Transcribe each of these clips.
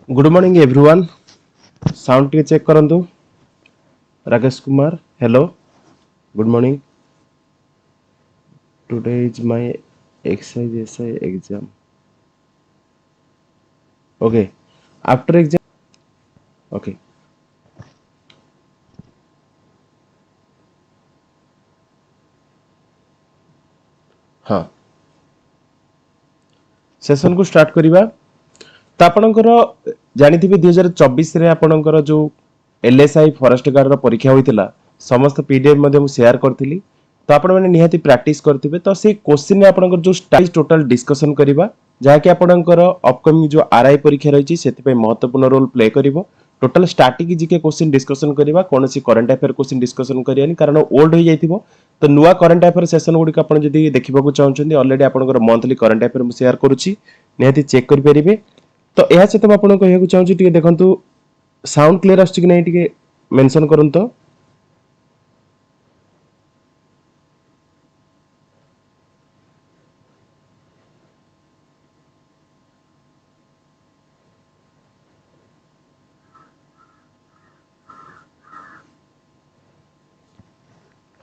Good morning everyone sound टे check करंतु Rakesh Kumar hello good morning today is my exercise SI exam okay after exam okay हाँ session को start करिबा तो आपणकर जानिथिबे 2024 रे आपणकर जो एलएसआई फॉरेस्ट गार्ड रो परीक्षा होइतिला समस्त पीडीएफ मध्ये मु शेयर करथिली तो आपण माने निहाती प्रैक्टिस करथिबे तो से क्वेश्चन ने आपणकर जो स्टाइज टोटल डिस्कशन करिबा जहा कि आपणकर अपकमिंग जो आरआई परीक्षा रहिछि सेति पे महत्वपूर्ण रोल प्ले करिवो total static GK question discussion करिबा कोनोसी करंट अफेयर क्वेश्चन डिस्कशन करियानी कारण ओल्ड हो जाइथिबो तो नुआ करंट अफेयर सेशन गुडी आपण जदी देखिबाकू चाहउछन्ती ऑलरेडी आपणकर मंथली करंट अफेयर मु शेयर करूछि निहाती चेक करि परिबे तो यह सहित मुझे आपको कहूँ चाहूँगी टे देखु साउंड क्लीयर आस कि नहीं टे मेंशन करन तो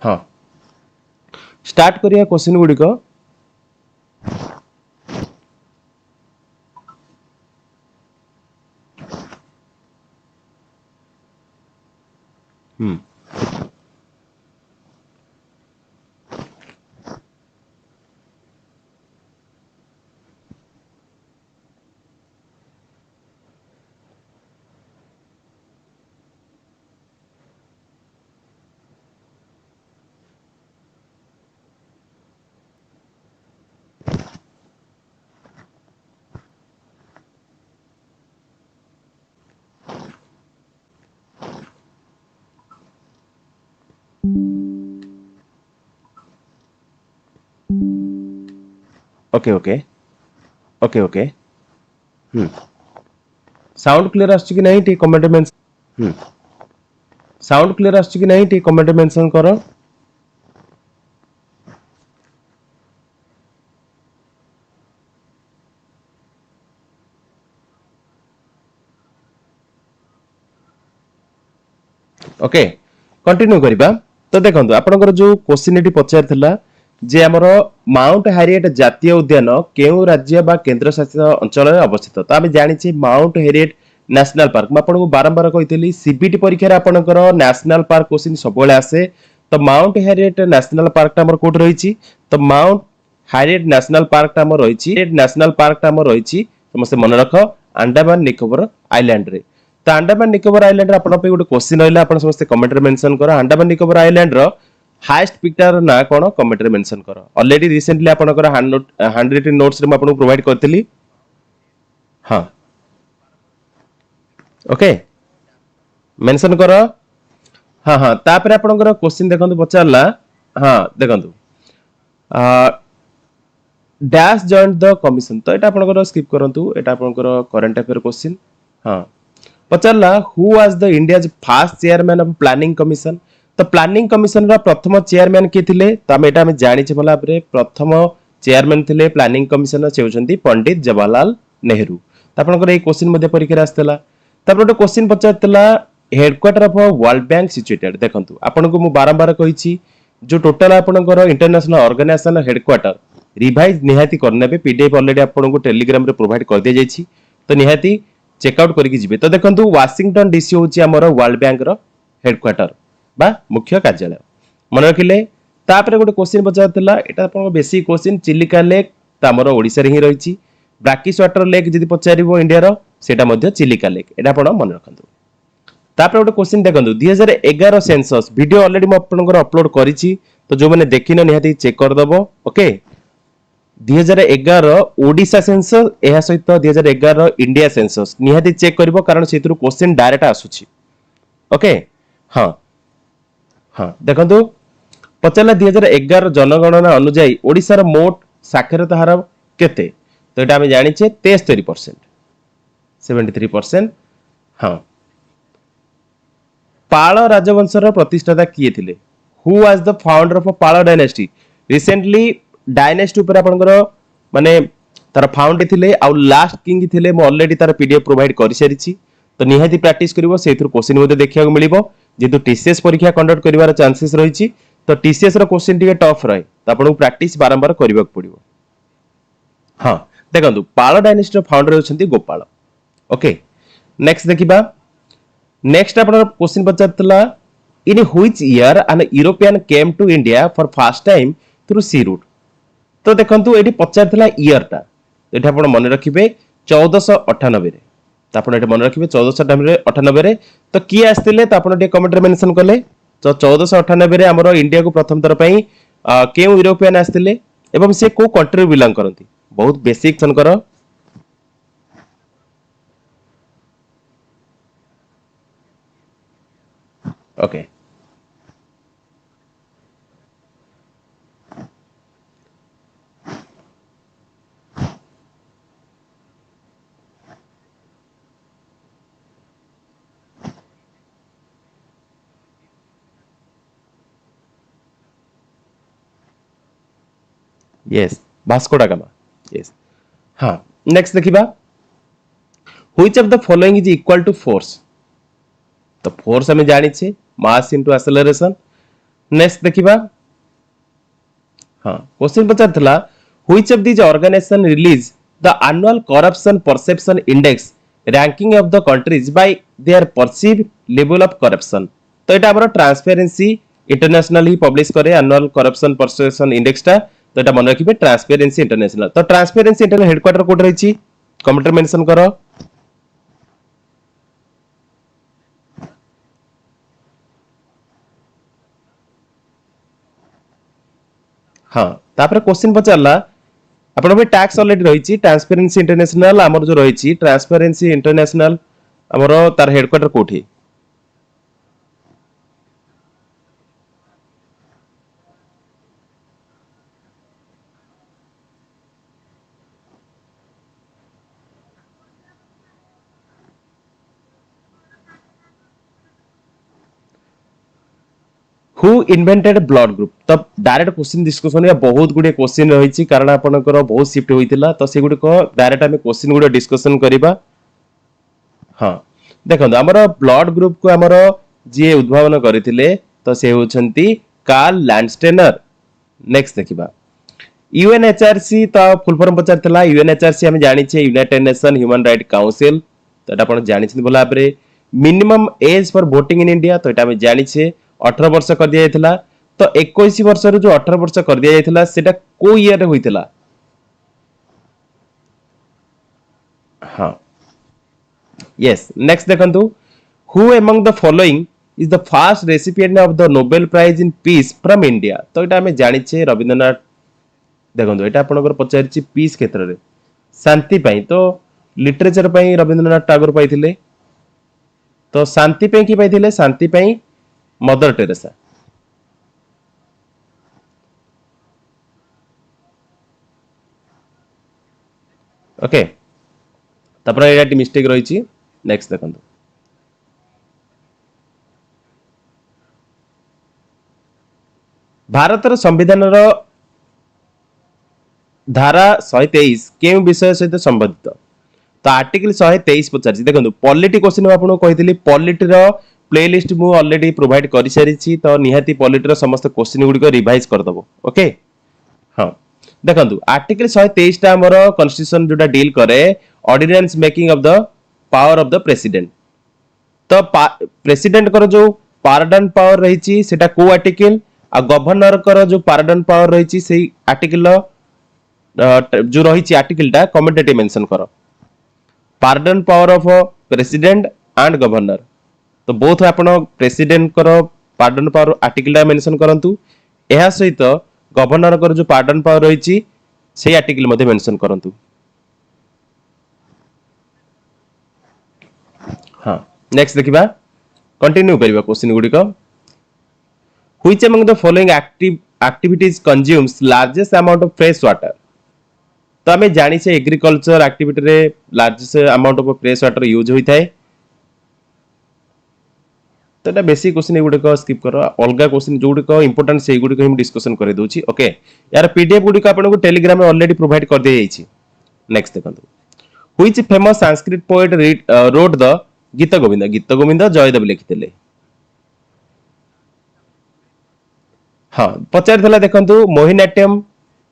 हाँ स्टार्ट करिया क्वेश्चन गुड़िक okay okay okay okay sound clear आस कि नहीं टे कमेंट मेंशन साउंड क्लियर आस कि नहीं टे कमेंट मेंशन करो ओके कंटिन्यू करिबा तो देखंतु आपनकर जो क्वेश्चन एटी पचार थिला जे हमर माउंट हैरिएट जातीय उद्यान केउ राज्य बा केंद्र शासित अंचल में अवस्थित तो आमे जानि छी माउंट हैरिएट नेशनल पार्क मैं आपको बारंबार कही सीबीटी परीक्षा रे आपनकर नेशनल पार्क क्वेश्चन सबले आसे तो माउंट हैरिएट नेशनल पार्क टा हमर कोड रहिछि तो माउंट हैरिएट नेशनल पार्क टा हमर रहिछि नेशनल पार्क टा हमर रहिछि समस्त मन रख अंडमान निकोबर आइलैंड रे तो अंडमान निकोबर आइलैंड आपण पे गोटे क्वेश्चन रहला आपण समस्त कमेंट रे मेंशन करो अंडमान निकोबर आइलैंड रो हाईएस्ट पिक्चर ना कोन कमेंट रे मेंशन करो ऑलरेडी रिसेंटली आपनकर हैंड रिटन नोट्स रे मैं आपको प्रोवाइड करथिली हां ओके मेंशन करो हाँ हाँ तापर आपनकर क्वेश्चन देखंतु पचारला हाँ देखंतु डैश जॉइंट द कमिशन तो एटा आपनकर स्किप करंतु एटा आपनकर करंट अफेयर क्वेश्चन हाँ पचारला who was the India's first chairman of planning commission तो प्लानिंग कमिशन रा प्रथम चेयरमैन के थिले तो हम जानि छ भला बरे प्रथम चेयरमैन थिले प्लानिंग कमिशन से होचंती पंडित जवाहरलाल नेहरू तो आपनकर ए क्वेश्चन मध्ये परीक्षा आस्तला तापर गोटे क्वेश्चन पचारतला headquarter of world bank situated देखंतु आपनको मु बारंबार कहिछि जो टोटल आपनकर इंटरनेशनल ऑर्गेनाइजेशन हेडक्वार्टर रिवाइज निहाती करनेबे पीडीएफ ऑलरेडी आपनको टेलीग्राम रे प्रोवाइड कर दिया जायछि तो निहाती चेकआउट करके जिबे तो देखंतु वाशिंगटन डीसी होछि हमर वर्ल्ड बैंक रो हेडक्वार्टर बा मुख्य कार्यालय मन रखिले तापर गोटे क्वेश्चन पचारतला एटा आपनको बेसिक क्वेश्चन चिलिका लेक हमर ओडिसा रे ही रहिछि ब्रैकिश वाटर लेक जदि पचारिबो इंडिया रो सेटा मध्ये चिलिका लेक एटा आपण मन रखंतु तापर गोटे क्वेश्चन देखंतु 2011 सेंसस वीडियो ऑलरेडी म आपनकर अपलोड करिछि तो जो माने देखिनो निहाती चेक कर दबो ओके 2011 ओडिशा सेंसस एहा सहित 2011 इंडिया सेंसस निहाती चेक करबो कारण सेतरु क्वेश्चन डायरेक्ट आसुछि ओके हां हां देखंतु पचला 2011 जनगणना अनुसार ओडिसा रो मोट साक्षरता हार केते तो एटा हम जानि छे 73% 73% हां पाल राजवंशर प्रतिष्ठाता किए थिले who was the founder of Pal dynasty recently dynasty ऊपर आपनकर माने तार फाउंड थिले आ लास्ट किंग थिले मो ऑलरेडी तार पीडीएफ प्रोवाइड कर सारिछि तो निहाती प्रैक्टिस करिवो सेथुर क्वेश्चन मध्ये देखिया को मिलिबो जेतु टीसीएस परीक्षा कंडक्ट करिवार चांसेस रहिछि तो टीसीएस रो क्वेश्चन टिके टफ रहे तो आपन प्रैक्टिस बारंबार करबा पड़िबो हां देखंतु पाल डायनेस्टी रो फाउंडर होछंती गोपाल ओके नेक्स्ट देखिबा नेक्स्ट आपन क्वेश्चन पचारतला in which year an European came to India for first time through sea route तो देखंतु एठी पचारतला ईयर टा एठी आपन मन रखिबे 1498 रे तो आपन एठी मन रखिबे 1498 रे तो की आस्तिले तो आपन एठी कमेंट रे मेंशन करले तो 1498 रे हमरो इंडिया को प्रथम तरह पई केउ यूरोपियन आस्तिले एवं से को कंट्री बिलोंग करंती बहुत बेसिक सन करो okay yes Vasco da Gama yes हां नेक्स्ट देखिबा which of the following is equal to force तो फोर्स हमें जानी छे मास इनटू एक्सेलरेशन नेक्स्ट देखिबा हां क्वेश्चन पचारतला which of this organisation release the annual corruption perception index ranking of the countries by their perceived level of corruption तो एटा हमर ट्रांसपेरेंसी इंटरनेशनल ही पब्लिश करे एनुअल करप्शन परसेप्शन इंडेक्स टा तो एटा मन रखिबे ट्रांसपेरेंसी इंटरनेशनल तो ट्रांसपेरेंसी इंटरनेशनल हेडक्वार्टर कोड रहिछि कमेंट रे मेंशन करो हाँ तापर क्वेश्चन पचारला आपण भी टैक्स ऑलरेडी रहिछि ट्रांसपेरेंसी इंटरनेशनल हमर जो रहिछि ट्रांसपेरेंसी इंटरनेशनल हमर तार हेडक्वार्टर कोठी हु इन्वेंटेड ब्लड ग्रुप तो डायरेक्ट क्वेश्चन डिस्कशन या बहुत गुडे क्वेश्चन रहिछि कारण आपनकर बहुत शिफ्ट होइतिला तो से गुडे को डायरेक्ट हम क्वेश्चन गुडे डिस्कशन करिबा हां देखंतु हमर ब्लड ग्रुप को हमर जे उद्भावन करथिले तो से होछंती कार्ल लैंडस्टेनर नेक्स्ट देखिबा यूएनएचआरसी तो फुल फॉर्म पचारतला यूएनएचआरसी हम जानि छे United Nation Human Right Council तो एटा आपण जानि छिन बोला आपरे minimum age for voting in India तो एटा हम जानि छे 18 वर्ष कर दिया जायतिला तो 21 वर्ष रो जो 18 वर्ष कर दिया जायतिला सेटा को ईयर रे होइतिला हां यस नेक्स्ट देखंतु who among the following is the first recipient of the Nobel prize in peace from India तो एटा हमें जानि छे रविंद्रनाथ देखंतु एटा आपनकर पचारछि पीस क्षेत्र रे शांति पई तो लिटरेचर पई रविंद्रनाथ टैगोर पाइथिले तो शांति पई की पाइथिले शांति पई मदर टेरेसा ओके तापर एटा मिस्टेक रहिछि नेक्स्ट देखंतु भारतर संविधान रो धारा 123 केउ विषय सहित संबंधित तो आर्टिकल 123 पचारछि देखंतु पॉलिटी क्वेश्चन आपन कहितली पॉलिटी रो प्लेलिस्ट मु ऑलरेडी प्रोवाइड करि सारिछि तो निहाती पॉलिटी रो समस्त क्वेश्चन गुडी को रिवाइज कर दबो ओके हां देखंतु आर्टिकल 123 टा हमर कॉन्स्टिट्यूशन जोटा डील करे ordinance making of the power of the president तो प्रेसिडेंट कर जो पार्डन पावर रहिछि सेटा को आर्टिकल आ गवर्नर कर जो पार्डन पावर रहिछि सेही आर्टिकल जो रहिछि आर्टिकल टा कमेंटेटिव मेंशन करो pardon power of president and governor तो बोथ आपण प्रेसिडेंट कर पार्डन पावर आर्टिकल टा मेंशन करंतु एहा सहित गवर्नर कर जो पार्डन पावर रहिछि सेही आर्टिकल मध्ये मेंशन करंतु हां नेक्स्ट देखिबा कंटिन्यू करिबा क्वेश्चन गुडी को which among the following activities consumes largest amount of fresh water तो हमें जानी से एग्रीकल्चर एक्टिविटी रे largest amount of fresh water use होई थाए तो एटा बेसिक क्वेश्चन ए गुडी को स्किप करो अलगा क्वेश्चन जो गुडी को इंपोर्टेंट से गुडी को हम डिस्कशन करे दोछि ओके यार पीडीएफ गुडी को आपन को टेलीग्राम में ऑलरेडी प्रोवाइड कर दे जाइछि नेक्स्ट देखंतु which famous Sanskrit poet road the गीत गोविंद जयदेव लिखिथिले हाँ पचार देखंतु मोहिनीअट्टम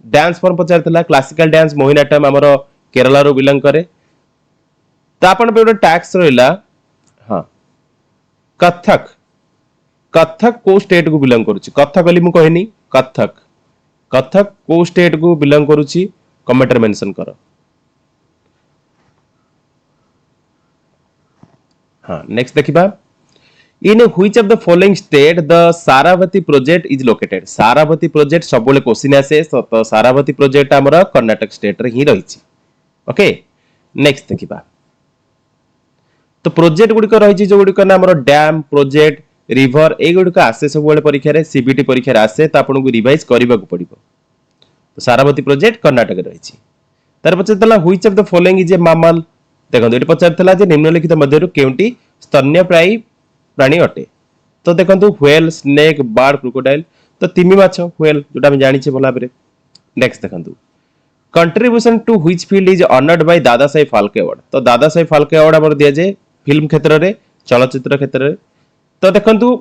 डांस फॉर्म पचार क्लासिकल डांस मोहिनीअट्टम हमर केरला रो बिलोंग करे तो आपण पे टैक्स रहिला हाँ कथक कथक को स्टेट को बिलोंग करूची कथक बोली मु कहनी कथक कथक को स्टेट को बिलोंग करूची कमेंट रे मेंशन करो हाँ नेक्स्ट देखिबा in which of the following state the Sharavati project is located Sharavati project सबले क्वेश्चन आसे तो सारावती प्रोजेक्ट हमर कर्नाटक स्टेट रे ही रहिची ओके नेक्स्ट देखिबा तो प्रोजेक्ट गुडी को रहिची जो गुडी को हमर डैम प्रोजेक्ट रिवर ए गुडी को आसे सब बेले परीक्षा रे सीबीटी परीक्षा रे आसे तो आपन को रिवाइज करबा को पड़िबो तो सारावती प्रोजेक्ट कर्नाटक रे रहिची तार पछतला which of the following is a mammal देखो एटी पचारथला जे निम्नलिखित मध्यरु केउंटी स्तन्यप्रायी प्राणी अटे तो देखंतु व्हेल स्नेक बार्ड क्रोकोडाइल तो तिमी माछ व्हेल जोटा हम जानि छे भला बरे नेक्स्ट देखंतु contribution to which field is honoured by Dada Saheb Phalke award तो दादा साहेब फाल्के अवार्ड हमर दिया जे फिल्म क्षेत्र रे चलचित्र क्षेत्र रे तो देखंतु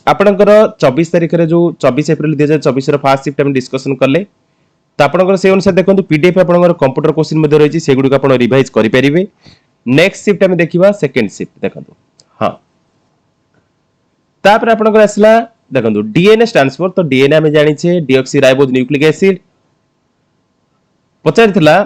आपनकर 24 तारिख रे जो 24 अप्रैल 2024 रो फर्स्ट शिफ्ट हम डिस्कशन करले तो आपनकर से अनुसार देखंतु पीडीएफ आपनकर कंप्यूटर क्वेश्चन मध्ये रहिछि सेगुडी को आपण रिवाइज करि परिबे नेक्स्ट शिफ्ट हम देखिबा सेकंड शिफ्ट देखंतु हां तापर आपनकर असला देखंतु डीएनए स्टैंड्स फॉर तो डीएनए हम जानि छे डीऑक्सी राइबोज न्यूक्लिक एसिड पचारथिला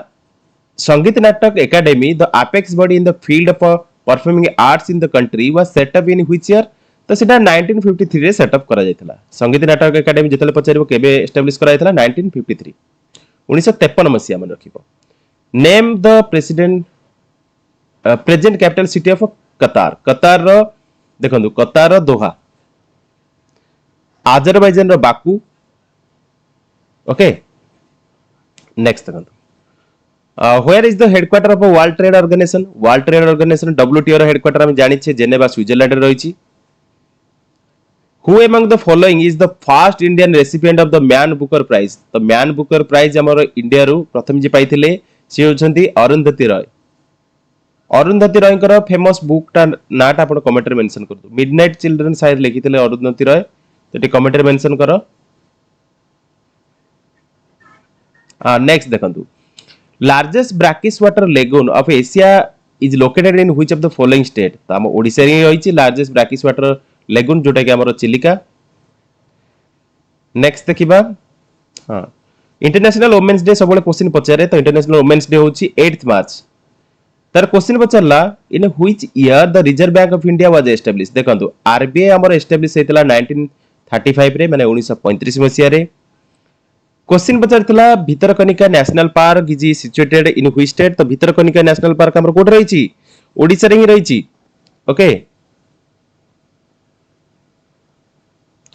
संगीत नाटक academy the apex body in the field of performing arts in the country was set up in which year तो सेटा 1953 रे सेट अप करा जायतिला संगीत नाटक एकेडमी जेतले पचारिबो केबे एस्टैब्लिश करा जायतिला 1953 1953 मसिया मन रखिबो name the president present capital city of Qatar Qatar रो देखंतु कतार रो दोहा आजरबाईजान रो बाकू ओके नेक्स्ट देखंतु where is the headquarter of a world trade organization WTO row headquarter हम जानि छे जेनेवा स्विट्जरलैंड रे रहिछि who among the following is the first indian recipient of the man booker prize तो man booker prize हमर India रो प्रथम जे पाइथिले से होछंती अरुंधति रॉय कर फेमस बुक ता नाटा आपण कमेंट रे मेंशन कर दो मिडनाइट चिल्ड्रन शायद लिखिथिले अरुंधति रॉय तो टी कमेंट रे मेंशन करो नेक्स्ट देखंतु largest brackish water lagoon of Asia is located in which of the following state तो हम ओडिसा रे रहिछि लार्जेस्ट ब्रैकिश वाटर लेगून जोटा कि हमर चिलिका नेक्स्ट देखिबा हां इंटरनेशनल वुमेन्स डे सबले क्वेश्चन पचारे तो इंटरनेशनल वुमेन्स डे होछि 8th मार्च तार क्वेश्चन पचारला in which year the Reserve bank of India was establish देखंतु आरबीआई हमर एस्टैब्लिश हेतला 1935 रे माने 1935 मसिया रे क्वेश्चन पचारथला Bhitarkanika National Park is situated in which state तो भितरकनिका नेशनल पार्क हमर कोड रहिछि ओडिसा रे ही रहिछि ओके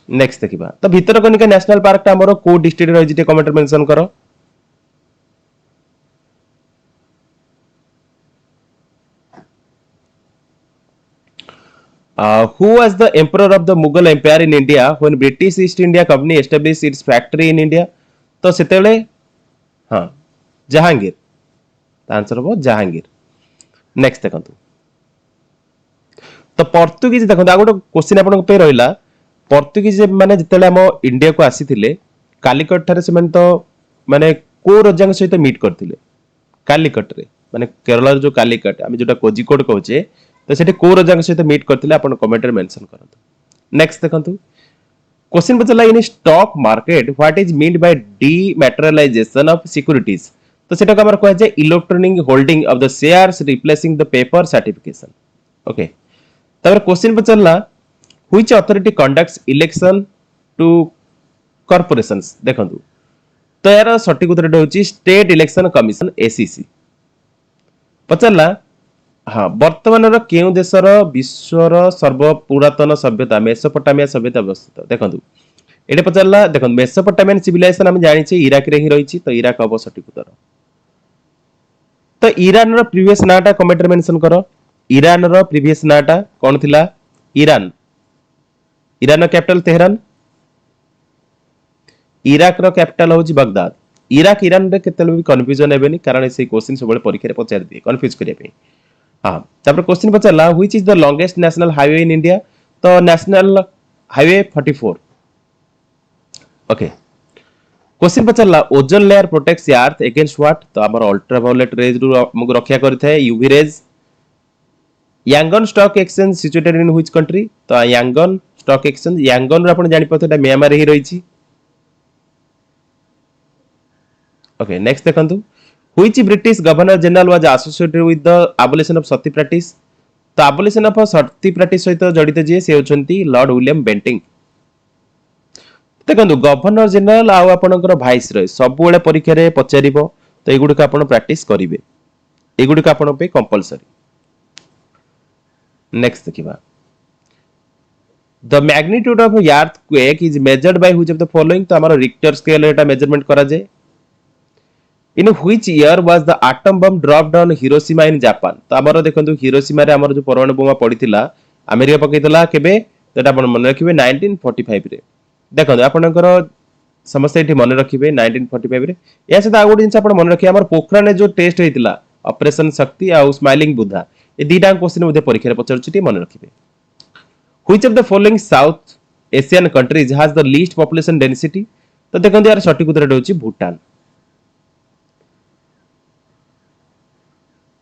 नेक्स्ट देखिबा तो भितरकनिका नेशनल पार्क ता हमर को डिस्ट्रिक्ट रहिछि ते कमेंट मेंशन करो who was the emperor of the Mughal empire in India when British East India Company established its factory in India तो सेतेले हां जहांगीर आंसर हो जहांगीर नेक्स्ट देखंतु तो पोर्तुगीज देखंतु आगो क्वेश्चन आपन पे रहिला पोर्तुगीज माने जतेले हम इंडिया को आसीथिले कालिकट थारे से तो माने को रजांग सहित मीट करथिले कालिकट रे माने केरला जो कालिकट हम जोटा कोजिकोड कहूचे तो सेठी को रजांग सहित मीट करथिले आपन कमेंट रे मेंशन करंतु नेक्स्ट देखंतु क्वेश्चन पचला in stock market what is meant by dematerialisation of securities तो सेटा को हमर कहै छै electronic holding of the shares replacing the paper certification okay तबर क्वेश्चन पचला which authority conducts election to corporations देखंतु तो यार सटीक उत्तर होची स्टेट इलेक्शन कमिशन एसीसी पचला हाँ वर्तमान केउ देशर विश्वर सर्व पुरातन सभ्यता मेसोपोटामिया सभ्यता अवस्थित देखंतु एटे पचरला देखंतु मेसोपोटामियन सिविलाइजेशन हम जानि छै इराक रे ही रहिछि तो इराक अब सटीक उत्तर तो ईरान रो प्रीवियस नाटा कमेंट रे मेंशन करो ईरान रो प्रीवियस नाटा कोन थिला ईरान ईरान रो कैपिटल तेहरान इराक रो कैपिटल होची बगदाद इराक ईरान रे केतेले भी कंफ्यूजन हेबेनी कारण से क्वेश्चन सब परीक्षा रे पचार दिए कंफ्यूज करिया पे। हां तापर क्वेश्चन पचारला which is the longest national highway in India तो नेशनल हाईवे 44। ओके क्वेश्चन पचारला ozone layer protects earth against what तो हमर अल्ट्रावायलेट रेज रु हमको रक्षा करथाय UV rays. Yangon stock exchange situated in which country तो यांगन स्टॉक एक्सचेंज यांगन रो आपण जानि पथटा म्यांमार ही रहिछि। ओके नेक्स्ट देखंतु which British governor general was associated with the abolition of Sati practice तो एबोलिशन ऑफ सती प्रैक्टिस सहित जड़ित जे से होचंती लॉर्ड विलियम बेंटिंग। देखंतु गवर्नर जनरल आ आपनकर वाइस रॉय सब बेले परीक्षा रे पचारिबो तो एगुडी का आपण प्रैक्टिस करिवे एगुडी का आपण पे कंपलसरी। नेक्स्ट देखिबा the magnitude of earthquake is measured by which of the following तो हमारा रिक्टर स्केल एटा मेजरमेंट करा जाय। इन which year was the atom bomb dropped on Hiroshima in Japan तो हमर देखंतु हिरोशिमा रे हमर जो परमाणु बोमा पडितिला अमेरिका पकैतला केबे तेटा आपण मन रखिबे 1945 रे। देखंतु आपनकर समस्त एठी मन रखिबे 1945 रे। या सदा आगोडी जिंस आपण मन रखिया हमर पोखरा ने जो टेस्ट हेतिला ऑपरेशन शक्ति आ स्माइलिंग बुद्धा ए दीटा क्वेश्चन मध्ये परीक्षा रे पचरछि मन रखिबे। Which of the following South Asian countries has the least population density तो देखंतु यार सटीक उत्तर होछि भूटान।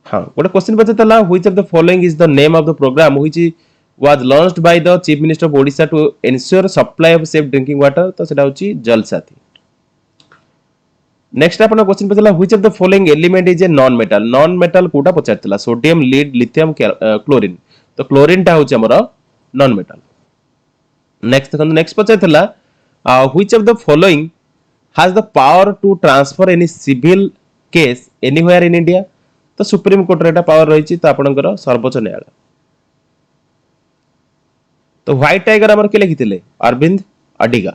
हाँ गोटे क्वेश्चन पचारला which of the following is the name of the programme which was launched by the chief minister of Odisha to ensure supply of safe drinking water तो सेटा होची जल साथी। नेक्स्ट अपन क्वेश्चन पचारला which of the following element is a non metal कोटा पचारतला sodium lead lithium chlorine तो chlorine टा होची हमर नॉन मेटल। नेक्स्ट देखो नेक्स्ट पचारतला which of the following has the power to transfer any civil case anywhere in India तो supreme court रे एटा पावर रहिछि तो आपनकर सर्वोच्च न्यायालय। तो व्हाइट टाइगर हमर के लिखिथिले अरविंद अडिगा।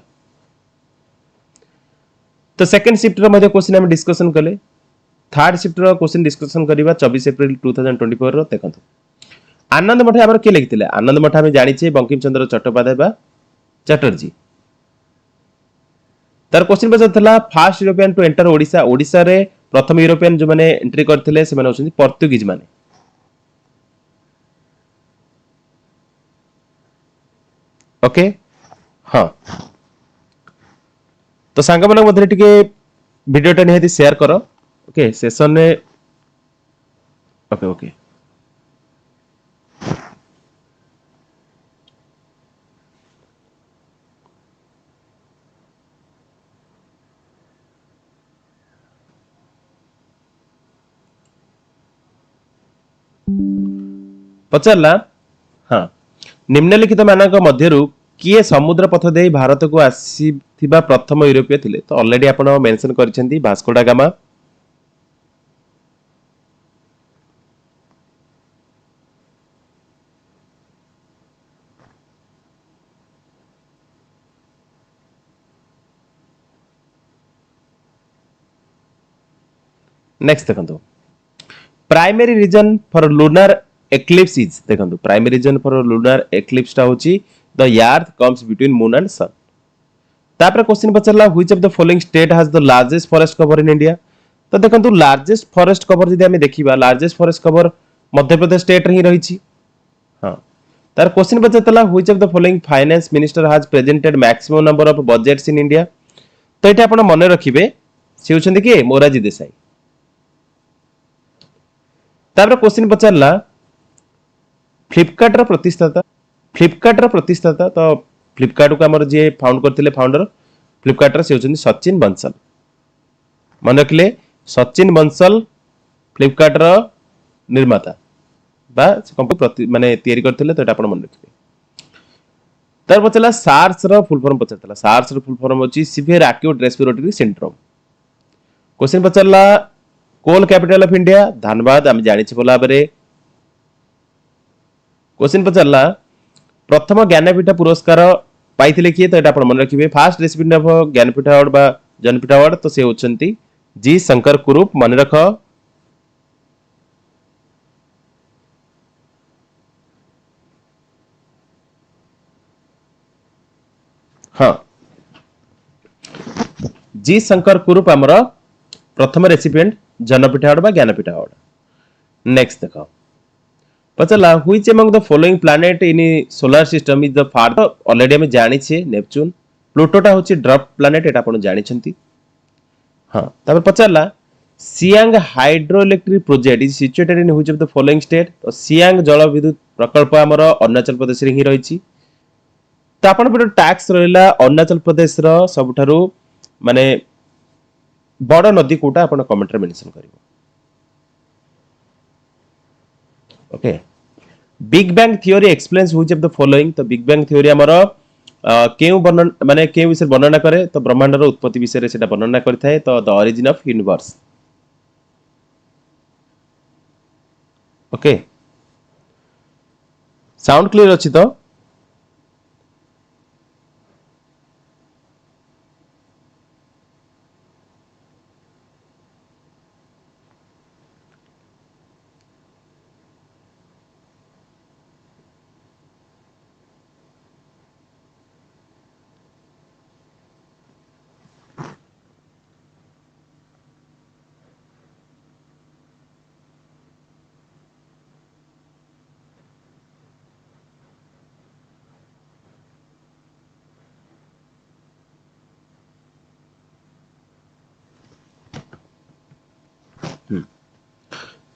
तो सेकंड शिफ्ट रो मध्ये क्वेश्चन हम डिस्कशन कले थर्ड शिफ्ट रो क्वेश्चन डिस्कशन करिबा 24 अप्रैल 2024 रो देखंतु आनंद मठ हमर के लिखिथिले आनंद मठ हम जानि छे बंकिम चंद्र चट्टोपाध्याय बा चटर्जी। तार क्वेश्चन पचारतला first European to enter Odisha Odisha रे प्रथम यूरोपियन जो माने एंट्री करथिले से माने होछन पोर्तुगीज माने। ओके हां तो सांग मन मध्ये टिके वीडियो टा निहाती शेयर करो ओके सेशन ने ओके ओके पचारला हाँ निम्नलिखित मानक मध्यरु किए समुद्र पथ दे भारत को आसीथिबा प्रथम यूरोपीय थिले तो ऑलरेडी आपण मेंशन करिसेंती भास्को डा गामा। नेक्स्ट देखंतु primary reason for lunar eclipse is देखंतु primary reason for lunar eclipse टा होची the earth comes between moon and sun. तापर क्वेश्चन पचरला which of the following state has the largest forest cover in India तो देखंतु largest forest cover जदि हम देखिबा largest forest cover Madhya Pradesh state रे ही रहिछि। हां तार क्वेश्चन पचरतला which of the following finance minister has presented maximum number of budgets in India तो एटा आपण मन रखिबे से होछन कि मोरारजी देसाई। तापर क्वेश्चन पचारला फ्लिपकार्ट रो प्रतिष्ठाता तो फ्लिपकार्ट को हमर जे फाउंड करथिले फाउंडर फ्लिपकार्ट रो से होछन सचिन बंसल मन रखले सचिन बंसल फ्लिपकार्ट रो निर्माता बा कंपनी माने तयारी करथिले तो एटा आपण मन रखिबे। तार पचला सार्स रो फुल फॉर्म पचतला सार्स रो फुल फॉर्म होची severe acute respiratory syndrome. Question पचला coal capital of India Dhanbad हम जानि छी बोला बरे। क्वेश्चन पचरला प्रथम ज्ञानपीठ पुरस्कार पाइथिले किए तो एटा आपण मन रखिबे first recipient of Jnanpith award बा जनपीठ अवार्ड तो से होचंती जी शंकर कुरूप मन रख। हां जी शंकर कुरूप हमर प्रथम रेसिपिएंट जनपीठ अवार्ड बा ज्ञानपीठ अवार्ड। नेक्स्ट देखो पचला which among the following planet in solar system is the father. Already हम जानि छे नेपच्यून। प्लूटोटा होची ड्रॉप प्लैनेट, एटा आपण जानि छंती। हां तब पचला Siang hydro electric project is situated in which of the following state. तो सियांग जल विद्युत प्रकल्प हमर अरुणाचल प्रदेश रे ही रहिछि। तो आपण पर टैक्स रहिला अरुणाचल प्रदेश रो सबठारु माने बड़ नदी कोटा आपण कमेंट रे मेंशन करिवो। Okay big bang theory explains which of the following. तो बिग बैंग थ्योरी हमर केउ वर्णन माने केउ विषय वर्णना करे। तो ब्रह्मांड रो उत्पत्ति विषय रे सेटा वर्णना करथाय। तो the origin of universe. Okay sound clear अछि तो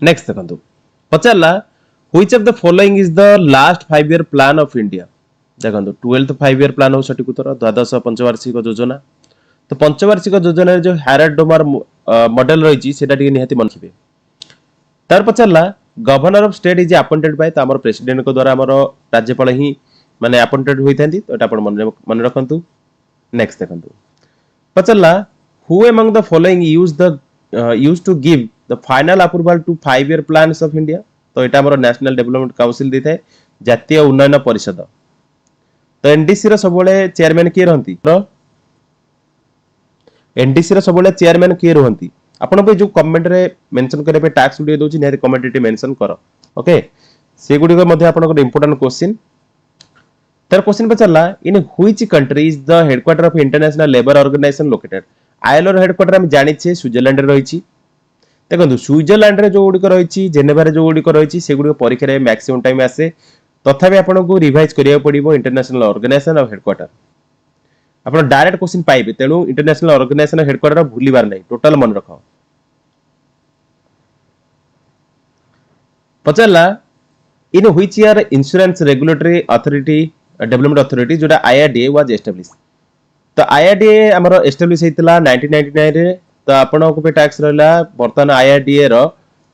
नेक्स्ट देखंतु पचारला which of the following is the last 5 year plan of India. देखंतु 12th 5 ईयर प्लान हो सठिक उत्तर द्वादश पंचवार्षिक योजना। तो पंचवार्षिक योजना रे जो हैरड डोमार मॉडल रहिछि सेटा टिके निहाती मन रखिबे। तार पचारला governor of state is appointed by. त हमर प्रेसिडेंट को द्वारा हमर राज्यपाल ही माने अपॉइंटेड होइथांती। तो एटा आपण मन रखंतु। नेक्स्ट देखंतु पचारला who among the following use to give the final approval to 5 year plans of India. तो एटा हमर नेशनल डेवलपमेंट काउंसिल देथाय जातीय उन्नयन परिषद। तो एनडीसी रो सबले चेयरमैन के रहंती। तो एनडीसी रो सबले चेयरमैन के रहंती। आपण पे जो कमेंट रे मेंशन करे पे टैक्स वीडियो दोची नेहरी कमेंट रे मेंशन करो। ओके से गुडी को मध्ये आपण को इंपोर्टेंट क्वेश्चन। तर क्वेश्चन पचला in which country is the headquarter of International Labour Organisation located. ILO रो हेडक्वार्टर हम जानि छे स्विट्जरलैंड रे रहिछि। देखो स्विट्जरलैंड रे जो गुडी को रहिछि जेनेवा रे जो गुडी को रहिछि से गुडी को परीक्षा रे मैक्सिमम टाइम आसे। तथापि आपण को रिवाइज करिया पड़िबो इंटरनेशनल ऑर्गेनाइजेशन ऑफ हेडक्वार्टर। आपण डायरेक्ट क्वेश्चन पाइबे तेनु इंटरनेशनल ऑर्गेनाइजेशन ऑफ हेडक्वार्टर भूलिबार नै टोटल मन रखो। पचला in which year insurance regulatory authority development authority जोटा आईआरडीए वाज एस्टैब्लिश। तो आईआरडीए हमर एस्टैब्लिश हेतिला 1999 रे। तो आपण को पे टैक्स रहला वर्तमान आईआरडीए रो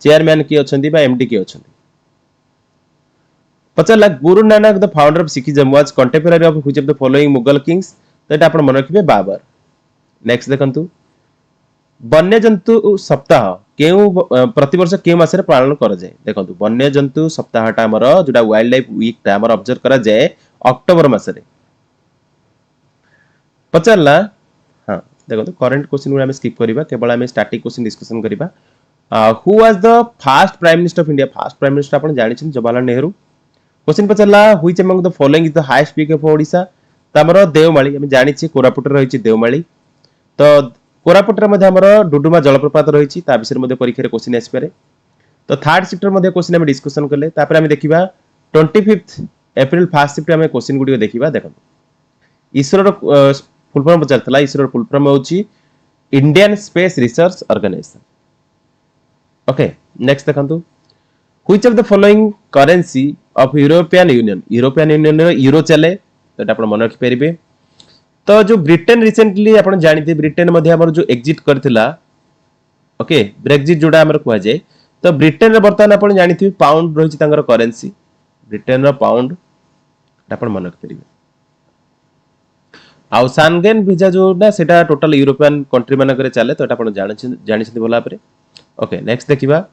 चेयरमैन की अछंती बा एमडी की अछंती। पचला Guru Nanak the founder of Sikhism was contemporary of which of the following Mughal Kings. तो एटा आपण मन रखिबे बाबर। नेक्स्ट देखंतु वन्य जंतु सप्ताह केउ प्रति वर्ष केउ मास रे पालन करा जाय। देखंतु वन्य जंतु सप्ताहटा हमर जोटा वाइल्ड लाइफ वीक टा हमर ऑब्जर्व करा जाय अक्टोबर मास रे। पचला हां देखंतु करंट क्वेश्चन हम स्किप करिबा केवल हम स्टैटिक क्वेश्चन डिस्कशन करिबा। Who was the first prime minister of India. First prime minister आपण जानि छिन जवाहरलाल नेहरू। क्वेश्चन पचला which among the following is the highest peak of Odisha. त हमर देवमाली हम जानि छि कोरापुट रे रहिछि देवमाली। तो कोरापुट रे मध्ये हमर डुडुमा जलप्रपात रहिछि ता विषय मध्ये परीक्षा रे क्वेश्चन आसी पारे। तो थर्ड चैप्टर मध्ये क्वेश्चन हम डिस्कशन करले तापर हम देखिबा 25 अप्रैल फर्स्ट चैप्टर में क्वेश्चन गुडी देखिबा। देखो इसरो रो फुल फॉर्म पचारतला। इसरो फुल फॉर्म होछि Indian Space Research Organisation. Okay next देखंतु which of the following currency of European Union. European Union रो यूरो चले। तो एटा आपण मन रखि परिबे। तो जो ब्रिटेन रिसेंटली आपण जानिते ब्रिटेन मध्ये हमर जो एग्जिट करथिला। ओके ब्रेक्जिट जोडा हमर कुआ जाय। तो ब्रिटेन रे वर्तमान आपण जानिथि पाउंड रहिछि तांगर करेंसी। ब्रिटेन रो पाउंड आपण मन रखि परिबे। आउ सांगेन वीजा जो ना सेटा टोटल यूरोपियन कंट्री माने करे चले। तो एटा आपण जानि भला परे। ओके नेक्स्ट देखिबा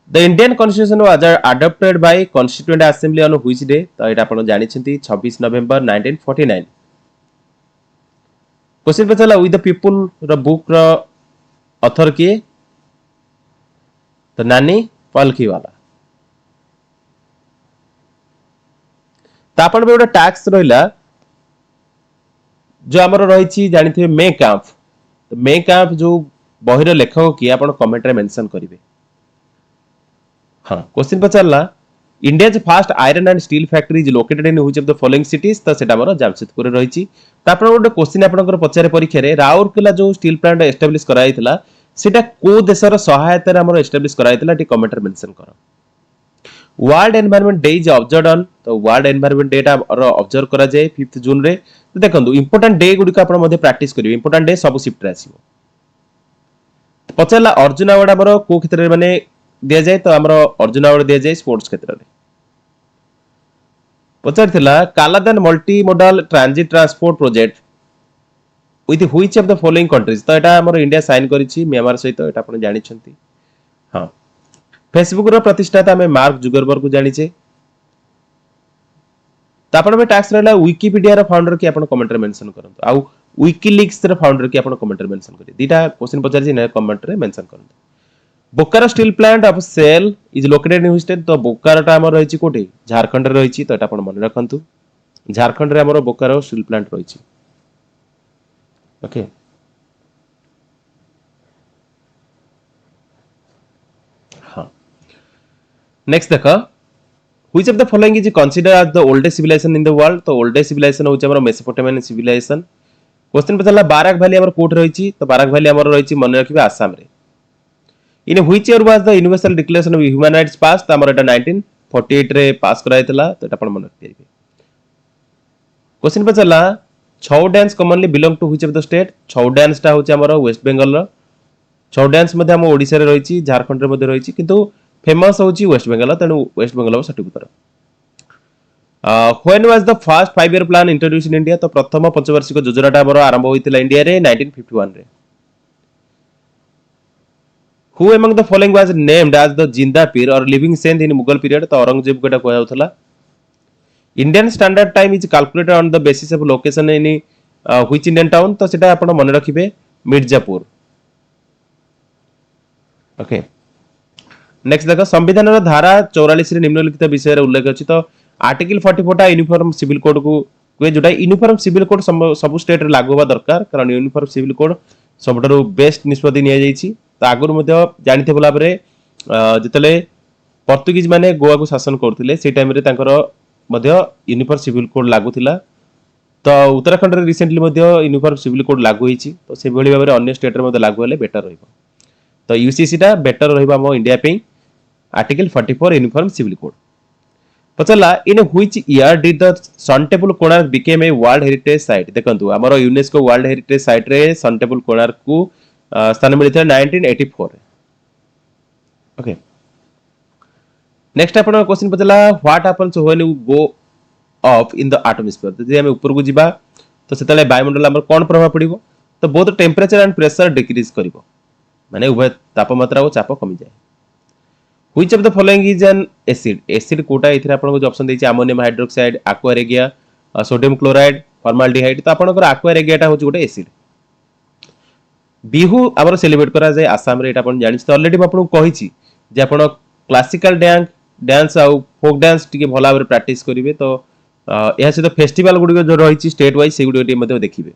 The Indian Constitution was adopted by Constituent Assembly on which day? तो एटा आपण जानि छथि 26 नवंबर 1949। क्वेश्चन पचला विथ द पीपल रो बुक रो ऑथर के। तो नानी पालकी वाला। तो आपण बे टैक्स रहिला जो हमर रहिछि जानिथे मे कैंप। तो मे कैंप जो बहिर लेखक किए आप कमेंट रे मेंशन करेंगे। हाँ क्वेश्चन पचारला India fast iron and steel factory is located in which of the following cities, तो सेटा हमर जामशेदपुर रही। तापर गोटे क्वेश्चन आपनकर पचारे परीक्षा रे राउरकेला जो स्टील प्लांट एस्टाब्लिश कराइतला सेटा को देशर सहायता रे हमर एस्टाब्लिश कराइतला टी कमेंट रे मेंशन करो। World environment day is observed on, तो वर्ल्ड एनवायरनमेंट डे टा ऑब्जर्व करा जाए 5 जून रे। तो देखंतु इंपोर्टेंट डे गुडी का आपण मध्ये प्रैक्टिस करिवे, इंपोर्टेंट डे सब शिफ्ट रे आसीबो। पचारला अर्जुन अवार्ड हमर को क्षेत्र रे माने दिया जाए, तो हमर अर्जुन अवार्ड दिया जाए स्पोर्ट्स क्षेत्र रे। पचारथिला Kaladan multi modal transit transport project with which of the following countries, तो एटा हमर इंडिया साइन करिछि म्यांमार सहित, एटा आपण जानि छथि। हां फेसबुक रो प्रतिष्ठाता हमें मार्क जुगरबर्ग को जानिछे। तो आपण में टैक्स रहला विकिपीडिया रो फाउंडर की आपण कमेंट रे मेंशन करंतु, आ विकिलीक्स रो फाउंडर की आपण कमेंट रे मेंशन करी। दीटा क्वेश्चन पचारि ने कमेंट रे मेंशन करंतु। Bokaro steel plant of SAIL is located in which state, तो बोकारो टा हमर रहिछि कोठी झारखंड रे रहिछि, तो एटा आपण मन रखंतु झारखंड रे हमर बोकारो स्टील प्लांट रहिछि। ओके हां नेक्स्ट देखो which of the following is considered as the oldest civilisation in the world, तो ओल्डेस्ट सिविलाइजेशन होछि हमर मेसोपोटामियन सिविलाइजेशन। क्वेश्चन पचारला बाराक वैली हमर कोठ रहिछि, तो बाराक वैली हमर रहिछि मन रखिबे आसाम रे। In which year was the universal declaration of human rights pass, तो हमर एटा 1948 रे पास कराइतला, तो एटा आपण मन रखिबे। क्वेश्चन पचारला Chhau dance commonly belong to which of the state, Chhau dance टा होछि हमर वेस्ट बेंगल रो। छौ डांस मध्ये हम ओडिसा रे रहिछि, झारखंड रे मध्ये रहिछि, किंतु फेमस होछि वेस्ट बेंगल, तेनु वेस्ट बेंगल सठिक उत्तर। When was the first 5 year plan introduced in India, तो प्रथम पंचवार्षिक योजनाटा हमर आरंभ होइतिला इंडिया रे 1951 रे। Who among the following was named as the Zinda Pir or living saint in Mughal period, तो औरंगजेब कोटा कोया होतला। Indian standard time is calculated on the basis of location in which Indian town, तो सेटा आपण मन रखिबे मिर्जापुर। ओके नेक्स्ट देखो संविधान रो धारा 44 रे निम्नलिखित विषय रे उल्लेख अछि, तो आर्टिकल 44 टा यूनिफॉर्म सिविल कोड को कोए जोटा यूनिफॉर्म सिविल कोड सब स्टेट रे लागू होबा दरकार, कारण यूनिफॉर्म सिविल कोड सबटरो बेस्ट निष्पत्ति निया जाईछि। तो आगुर मध्ये जानिथे बोला परे जतले पोर्तुगीज माने गोवा को शासन करथिले से टाइम रे तांकर मध्ये यूनिफॉर्म सिविल कोड लागू थिला। तो उत्तराखंड रे रिसेंटली मध्ये यूनिफॉर्म सिविल कोड लागू होईछि, तो से भली भाबरे अन्य स्टेट रे मध्ये लागू होले बेटर रहइबो। तो यूसीसी टा बेटर रहइबा हम इंडिया पे आर्टिकल 44 यूनिफॉर्म सिविल कोड। पचला in which year did the sun temple Konark became a world heritage site, देखंतु हमरो यूनेस्को वर्ल्ड हेरिटेज साइट रे सन टेम्पल कोणार्क को स्थान मिलिथा 1984 रे। ओके नेक्स्ट आपण क्वेश्चन पचला what happens when you go up in the atmosphere, जदि हम ऊपर को जिबा तो सेतले वायुमंडल हमर कोन प्रभाव पड़िबो, तो both temperature and pressure decrease करिवो, माने उभय तापमात्रा और चाप कमी जाए। Which of the following is an acid, acid कोटा इथरे आपन को जो ऑप्शन दैछि ammonium hydroxide, aqua regia, sodium chloride, formaldehyde, तो आपन को एक्वा रेगिया टा होछि गोटे एसिड। बिहू हमर सेलिब्रेट करा जाय आसाम रे, एटा आपन जानि त ऑलरेडी म आपन को कहिछि जे आपन क्लासिकल डांस आ फोक डांस टिके भला भाबरे प्रैक्टिस करिवे, तो एहा से फेस्टिवल गुडी जो रहिछि स्टेट वाइज से गुडी मध्ये देखिबे।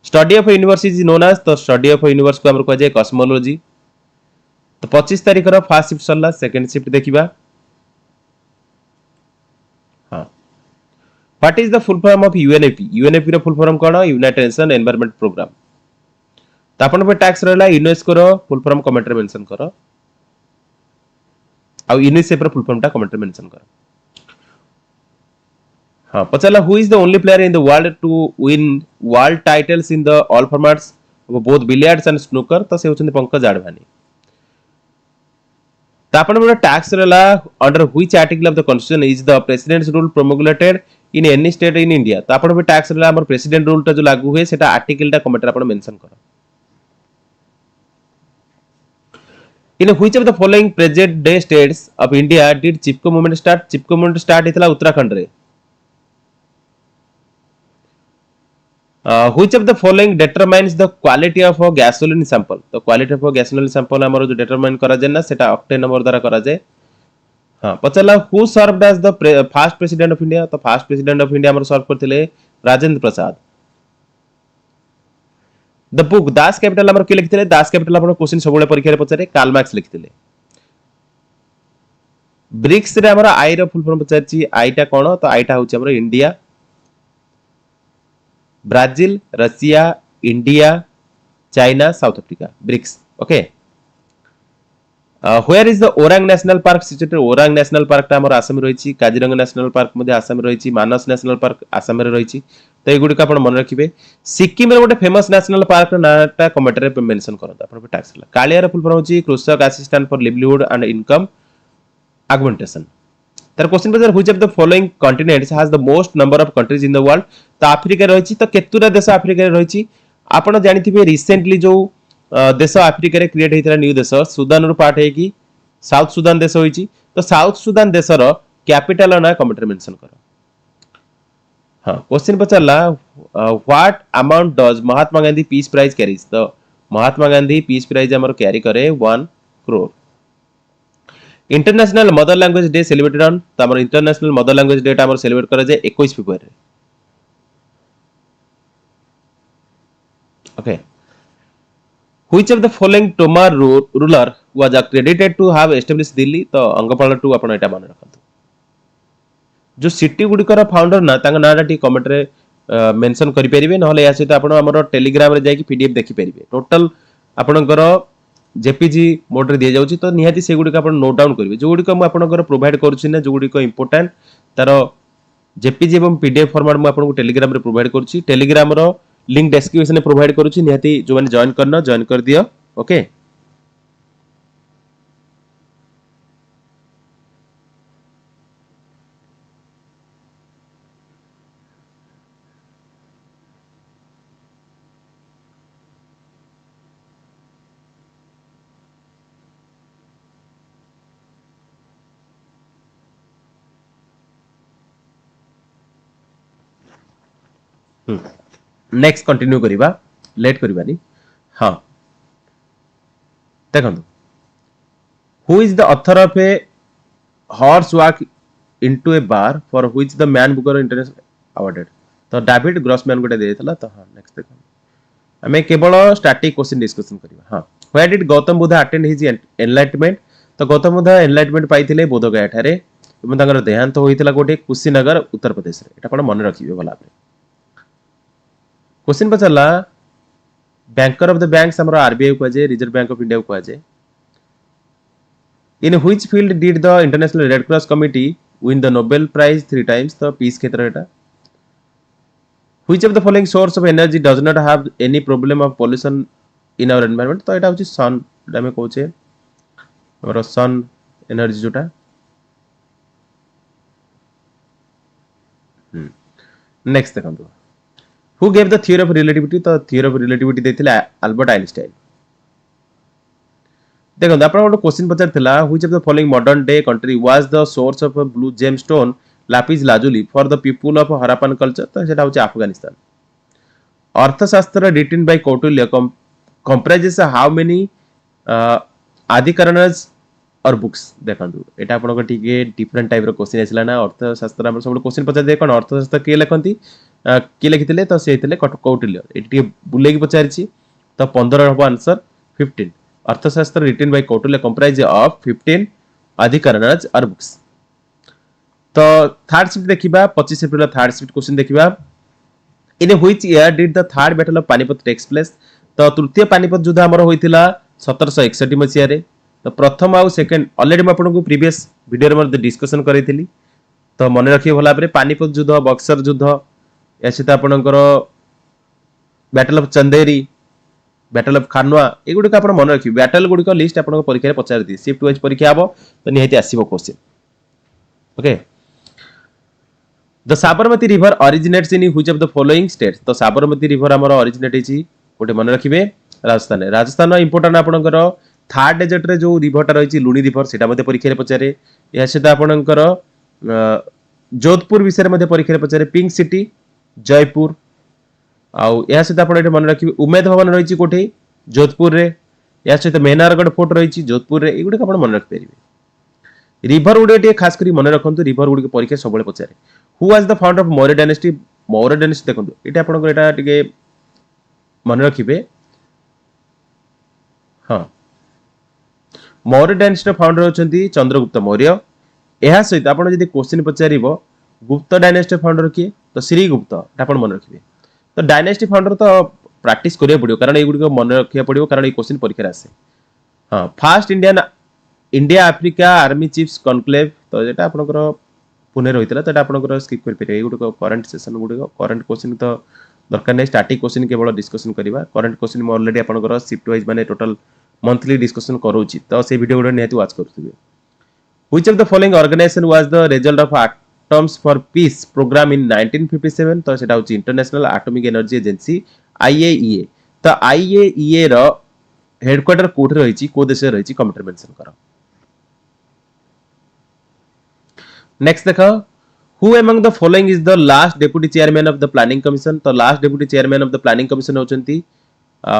Study of universe is known as, तो स्टडी ऑफ यूनिवर्स को हमर कह जाय कॉस्मोलॉजी। तो 25 तारिख रो फर्स्ट शिफ्ट सरला, सेकंड शिफ्ट देखिबा। हां what is the full form of UNEP, UNEP रो फुल फॉर्म कोन, यूनाइटेड नेशन एनवायरनमेंट प्रोग्राम। तो आपन पे टैक्स रहला यूनेस्को रो फुल फॉर्म कमेंट रे मेंशन करो, आ यूनिसेफ रो फुल फॉर्म टा कमेंट रे मेंशन करो। हाँ पचला who is the only player in the world to win world titles in the all formats of both billiards and snooker, तो से होचंदी पंकज आडवाणी। तो आपन बड़ा टैक्स रहला under which article of the constitution is the presidents rule प्रोमोगुलेटेड in any state in India, तो आपन पे टैक्स रहला हमर प्रेसिडेंट रूल टा जो लागू हुए सेटा आर्टिकल टा कमेंट रे आपन मेंशन करो। In which of the following present day states of India did Chipko movement start, Chipko movement start हितला उत्तराखंड रे। Which of the following determines the quality of a gasoline sample, तो quality of a gasoline sample हमर जो determine करा जाय ना सेटा octane number द्वारा करा जाय। हां पचला who served as the first president of India, तो फर्स्ट प्रेसिडेंट ऑफ इंडिया हमर सर्व करथिले Rajendra Prasad. The book Das Kapital हमर के लिखिथिले दास कैपिटल हमर क्वेश्चन सबले परीक्षा रे पचारे कार्ल मार्क्स लिखिथिले ब्रिक्स रे हमर आई रो फुल फॉर्म पचारची आईटा कोन तो आईटा होची हमर India Brazil Russia India China South Africa BRICS okay where is the orang national park situated orang national park ता हमर आसाम रहिछि काजीरंगा नेशनल पार्क मध्ये आसाम रहिछि मानस नेशनल पार्क आसाम रे रहिछि तो एगुडी का आपण मन रखिबे सिक्किम रे गोटे फेमस नेशनल पार्क नाटा कमेंट रे मेंशन करत आपण टैक्स कालिया रे फुल फॉर्म होछि Krushak assistance for livelihood and income augmentation तर क्वेश्चन पजर which of the following continents has the most number of countries in the world तो अफ्रीका रहिछि तो केतुरा देश अफ्रीका रे रहिछि आपण जानिथिबे रिसेंटली जो देश अफ्रीका रे क्रिएट हेतला न्यू देश सुदान रो पार्ट है कि साउथ सुदान देश होइछि तो साउथ सुदान देश रो कैपिटल ना कमेंट रे मेंशन करो हां क्वेश्चन पचरला what amount does Mahatma Gandhi peace prize carries तो महात्मा गांधी पीस प्राइज हमर कैरी करे 1 crore international mother language day celebrated on तो हमर इंटरनेशनल मदर लैंग्वेज डे हमर सेलिब्रेट करे जे 21 फरवरी okay which of the following Tomar ruler was accredited to have established Delhi तो अंगपाल टू आपण एटा मन रखंतु जो सिटी गुडी कर फाउंडर ना तांग नाडा टी कमेंट रे मेंशन करि परिबे नहले या सहित आपण हमर टेलीग्राम रे जाय कि पीडीएफ देखि परिबे टोटल आपणकर जेपीजी मोड रे दिया जाउची तो निहाती से गुडी का आपण नोट डाउन करिवे जो गुडी को म आपणकर प्रोवाइड करूची ना जो गुडी को इंपोर्टेंट तारो जेपीजी एवं पीडीएफ फॉर्मेट म आपन को टेलीग्राम रे प्रोवाइड करूची टेलीग्राम रो लिंक डिस्क्रिप्शन में प्रोवाइड करूची निहाती जो माने जॉइन करना जॉइन कर दियो ओके नेक्स्ट कंटिन्यू करिबा लेट करिबानी हां देखंतु who is the author of a horse walk into A bar for which the man Booker international awarded तो डेविड ग्रॉसमैन गोटे देथला तो हां नेक्स्ट देखो हमें केवल स्टैटिक क्वेश्चन डिस्कशन करिबा हां where did Gautam Buddha attend his enlightenment तो गौतम बुद्ध एनलाइटमेंट पाइथिले बोध गया ठारे एवं तांगर देहांत होइथिला गोटे कुशीनगर उत्तर प्रदेश रे एटा कोन मन रखिबे भला आपरे क्वेश्चन पचला बैंकर ऑफ द बैंक्स हमरो आरबीआई को जे रिजर्व बैंक ऑफ इंडिया को जे in which field did the International Red Cross Committee win the Nobel prize 3 times तो पीस क्षेत्र एटा which of the following source of energy does not have any problem of pollution in our environment तो एटा होची sun एटा में कहूचे हमरो सन एनर्जी जोटा नेक्स्ट देखंतु Who gave the theory of relativity तो theory of relativity देथिले अल्बर्ट आइंस्टाइन देखो आपण गोटे क्वेश्चन पचारथिला which of the following modern day country was the source of blue gemstone lapis lazuli for the people of Harappan culture तो सेटा होचे Afghanistan Arthashastra written by Kautilya comprises how many adhikaranas और books देखंतु एटा आपण को ठीक डिफरेंट टाइप रो क्वेश्चन आइसला ना अर्थशास्त्र हमर सब क्वेश्चन पचार दे कोन अर्थशास्त्र के लिखंती के लिखिथिले तो से हिथिले कौटिल्य एटी बुले की पचारछि तो 15 हबो answer 15 Arthashastra written by Kautilya comprise of 15 अधिकरणज और बुक्स तो थर्ड शिफ्ट देखिबा 25 एप्रिल थर्ड शिफ्ट क्वेश्चन देखिबा in which year did the third battle of Panipat takes place तो तृतीय पानीपत युद्ध हमर होइतिला 1761 मसिया रे तो प्रथम आउ सेकंड ऑलरेडी मैं आपको प्रीवियस वीडियो रे मते डिस्कशन करैथिली तो मन रखिए भला परे पानीपत युद्ध बक्सर युद्ध एसे तो आपनकर battle of Chanderi battle of Khanwa एगुडी का आपण मन रखिए बैटल गुडी को लिस्ट आपन परीक्षा रे पचार दी शिफ्ट वाइज परीक्षा आबो तो निहाती आसीबो question okay the Sabarmati river originates in which of the following states तो साबरमती रिवर हमर ओरिजिनेट हिची गोटे मन रखिबे राजस्थान इंपोर्टेंट आपनकर थर्ड डेजर्ट रे जो रिवरटा रहिची लुनी रिवर सेटा मध्ये परीक्षा रे पचारे या सेटा आपनकर जोधपुर विषय मध्ये परीक्षा रे पचारे पिंक सिटी जयपुर आउ या सहित आपण एटे मन रखिबे उमेद भवन रहिची कोठे जोधपुर रे या सहित मेहनारगढ़ फोर्ट रहिची जोधपुर रे एगुडे आपण मन रख परिबे रिवर गुडे टे खास करी मन रखंतु रिवर गुडे के परीक्षा सबले पचारे who was the founder of Maurya dynasty देखंतु एटा आपण एटा टिके मन रखिबे हाँ मौर्य डायनेस्टी फाउंडर होचंती चंद्रगुप्त मौर्य एहा सहित आपण जदि क्वेश्चन पचारिबो गुप्त डायनेस्टी फाउंडर किए तो श्रीगुप्त आपण मन रखिबे तो डायनेस्टी फाउंडर तो प्रैक्टिस करिया पड़ियो कारण एगुडी को मन रखिया पड़ियो कारण ए क्वेश्चन परीक्षा आसे हाँ fast India Africa army chiefs conclave तो जेटा आपनकर पुणे रहितला तो आपनकर स्किप कर परिबे एगुडी को करंट सेशन गुडी को करंट क्वेश्चन तो दरकार नै स्टैटिक क्वेश्चन केवल डिस्कशन करिबा करंट क्वेश्चन म ऑलरेडी आपनकर शिफ्ट वाइज माने टोटल मंथली डिस्कशन करूची तो से वीडियो गुडी निहाती वाच करथुबे which of the following organisation was the result of atoms for peace programme in 1957 तो सेटा होची International Atomic Energy Agency IAEA तो आईएईए रो हेडक्वार्टर कोठ रहिची को देश रहिची कंप्यूटर मेंशन करो नेक्स्ट देखो who among the following is the last deputy chairman of the planning commission तो last deputy chairman of the planning commission होचंती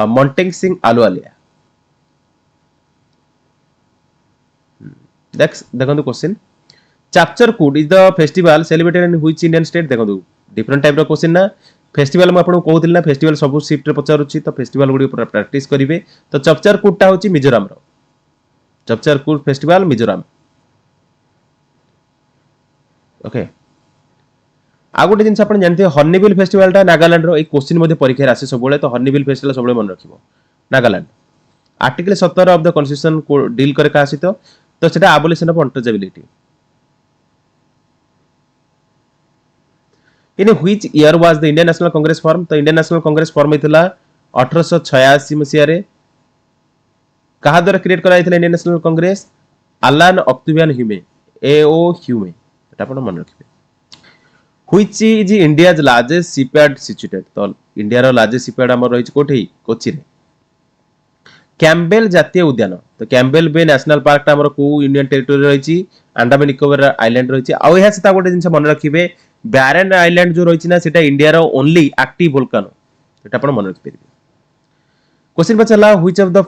मोंटेंग सिंह आलुवालिया देखो question Chapchar Kut is the festival celebrated in which Indian state देखो different type रो question ना festival म आपन कहउतिल ना festival सब शिफ्ट रे पचारुची तो फेस्टिवल गुडी प्रैक्टिस करिवे तो चैप्चर कूड ता होची मिजोरम रो चैप्चर कूड फेस्टिवल मिजोरम ओके आ गोटे जिंस आपन जानते हॉर्नबिल फेस्टिवल ता नागालैंड रो एक क्वेश्चन मध्ये परीक्षा आसे सब बेले तो हॉर्नबिल फेस्टिवल सब बेले मन रखिबो Nagaland article 17 of the constitution को डील करे का आसितो तो सेटा abolition of untouchability in which year was the Indian national Congress form तो इंडियन नेशनल कांग्रेस फॉर्म हेतला 1886 मसिया रे कहा द्वारा क्रिएट करा हेतला इंडियन नेशनल कांग्रेस अलान ऑक्टेवियन ह्यूमे एओ ह्यूमे एटा आपण मन रखिबे which is India's largest shipyard situated तो इंडिया रो लार्जेस्ट शिपयार्ड हमर रहिछ कोठी कोची रे कैम्बेल जातीय उद्यान तो कैम्बेल बे नेशनल पार्क ता हमर को यूनियन टेरिटरी रहिछि अंडमान निकोबार आइलैंड रहिछि आ एहा सेता गोटे जिंस मन रखिबे बैरन आइलैंड जो रहिछि ना सेटा इंडिया रो ओनली एक्टिव वोल्केनो एटा आपण मन रखि परिबे क्वेश्चन पचला which of the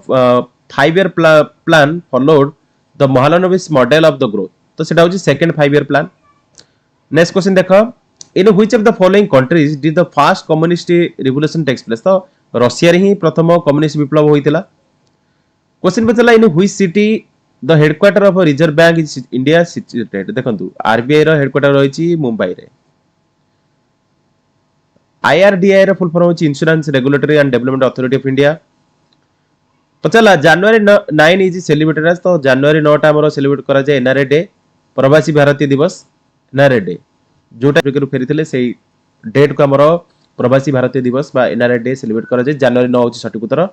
5 year plan followed the Mahalanobis model of the growth तो सेटा होछि second 5 year plan next question देखो in which of the following countries did the first communist revolution takes place तो रशिया रे ही प्रथम कम्युनिस्ट विप्लव होइतिला क्वेश्चन पचला in which city the headquarter of reserve bank is India situated देखंतु आरबीआई रो हेडक्वार्टर रहिछि मुंबई रे आईआरडीआई रो फुल फॉर्म होछि Insurance Regulatory and Development Authority of India पचला जनवरी 9 इज सेलिब्रेटेड एज तो जनवरी 9 टा हमरो सेलिब्रेट करा जाय एनआरए डे प्रवासी भारतीय दिवस एनआरए डे जोटा फेकरु फेरिथिले सेही डेट को हमरो प्रवासी भारतीय दिवस बा एनआरए डे सेलिब्रेट करा जाय जनवरी 9 होछि सठिक उत्तर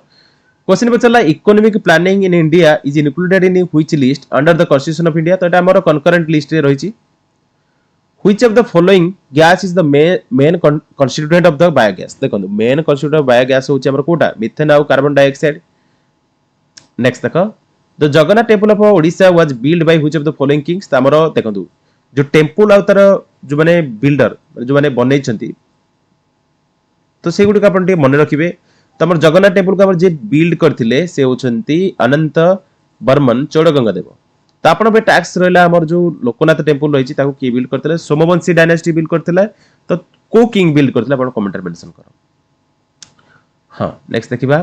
क्वेश्चन पचला economic planning in India is included in which list under the constitution of India तो एटा हमरो कनकरेंट लिस्ट रे रहिछि which of the following gas is the main constituent of the biogas देखो मेन कॉन्स्टिट्यूएंट ऑफ बायोगैस होछि हमरो कोटा methane आ कार्बन डाइऑक्साइड नेक्स्ट देखो the Jagannath temple of Odisha was build by which of the following kings त हमरो देखंतु जो टेम्पल आ तार जो माने बिल्डर जो माने बनै छथि तो से गुडी का अपन टे मन रखिबे तमर जगन्नाथ टेम्पल को जे बिल्ड करथिले से होचंती अनंत बर्मन चोडगंगा देव तो आपण बे टैक्स रहला हमर जो लोकनाथ टेम्पल रहिछि ताको की बिल्ड करथिले सोमवंशी डायनेस्टी बिल्ड करथिले तो को किंग बिल्ड करथिले आपण कमेंट रे मेंशन करो हां नेक्स्ट देखिबा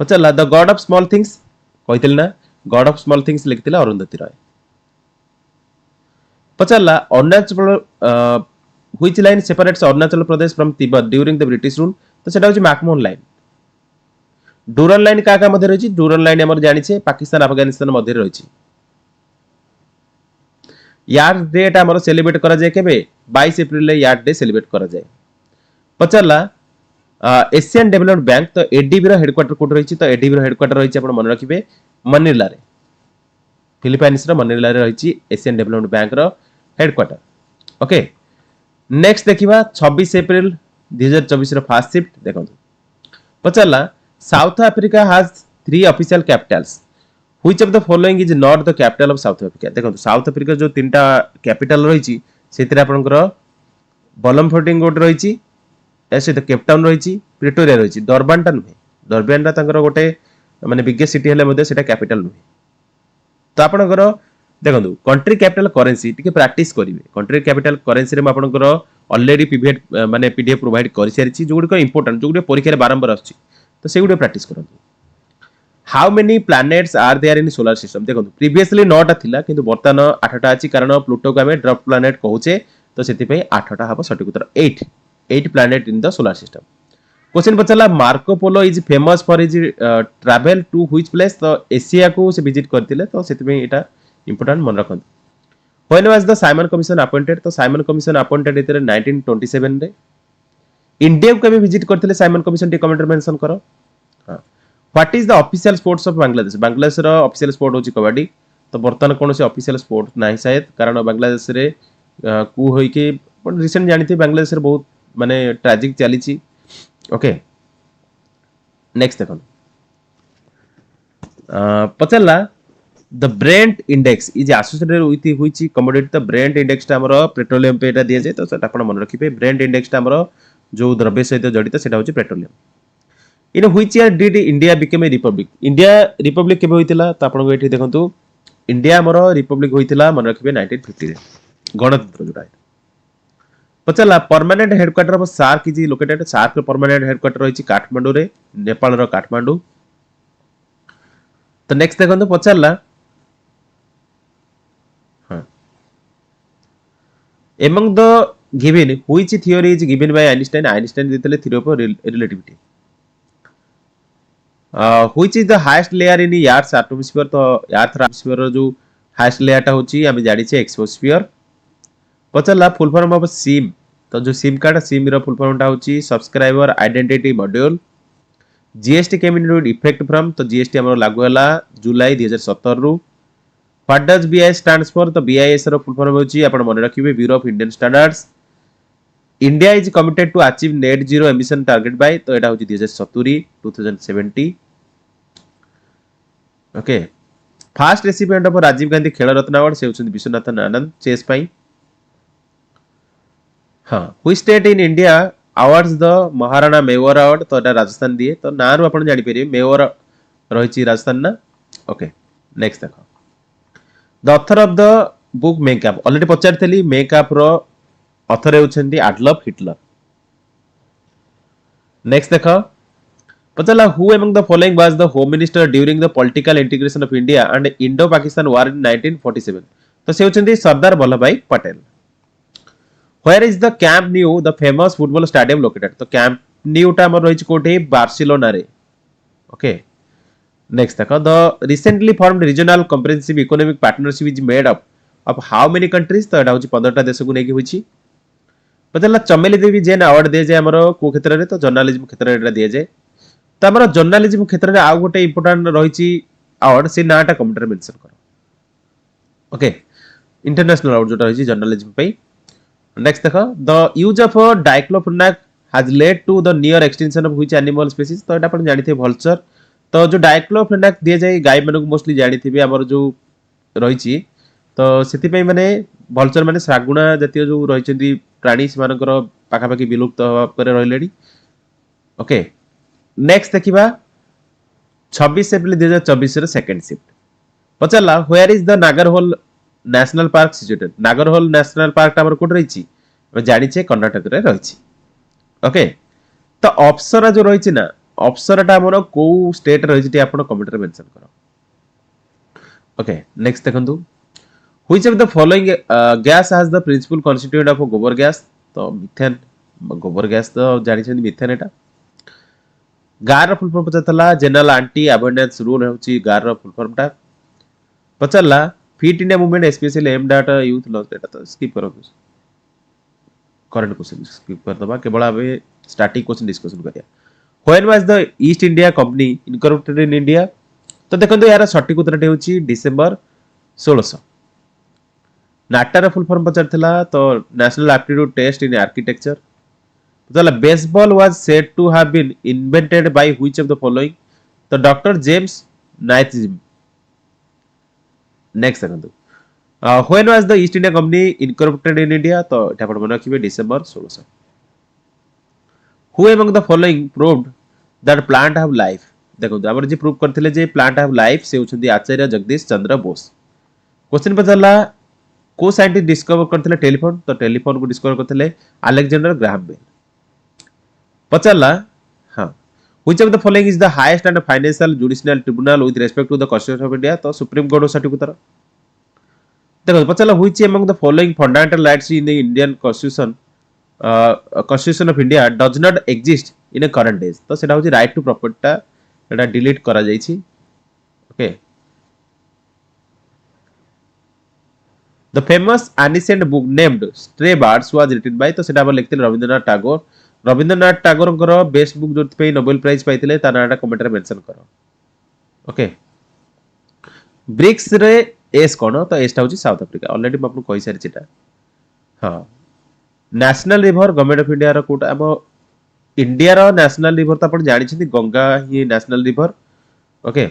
पचला the God of Small Things कहितल ना गॉड ऑफ स्मॉल थिंग्स लिखथिले अरुंधति राय पचला Arunachal which line separates Arunachal Pradesh from Tibet during the British rule तो सेटा होची मैकमोहन लाइन डूरन लाइन का मध्य रहिछि डूरन लाइन हमर जानि छे पाकिस्तान अफगानिस्तान मध्य रहिछि यार्ड डे टा हमर सेलिब्रेट करा जाय केबे 22 अप्रैल ले यार्ड डे सेलिब्रेट करा जाय पचला एशियन डेवलपमेंट बैंक तो एडीबी रो हेडक्वार्टर कोड रहिछि तो एडीबी रो हेडक्वार्टर रहिछि आपण मन रखिबे मनीला रे फिलिपाइंस रो मनीला रे रहिछि एशियन डेवलपमेंट बैंक रो हेडक्वार्टर ओके नेक्स्ट देखिबा 26 अप्रैल 2024 रो फास्ट शिफ्ट देखंतु पचला South Africa has 3 official capitals which of the following is not the capital of South Africa देखंतु साउथ अफ्रीका जो तीनटा कैपिटल रहिछि सेतिरा आपनकर बलमफोर्टिंग गोट रहिछि एसे द केप टाउन रहिछि प्रिटोरिया रहिछि डरबान टा नुहे डरबान टा तांकर गोटे माने बिगेस्ट सिटी हेले मध्ये सेटा कैपिटल नुहे तो आपनकर देखंतु कंट्री कैपिटल करेंसी टिके प्रैक्टिस करिवे कंट्री कैपिटल करेंसी रे आपनकर ऑलरेडी पीडीएफ माने पीडीएफ प्रोवाइड करि सारिछि जो गुडी को इंपोर्टेंट जो गुडी परीक्षा रे बारंबार आछि तो से गुडी प्रैक्टिस करंतु how many planets are there in solar system देखो प्रीवियसली 9टा थिला किंतु वर्तमान 8टा अछि कारण प्लूटो को हमें ड्रॉप प्लैनेट कहूचे तो सेति पे 8टा हबो सঠিक उत्तर 8 planet in the solar system question पचला Marco Polo is famous for his travel to which place तो एशिया को से विजिट करथिले तो सेति पे एटा इंपोर्टेंट मन रखन when was the Simon Commission appointed तो साइमन कमीशन अपॉइंटेड इतरे 1927 रे इंडिया को भी विजिट करथिले साइमन कमीशन टी कमेंट मेंशन करो हां what is the official sports of Bangladesh Bangladesh रो ऑफिशियल स्पोर्ट होची कबड्डी तो वर्तमान कोन से ऑफिशियल स्पोर्ट नाही शायद कारण बांग्लादेश रे कु होई के रिसेंट जानिथि बांग्लादेश रे बहुत माने ट्रेजिक चली छी ओके नेक्स्ट देखो पचला the Brent index is associated with which commodity the Brent index टा हमरो पेट्रोलियम पे एटा दिया जाय तो सेटा आपण मन रखिबे ब्रेंट इंडेक्स टा हमरो जो द्रव्य सहित जड़ित सेटा होची petroleum in which year did India become a Republic India Republic केबे होइतिला तो आपण को एठी देखंतु इंडिया हमरो रिपब्लिक होइतिला मन रखिबे 1950 रे गणतंत्र जोटा पचला permanent headquarter of SAARC is located SAARC रो परमानेंट हेडक्वार्टर होइची काठमांडू रे नेपाल रो काठमांडू तो नेक्स्ट देखंतु पचला हां among the given which theory is given by Einstein देतले theory of relativity which is the highest layer in earth's atmosphere तो earth atmosphere रो जो highest layer टा होची हामी जानि छे exosphere पचला फुल फॉर्म ऑफ सिम तो जो सिम कार्ड सिम रो फुल फॉर्म टा होची subscriber identity module GST came in effect from तो जीएसटी हमरो लागू हला जुलाई 2017 रु what does BIS stands for तो बीआईएस रो फुल फॉर्म होची आपण मन रखिबे Bureau of Indian Standards India is committed to achieve net zero emission target by तो एटा होची 2070 okay first recipient of Rajiv Gandhi Khel Ratna award से होचंदी विश्वनाथन आनंद चेस पाई हां which state in India awards the Maharana Mewar award तो एटा राजस्थान दिए तो नारू आपण जानि परिबे मेवाड़ रहिची राजस्थान ना ओके नेक्स्ट देखो the author of the book makeup already पचारथली मेकअप रो ऑथर होचंदी एडल्फ हिटलर नेक्स्ट देखो पचला who among the following was the home minister during the political integration of India and Indo Pakistan war in 1947 तो से होचंदी सरदार वल्लभ भाई Patel Where is the Camp Nou, the famous football stadium located? तो Camp Nou टा हमर रहिछ कोठे Barcelona रे okay next देखो the recently formed regional comprehensive economic partnership is made up of how many countries तो एटा होची 15 टा देश को नेकी होची पतला चमेली देवी जैन अवार्ड दे जाय हमरो को क्षेत्र रे तो जर्नलिज्म क्षेत्र रे एटा दिए जाय तो हमरो जर्नलिज्म क्षेत्र रे आ गोटे इंपोर्टेंट रहिछि अवार्ड से नाटा कमेंट रे मेंशन करो ओके इंटरनेशनल अवार्ड जोटा रहिछि जर्नलिज्म पे नेक्स्ट देखो the use of diclofenac has led to the near extension of which animal species तो एटा आपण जानिथे वल्चर तो जो डाइक्लोफेनाक दिए जाय गाय मानक मोस्टली जानिथिबे हमर जो रहिछि तो सेति पई माने वल्चर माने सागुणा जातीय जो रहिछन्ती प्राणी मानकर पाखा पाखी विलुप्त करे रहलेडी ओके नेक्स्ट देखिबा 26 अप्रैल 2024 रे सेकंड शिफ्ट पचला where is the Nagarhole national park situated Nagarhole national park टा हमर कोट रहिछि हम जानि छे कर्नाटक रे रहिछि ओके तो अप्सरा जो रहिछि ना अप्सरा टा हमर को स्टेट रहिछि टी आपण कमेंट रे मेंशन करो ओके नेक्स्ट देखंतु which of the following gas has the principal constituent of gobar gas तो मीथेन गोबर गैस तो जानि छे मीथेन एटा गार फुल फॉर्म पचतला जनरल एंटी अबंडेंस रूल होछि गार फुल फॉर्म टा पचला fit India movement specially aimed at youth launch डेटा तो स्किप करो करंट क्वेश्चन स्किप कर दबा केवल आबे स्टैटिक क्वेश्चन डिस्कशन करिया when was the East India company incorporated in India तो देखंतु यार सटीक उत्तरटे होची डिसेंबर 1600 नाटार फुल फॉर्म पचरथिला तो national aptitude test in architecture तो baseball was said to have been invented by which of the following तो डॉक्टर जेम्स नाइथिंगेल नेक्स्ट देखंतु when was the East India company incorporated in India तो एटा आपण मन रखिबे December 1600 who among the following proved that plant have life देखो हमर जे प्रूव करथिले जे प्लांट हैव लाइफ से होछंदी आचार्य जगदीश चंद्र बोस क्वेश्चन पचला को साइंटिस्ट डिस्कवर करथिले टेलीफोन तो टेलीफोन को डिस्कवर करथिले अलेक्जेंडर ग्राहम बेल पचला हां Which of the following is the highest and financial judicial tribunal with respect to the Constitution of India? तो supreme court सठिक उत्तर देखो पचाला which among the following fundamental rights in the Indian Constitution of India does not exist in a current days तो सेटा होची right to property टा एटा delete करा जाईची okay The famous ancient book named Stray Birds was written by तो सेटा हम लिखते Rabindranath Tagore best book जो नोबेल प्राइज पाइथिले ता नाटा कमेंट रे मेंशन करो ओके ब्रिक्स रे एस कोन तो एस टा होची साउथ अफ्रीका ऑलरेडी म आपन कहि सारि छिटा हां national river government of India रो कोटा हम इंडिया रो नेशनल रिवर तो आपन जानि छिति गंगा ही national river okay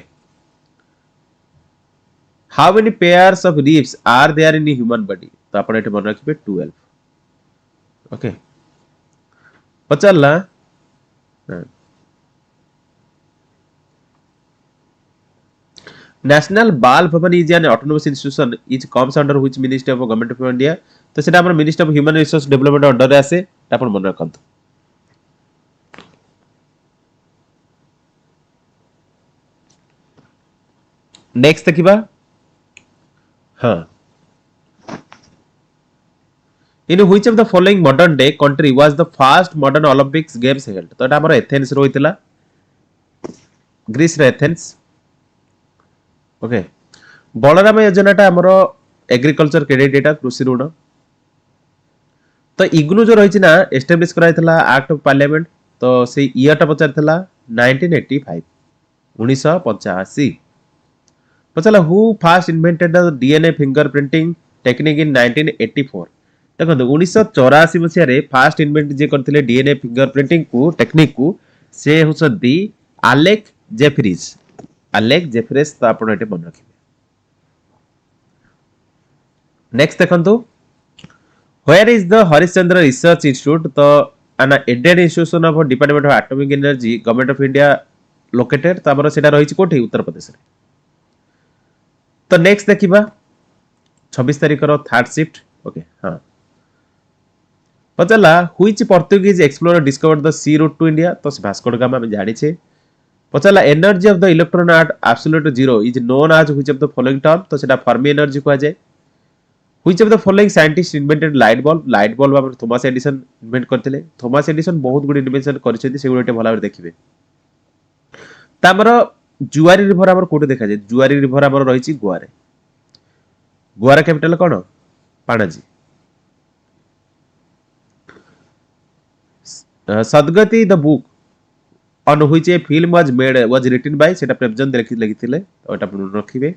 how many pairs of ribs are there in human body तो आपन एटे मन रखिबे 12 ओके पचल्ला नेशनल बाल भवन is an autonomous institution is comes under which ministry of government of India तो सेटा हमर ministry of human resource development under रे आसे अपन मन रखंत नेक्स्ट देखिबा हां In which of the following modern day country was the first modern Olympics games held? तो एटा हमर एथेंस रो होइतिला ग्रीस रे एथेंस ओके बलराम योजनाटा हमर एग्रीकल्चर क्रेडिट एटा कृषि ऋण तो इग्नू जो रहिछि ना एस्टैब्लिश कराइतिला एक्ट ऑफ पार्लियामेंट तो से ईयरटा पचारथिला 1985 1985 पचला who first invented the DNA fingerprinting technique in 1984 देखो 1984 मसिया रे फर्स्ट इन्वेंट जे करथिले डीएनए फिंगरप्रिंटिंग को टेक्निक को से होसदी आलेक जेफरिस तो आपण एटे मन रखिबे नेक्स्ट देखंतु where is the Harishchandra research institute तो an Indian institution of department of atomic energy government of India located तो हमर सेटा रहिछि कोठी उत्तर प्रदेश रे तो नेक्स्ट देखिबा 26 तारिख रो थर्ड शिफ्ट ओके हां पचला which Portuguese explorer discovered the sea route to India तो भास्को ड गामा हम जानि छे पचला energy of the electron at absolute zero is known as which of the following term तो सेटा फर्मी एनर्जी को जाय which of the following scientist invented light bulb हम थॉमस एडिसन इन्वेंट करथिले थॉमस एडिसन बहुत गुडी इन्वेंशन करछथि से गुडी भला देखिबे तामरो जुआरी रिवर हमर कोटे देखा जाय जुआरी रिवर हमर रहिछि Goa capital cone Panaji Sadgati the book on which A film was written bye सेटा प्रेमचंद लिखिथिले तो एटा अपन रखिबे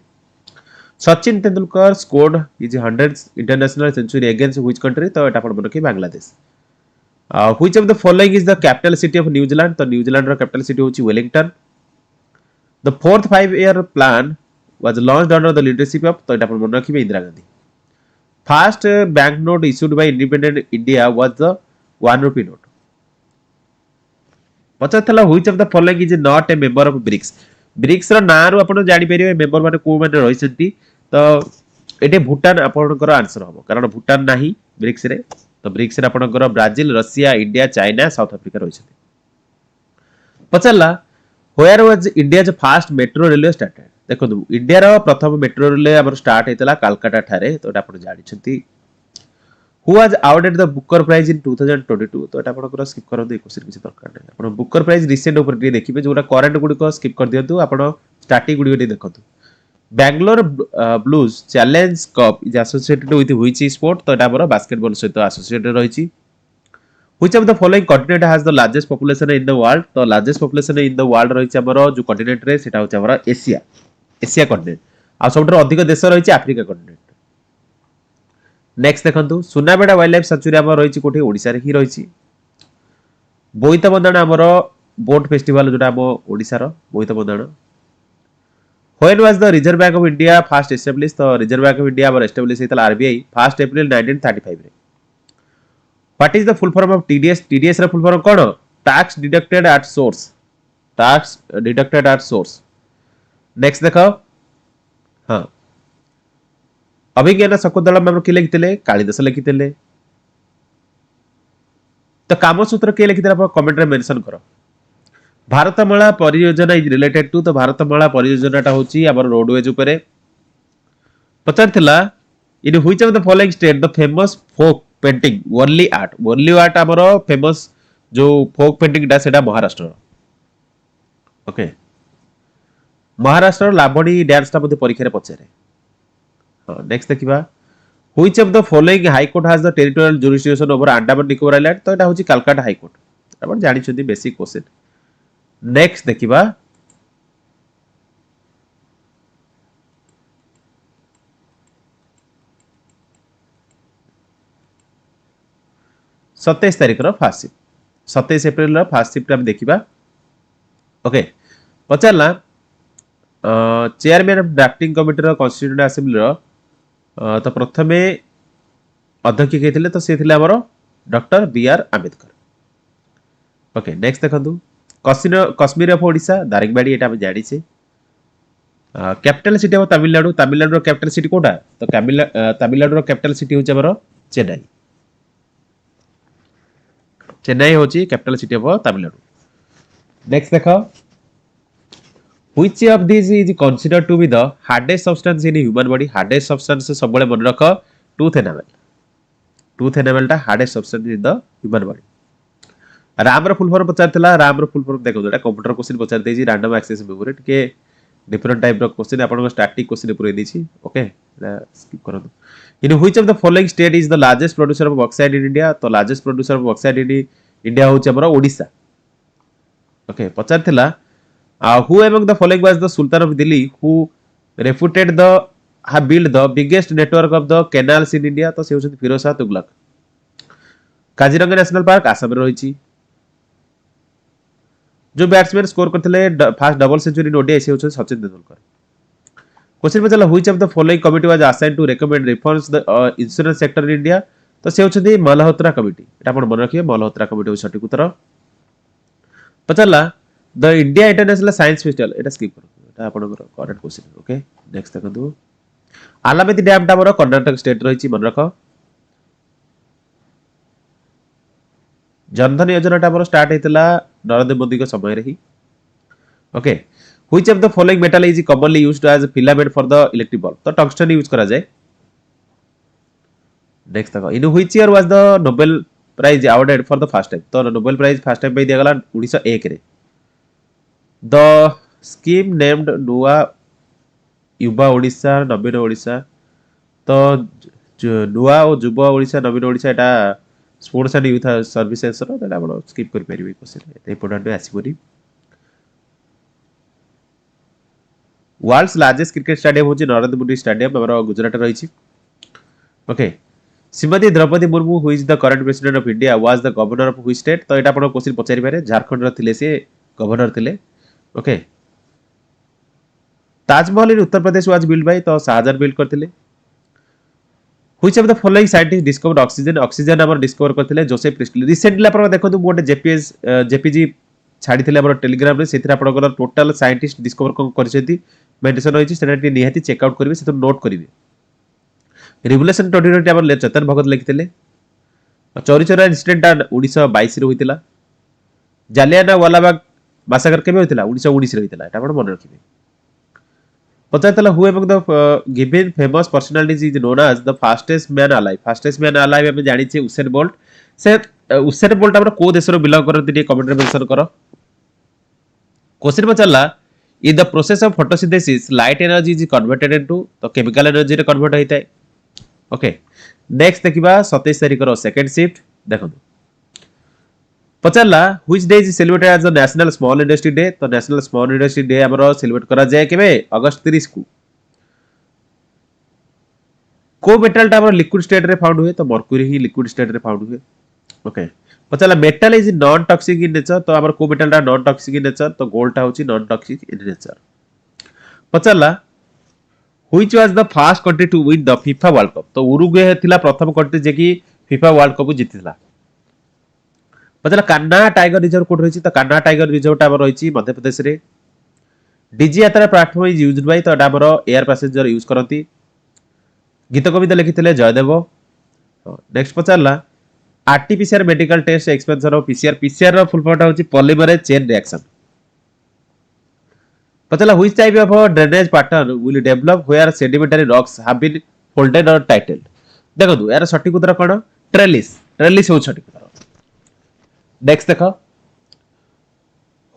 Sachin Tendulkar scored is 100 international century against which country तो एटा अपन रखि Bangladesh which of the following is the capital city of New Zealand तो न्यूजीलैंड रो capital city होची Wellington the fourth 5-year plan was launched under the leadership of तो एटा अपन मन रखिबे Indira Gandhi first bank note issued by independent India was the 1 rupee note पचथला which of the following is not a member of BRICS रो Nauru आपण जानि परिबे मेंबर माने को माने रहिसंती तो एटे भूटान आपनकर आंसर हबो कारण भूटान नाही ब्रिक्स रे तो ब्रिक्स रे आपनकर Brazil Russia India China South Africa रहिसंती पचला where was India's first metro railway started देखो इंडिया रो प्रथम मेट्रो रेलवे हमर स्टार्ट हेतला कलकत्ता ठारे तो एटा आपण जानि छंती who was awarded the Booker prize in 2022 तो एटा आपनकर स्किप कर दे क्वेश्चन किछ दरकार नै आपण बुकर प्राइज रिसेंट ऊपर टी देखिबे जोटा करंट गुडी को स्किप कर दियंतु आपण स्टार्टिंग गुडी टी देखंतु Bangalore blues challenge cup is associated with which sport तो एटा हमर बास्केटबॉल सहित एसोसिएटेड रहिछि which of the following continent has the largest population in the world तो largest population in the world रहिछि हमर जो कॉन्टिनेंट रे सेटा होछि हमर एशिया कॉन्टिनेंट आ सबटर अधिक देश रहिछि अफ्रीका कॉन्टिनेंट नेक्स्ट देखंतु सुनाबेडा वाइल्ड लाइफ सेंचुरी हमर रहिछि कोठी ओडिसा रे ही रहिछि बोईता बंदाण हमर बोट फेस्टिवल जोटा हम ओडिसा रो Boita Bandana when was the Reserve bank of India first establish तो रिजर्व बैंक ऑफ इंडिया हमर एस्टैब्लिश हेतला आरबीआई 1 अप्रैल 1935 रे what is the full form of TDS रा फुल फॉर्म कोन tax deducted at source next देखो हां अभिज्ञान शकुंतला मैम के लिखिते कालिदास लिखिते तो कामसूत्र के लिखिते आप कमेंट रे मेंशन करो भारतमाला परियोजना इज रिलेटेड टू तो भारतमाला परियोजनाटा होची हमर रोडवेज उपरे पचारथिला in which of the following state the famous folk painting Warli art हमर फेमस जो फोक पेंटिंग दा सेटा महाराष्ट्र ओके महाराष्ट्र लाबणी डांस ता मध्ये परीक्षा रे पचारे हां नेक्स्ट देखिबा which of the following high court has the territorial jurisdiction over Andaman Nicobar island तो एटा होची कलकत्ता हाई कोर्ट आपण जानि छथि बेसिक क्वेश्चन नेक्स्ट देखिबा 27 तारिख रो फास्ट शिफ्ट 27 एप्रिल रो फास्ट शिफ्ट हम देखिबा ओके पचारला चेयरमैन ऑफ ड्राफ्टिंग कमिटी रो कॉन्स्टिट्यूएंट असेंबली रो तो प्रथमे अध्यक्ष के थिले तो से थिले हमरो doctor B R Ambedkar okay next देखंतु कश्मीर ऑफ ओडिशा दारिंगबाड़ी एटा हम जानि छे कैपिटल सिटी ऑफ तमिलनाडु रो कैपिटल सिटी कोटा तो तमिलनाडु रो कैपिटल सिटी होचे हमरो चेन्नई होची capital city of Tamil Nadu next देखो which of this is considered to be the hardest substance in human body hardest substance सबले मन रख टूथ एनामेल टा hardest substance in the human body RAM रो फुल फॉर्म पचारथिला राम रो full form देखो एटा कंप्यूटर क्वेश्चन पचार देजी रैंडम एक्सेस मेमोरी के डिफरेंट टाइप रो क्वेश्चन आपण स्टैटिक क्वेश्चन पूरे देछि ओके स्किप करदो in which of the following state is the largest producer of oxide in India तो largest producer of oxide in India होचे हमर ओडिसा ओके पचारथिला who among the following was the sultan of delhi who refuted the have built the biggest network of the canals in india तो से होछन Firoz Shah Tughlaq Kaziranga national park Assam रे रहिछि जो batsman score करथिले first double century in ODI से होछन Sachin Tendulkar question पचला which of the following committee was assigned to recommend reforms the insurance sector in India तो से होछन मल्होत्रा कमिटी एटा आपण मन रखिए मल्होत्रा कमिटी हो सटीक उत्तर पचला the India international science festival एटा स्किप करो एटा आपनकर करेक्ट क्वेश्चन ओके नेक्स्ट देखंतु आलामती डैम टा मोर कर्नाटक स्टेट रहिछि मन रख जनधन योजना टा मोर स्टार्ट हेतला नरेंद्र मोदी के समय रे ही okay which of the following metal is commonly used as filament for the electric bulb तो टंगस्टन यूज करा जाए नेक्स्ट देखो in which year was the Nobel prize awarded for the first time तो नोबेल प्राइज फर्स्ट टाइम पे दिया गला 1901 रे the scheme named नुआ युवा ओडिशा नवीन ओडिशा तो नुआ और युवा ओडिशा नवीन ओडिशा एटा स्पोर्ट्स एंड यूथ सर्विसेज रो एटा आपण स्किप कर परिबे क्वेश्चन एते इंपोर्टेंट आसीबोनी वर्ल्ड्स लार्जेस्ट क्रिकेट स्टेडियम होची नरेंद्र मोदी स्टेडियम हमर गुजरात रहिछि okay Shrimati Draupadi Murmu who is the current president of India was the governor of which state तो एटा आपण क्वेश्चन पचारि पारे झारखंड रो थिले से गवर्नर थिले okay Taj Mahal in Uttar Pradesh was build by तो शाहजहां बिल्ड करथिले which of the following scientist discovered oxygen हमर डिस्कवर करथिले जोसेफ प्रिस्टली रिसेंटली आपण देखंतु मोटे जेपीजी छाडी थिले हमर टेलीग्राम रे सेथि आपण टोटल साइंटिस्ट डिस्कवर करछथि मेंशन होइछि सेना निहाती चेक आउट करिवे सेतो नोट करिवे रिवोल्यूशन 2020 हमर चेतन भगत लिखिथिले चोरी चोरा इंसिडेंट 1922 रे होइतिला जालियाना वालाबाग मासाकर केबे होइतिला 1919 रे होइतिला एटा आपण मन रखिबे पचातला who among the given famous personalities is known as the fastest man alive हम जानि छे उसेन बोल्ट हमर को देश रो बिलोंग करथि टे कमेंट रे मेंशन करो क्वेश्चन में चलला in the process of photosynthesis light energy is converted into तो केमिकल एनर्जी रे कन्वर्ट होइताय ओके नेक्स्ट देखिबा 27 तारिख रो सेकंड शिफ्ट देखो पचारला which day is celebrated as the national small industry day तो नेशनल स्मॉल इंडस्ट्री डे हमरो सेलिब्रेट करा जाय केबे अगस्त 30 को को मेटल टा हमरो लिक्विड स्टेट रे फाउंड हुए तो मर्क्यूरी ही लिक्विड स्टेट रे फाउंड हुए ओके पचारला metal is non toxic in nature तो हमरो को मेटल टा नॉन टॉक्सिक इन नेचर तो गोल्ड टा होची नॉन टॉक्सिक इन नेचर पचारला which was the first country to win the FIFA world cup तो उरुग्वे थिला प्रथम कंट्री जे कि फीफा वर्ल्ड कप जीतिला पचला कान्हा टाइगर रिजर्व कोड रहिछि तो कान्हा टाइगर रिजर्व टा रहिछि मध्य प्रदेश रे डीजी यात्रा प्लेटफॉर्म इज यूज्ड बाय तो डाबर एयर पैसेंजर यूज करंती गीत कविता लिखिथिले जयदेव नेक्स्ट पचारला RTPCR medical test expansion of PCR रो फुल फॉर्म होछि पॉलीमरेज चेन रिएक्शन पचला which type of drainage pattern will develop where sedimentary rocks have been folded or टाइटेड देखो यार सठिक उत्तर कोन ट्रेलिस हो सठिक उत्तर नेक्स्ट देखो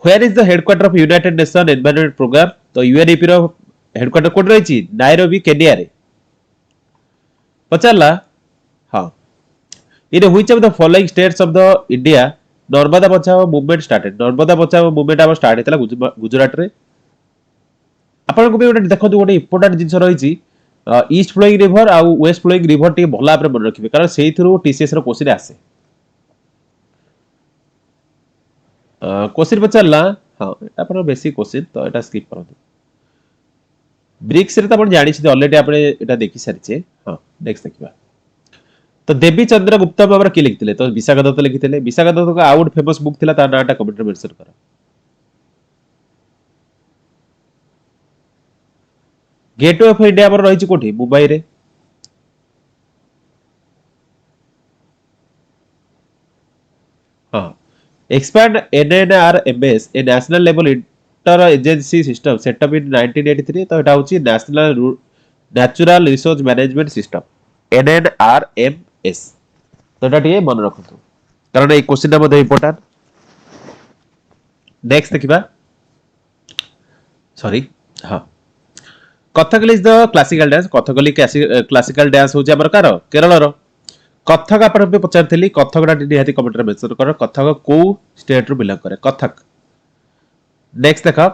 where is the headquarter of United Nation Environment Programme तो यूएनईपी रो हेडक्वार्टर कोड रही नायरोबी केनिया रे पचारला हाँ in which of the following states of the India Narmada Bachao movement started Narmada Bachao movement आम स्टार्ट हेतला गुजरात रे आपन को भी गोटे देखो गोटे इंपोर्टेंट जिंस रही ईस्ट फ्लोइंग रिवर आ वेस्ट फ्लोइंग रिवर टी भला आपरे मन रखिबे कारण सेही थ्रू टीसीएस रो क्वेश्चन आसे क्वेश्चन पचारला हां आपन बेसिक क्वेश्चन तो एटा स्किप करंतु ब्रिक्स रे त आपण जानि छी ऑलरेडी आपने एटा देखि सारिछे हां नेक्स्ट देखिबा तो देवी चंद्र गुप्ता बाबर की लिखिथिले तो विशाखा दत्त लिखिथिले विशाखा दत्त का आउट फेमस बुक थिला ता नाटा कमेंट रे मेंशन करा गेटवे ऑफ इंडिया पर रही कोठी मुंबई रे हाँ expand NNRMS a national level inter agency system set up in 1983 तो एटा होची national natural resource management system NNRMS तो एटा टिके मन रखतु कारण ए क्वेश्चन मध्ये इंपोर्टेंट नेक्स्ट देखिबा सॉरी हाँ Kathakali is the classical dance Kathakali classical dance होची हमर कार केरल रो कथक आपण पे पचारथिली कथक डा निहाती कमेंट रे मेंशन कर कथक को स्टेट रो बिलोंग करे कथक नेक्स्ट देखा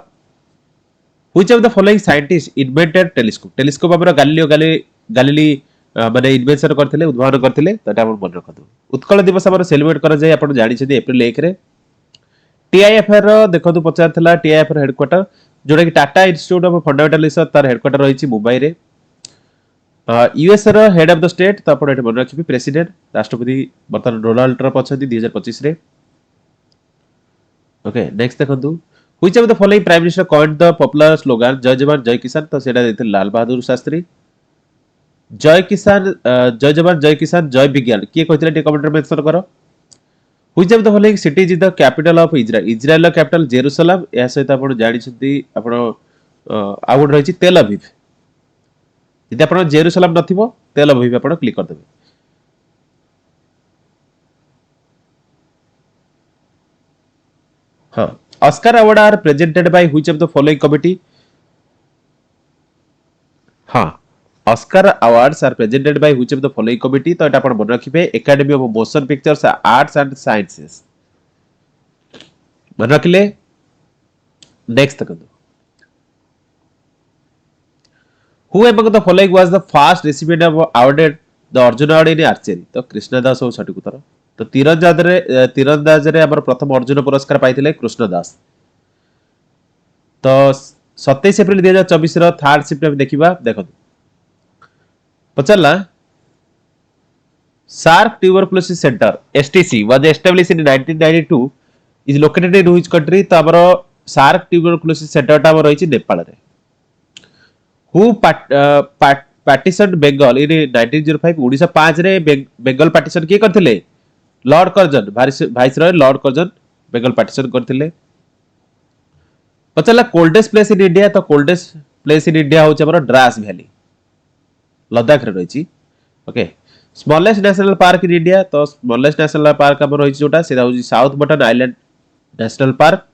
which of the following scientist invented telescope हमर गालिली माने इन्वेंशन करथिले उद्भावन करथिले तटा आपण मन रखतु उत्कल दिवस हमर सेलिब्रेट करा जाय आपण जानि छथि अप्रैल 1 रे टीआईएफ रो देखतु पचारथिला टीआईएफ रो हेडक्वार्टर जोड़ा कि Tata Institute of Fundamental Research तार हेडक्वार्टर रही मुंबई रे यूएस रो हेड ऑफ द स्टेट तो आपण एटे मन रखिबे प्रेसिडेंट राष्ट्रपति वर्तमान डोनाल्ड ट्रम्प अछथि 2025 रे ओके नेक्स्ट देखंतु which of the following prime minister coined the popular slogan जय जवान जय किसान तो सेटा देते लाल बहादुर शास्त्री जय किसान जय जवान जय किसान जय विज्ञान किए कहथिले टे कमेंट रे मेंशन करो which of the following city is the capital of Israel Israel रो कैपिटल जेरूसलम या सहित आपण जानि छथि आपण आउट रही तेल अवीव यदि आपण जेरूसलम नथिबो तेल अवीव आपण क्लिक कर देबे हां Oscar award are presented by which of the following committee हां Oscar awards are presented by which of the following committee तो एटा आपण मन रखिबे academy of motion pictures arts and sciences मन रखिले नेक्स्ट तक who among the following was the first recipient of awarded the Arjuna award in archery तो कृष्णदास हो सठिक उत्तर तो तीरंदाज रे हमर प्रथम अर्जुन पुरस्कार पाइथिले कृष्णदास तो 27 अप्रैल 2024 रो थर्ड शिफ्ट में देखिबा देखो पचला SAARC tuberculosis centre STC was established in 1992 is located in which country तो हमर सार्क ट्यूबरकुलोसिस सेंटर टा रही नेपाल रे who partition Bengal in 1905 Odisha 5 रे बेंगल पार्टीशन के करथिले Lord Curzon viceroy Lord Curzon Bengal partition करथिले पचला कोल्डेस्ट प्लेस इन इंडिया तो कोल्डेस्ट प्लेस इन इंडिया होचे हमर द्रास वैली लद्दाख रे रही okay smallest national park in India तो स्मॉलेस्ट नेशनल पार्क हमर रही जोटा सेदा होची South Button Island National Park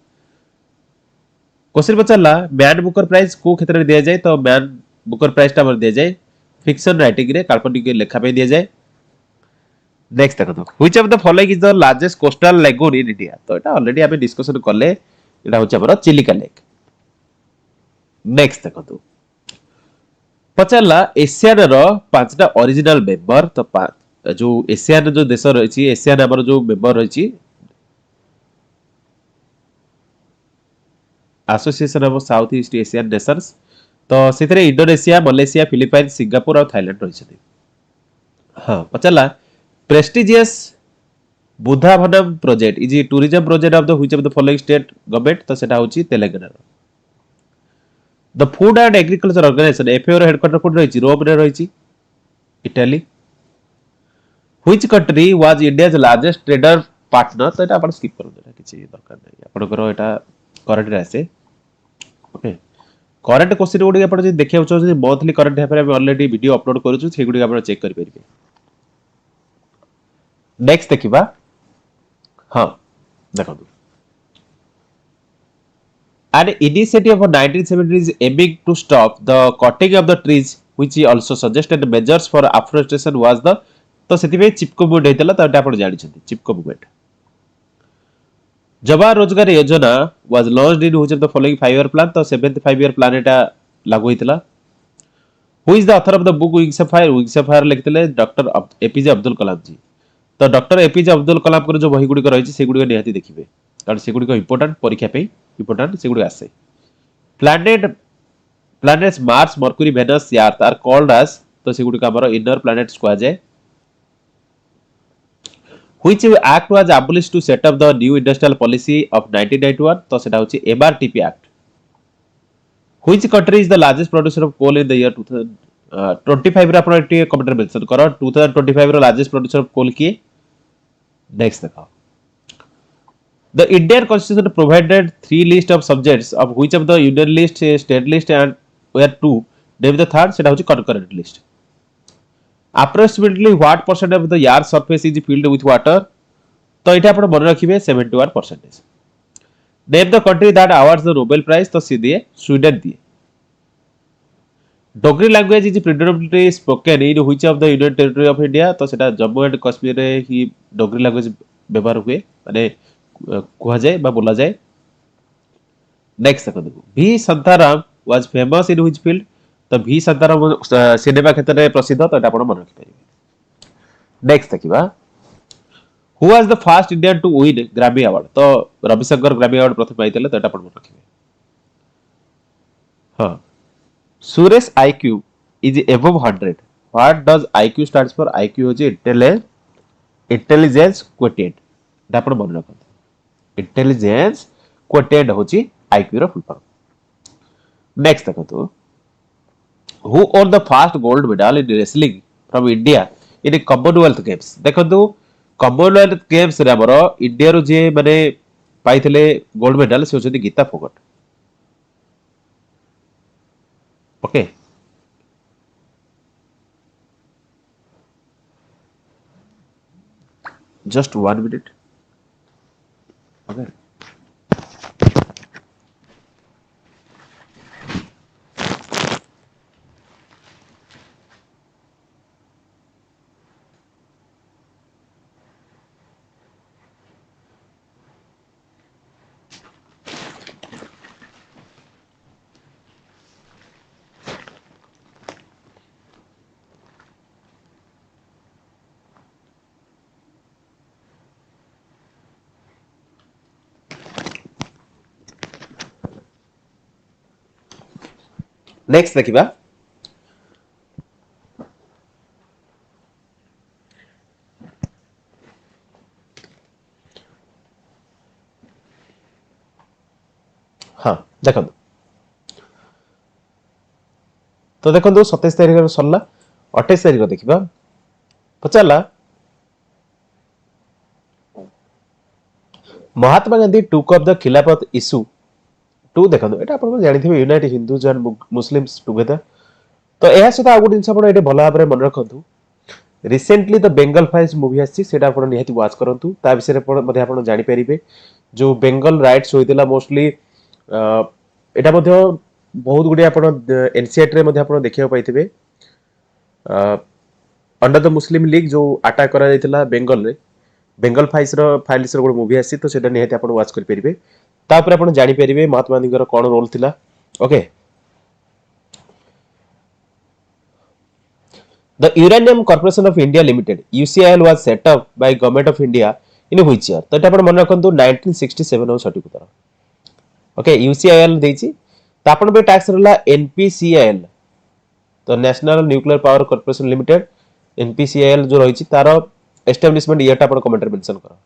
question पचला मैन बुकर प्राइज को क्षेत्र में दिया जाए तो मैन बुकर प्राइज टा दिया जाए फिक्शन राइटिंग रे काल्पनिक लेखा पे दिया जाए नेक्स्ट देखो which of the following is the largest coastal lagoon in India तो एटा ऑलरेडी आबे डिस्कशन करले एटा होची हमर चिलिका लेक नेक्स्ट देखो पचला एशियन रो पांचटा ओरिजिनल मेंबर तो जो एशियन जो देश रही एशियन हमर जो मेंबर रही Association of south east Asian Nations तो सेतरे इंडोनेशिया मलेशिया फिलिपाइंस सिंगापुर और थाईलैंड रही हां पचला prestigious Buddhavanam project is tourism project of the which of the following state government तो सेटा होची Telangana the food and agriculture organisation FAO रो हेडक्वार्टर कोड रही रोम रे रही Italy which country was India's largest trader partner तो एटा आपण स्किप कर देना किछि दरकार नै आपण करो एटा करेक्ट आसे ओके करेंट क्वेश्चन गुडी आपण जे देखिया चाहते मंथली करेंट अफेयर हम ऑलरेडी वीडियो अपलोड करूछु से गुडी आपण चेक करि परिबे। नेक्स्ट देखिबा हां देखो an initiative of 1970s aiming to stop the cutting of the trees which also suggested measures for afforestation was the तो सेति चिपको मूवमेंट हेतला त आपण जानि छथि चिपको मूवमेंट जवाहर रोजगार योजना was launched in which of the following 5 year plan तो 7th 5 year plan एटा लागू हेतला who is the author of the book wings of fire लिखितले डॉक्टर एपीजे अब्दुल कलाम जी तो डॉक्टर एपीजे अब्दुल कलाम को जो बही गुडी को रहिछि से गुडी निहाती देखिबे कारण से गुडी को इंपोर्टेंट परीक्षा पे इंपोर्टेंट से गुडी आसे planets Mars Mercury Venus Earth are called as तो से गुडी का हमर इनर प्लैनेट्स को जाय which act was abolished to set up the new industrial policy of 1991 तो सेटा होछि MRTP act which country is the largest producer of coal in the year 2025 रे आपण एटी कमेंट मेंशन करो 2025 रो लार्जेस्ट प्रोड्यूसर ऑफ कोल की next देखो The Indian Constitution provided 3 lists of subjects of which of the union list, state list and were 2. Name the third, सेटा होछि concurrent list. Approximately what percent of the earth surface is filled with water? तो एटा आपण मन रखिबे 71%. Name the country that awards the Nobel Prize तो सी दिए Sweden दिए. Dogri language is predominantly spoken in which of the union territory of India तो सेटा Jammu and Kashmir रे ही डोगरी लैंग्वेज व्यवहार हुए माने कहा जाए बा बोला जाए नेक्स्ट देखो भी Santaram was famous in which field तो भी संताराम सिनेमा क्षेत्र में प्रसिद्ध तो एटा आपण मन रखि परिबे नेक्स्ट देखिबा who was the first Indian to win Grammy award तो रविशंकर ग्रैमी अवार्ड प्रथम पाइतले तो एटा आपण मन रखिबे हां Suresh IQ is above 100 what does IQ stands for IQ is intelligence quotient एटा आपण मन रखो इंटेलिजेंस क्वोटिएंट होची आईक्यू रो फुल फॉर्म नेक्स्ट देखो तो who own the first gold medal in wrestling from India in Commonwealth games देखो तो Commonwealth games रे हमर इंडिया रो जे माने पाइथिले गोल्ड मेडल से होची Geeta Phogat okay just 1 minute okay next देखिबा हां देखो तो देखो 27 तारिख रे सरला 28 तारिख देखिबा पचाला Mahatma Gandhi took up the Khilafat issue to देखो एटा आपण जानि थिबे unite Hindus and Muslims together तो एहा सहित आ गुड जिंस आपण एटे भला भाबरे मन रखंतु recently the Bengal files movie आछि सेटा आपण निहाती वाच करंतु ता विषय रे मध्ये आपण जानि परिबे जो बेंगल राइट्स होइतिला मोस्टली एटा मध्ये बहुत गुडी आपण एनसीआईटी रे मध्ये आपण देखियो पाइथिबे अंडर द मुस्लिम लीग जो अटैक करा जाइतिला बेंगल रे बेंगल फाइल्स रो गुड मूवी आछि तो सेटा निहाती आपण वाच कर परिबे तापर आपण जानि परिबे महात्मा गांधी कोन रोल थिला okay the uranium corporation of India limited UCIL was set up by government of India in which year तो आपण मन रखंतु 1967 हो सटीक उत्तर ओके यूसीआईएल देछि तो आपण बे टैक्स रहला एनपीसीआईएल तो national nuclear power corporation limited NPCIL जो रहिछि तार एस्टैब्लिशमेंट ईयर टा आपण कमेंट रे मेंशन करो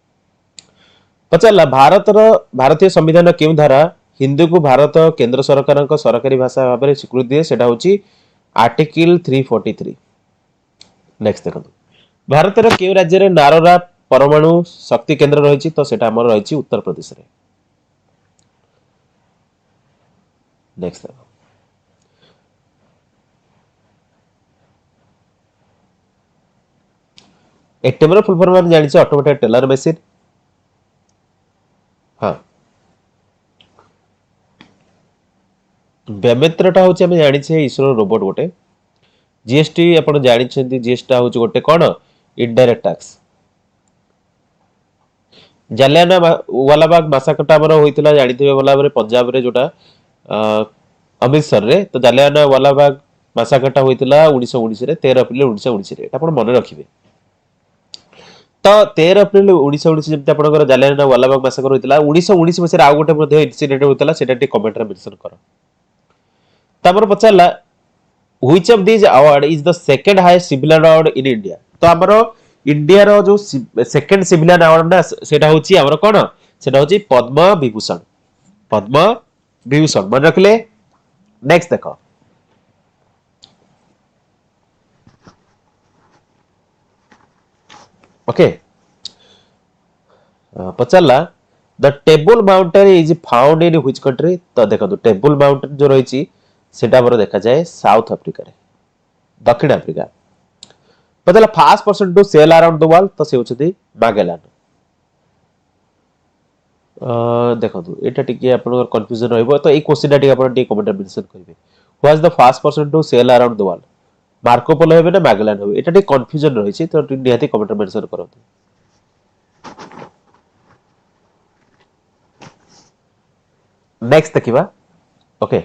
पचाला भारतीय संविधान केउ धारा हिंदी को भारत केंद्र सरकार को सरकारी भाषा भाबरे स्वीकृति दिए सेटा होची आर्टिकल 343 नेक्स्ट देखो भारत रो केउ राज्य रे नारोरा परमाणु शक्ति केंद्र रहिछि तो सेटा हमर रहिछि उत्तर प्रदेश रे नेक्स्ट देखो एटीएम रो फुल फॉर्म हम जानि छै ऑटोमेटेड टेलर मशीन। हां व्यमित्रटा होछि हम जानि छै इसरो रोबोट गोटे। जीएसटी आपण जानि छथि जीएसटी होछि गोटे कोन इनडायरेक्ट टैक्स। जालियाना वालाबाग मासाकटा हमर होइतिला जानिथिबे वाला भाबरे पंजाब रे जोटा अमृतसर रे तो जालियाना वालाबाग मासाकटा होइतिला 1919 रे 13 अप्रैल 1919 रे आपण मन रखिबे। तो 13 अप्रैल 1919 जेमते आपनकर जालियाना वालाबाग मासाकर होइतिला 1919 मसिया आ गोटे मध्ये इंसिडेंट होइतिला सेटा टी कमेंट रे मेंशन करो। तापर पचारला which of this award is the second highest civil award in India. तो हमरो इंडिया रो जो सेकंड सिविलियन अवार्ड ना सेटा होची हमरो कोन सेटा होची पद्म विभूषण। पद्म विभूषण मन रखले। नेक्स्ट देखो ओके पचारला the Table Mountain is found in which country. तो देखो टेबल माउंटेन जो रही सेटा हमरो देखा जाए साउथ अफ्रीका रे दक्षिण अफ्रीका। पचारला first person to sail around the world तो से होछथि मागेलान। देखो एटा टिके आपन कंफ्यूजन रहइबो तो ए क्वेश्चन टिके आपन टिके कमेंट मेंशन करिवे। Who was the fast person to sail around the world Marco Polo हेबे ना मागेलान हेबे एटा टिके कंफ्यूजन रही छि तो निहाती कमेंट मेंशन करथु। नेक्स्ट देखिबा okay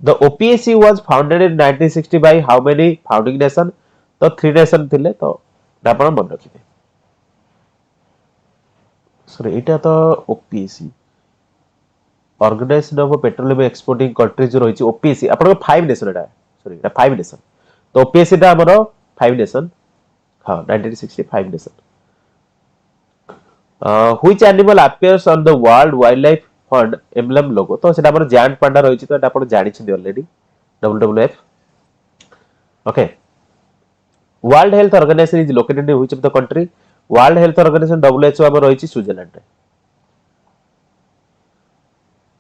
the OPSC was founded in 1960 by how many founding nation. तो 3 नेशन थिले तो आपण मन रखिबे। सॉरी एटा तो OPSC organisation of petroleum exporting countries रही ओपीएससी आपण 5 नेशन एटा सॉरी एटा 5 नेशन। तो ओपीएससी ता हमरो 5 नेशन। हां 1965 nation. Which animal appears on the World wild Life Fund emblem logo. तो सेटा हमर जायंट पांडा रही तो एटा आपण जानि छिन already WWF. Okay World Health Organisation is located in which of the country. World Health Organisation WHO हमर रही स्विट्जरलैंड रे।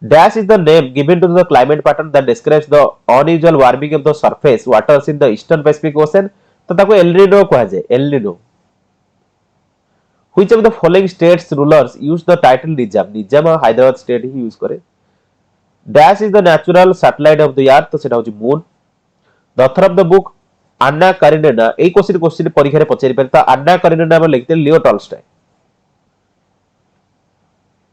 Dash is the name given to the climate pattern that describes the unusual warming of the surface waters in the eastern Pacific Ocean। तो ताको L Nino कहा जाए El Nino. Which of the following states rulers use the title Nizam? Nizam Hyderabad state he use करे। Dash is the natural satellite of the earth तो सेटा होची moon. The author of the book Anna Karenina ए question परीक्षा रे पचारि परता Anna Karenina हम लिखते Leo Tolstoy.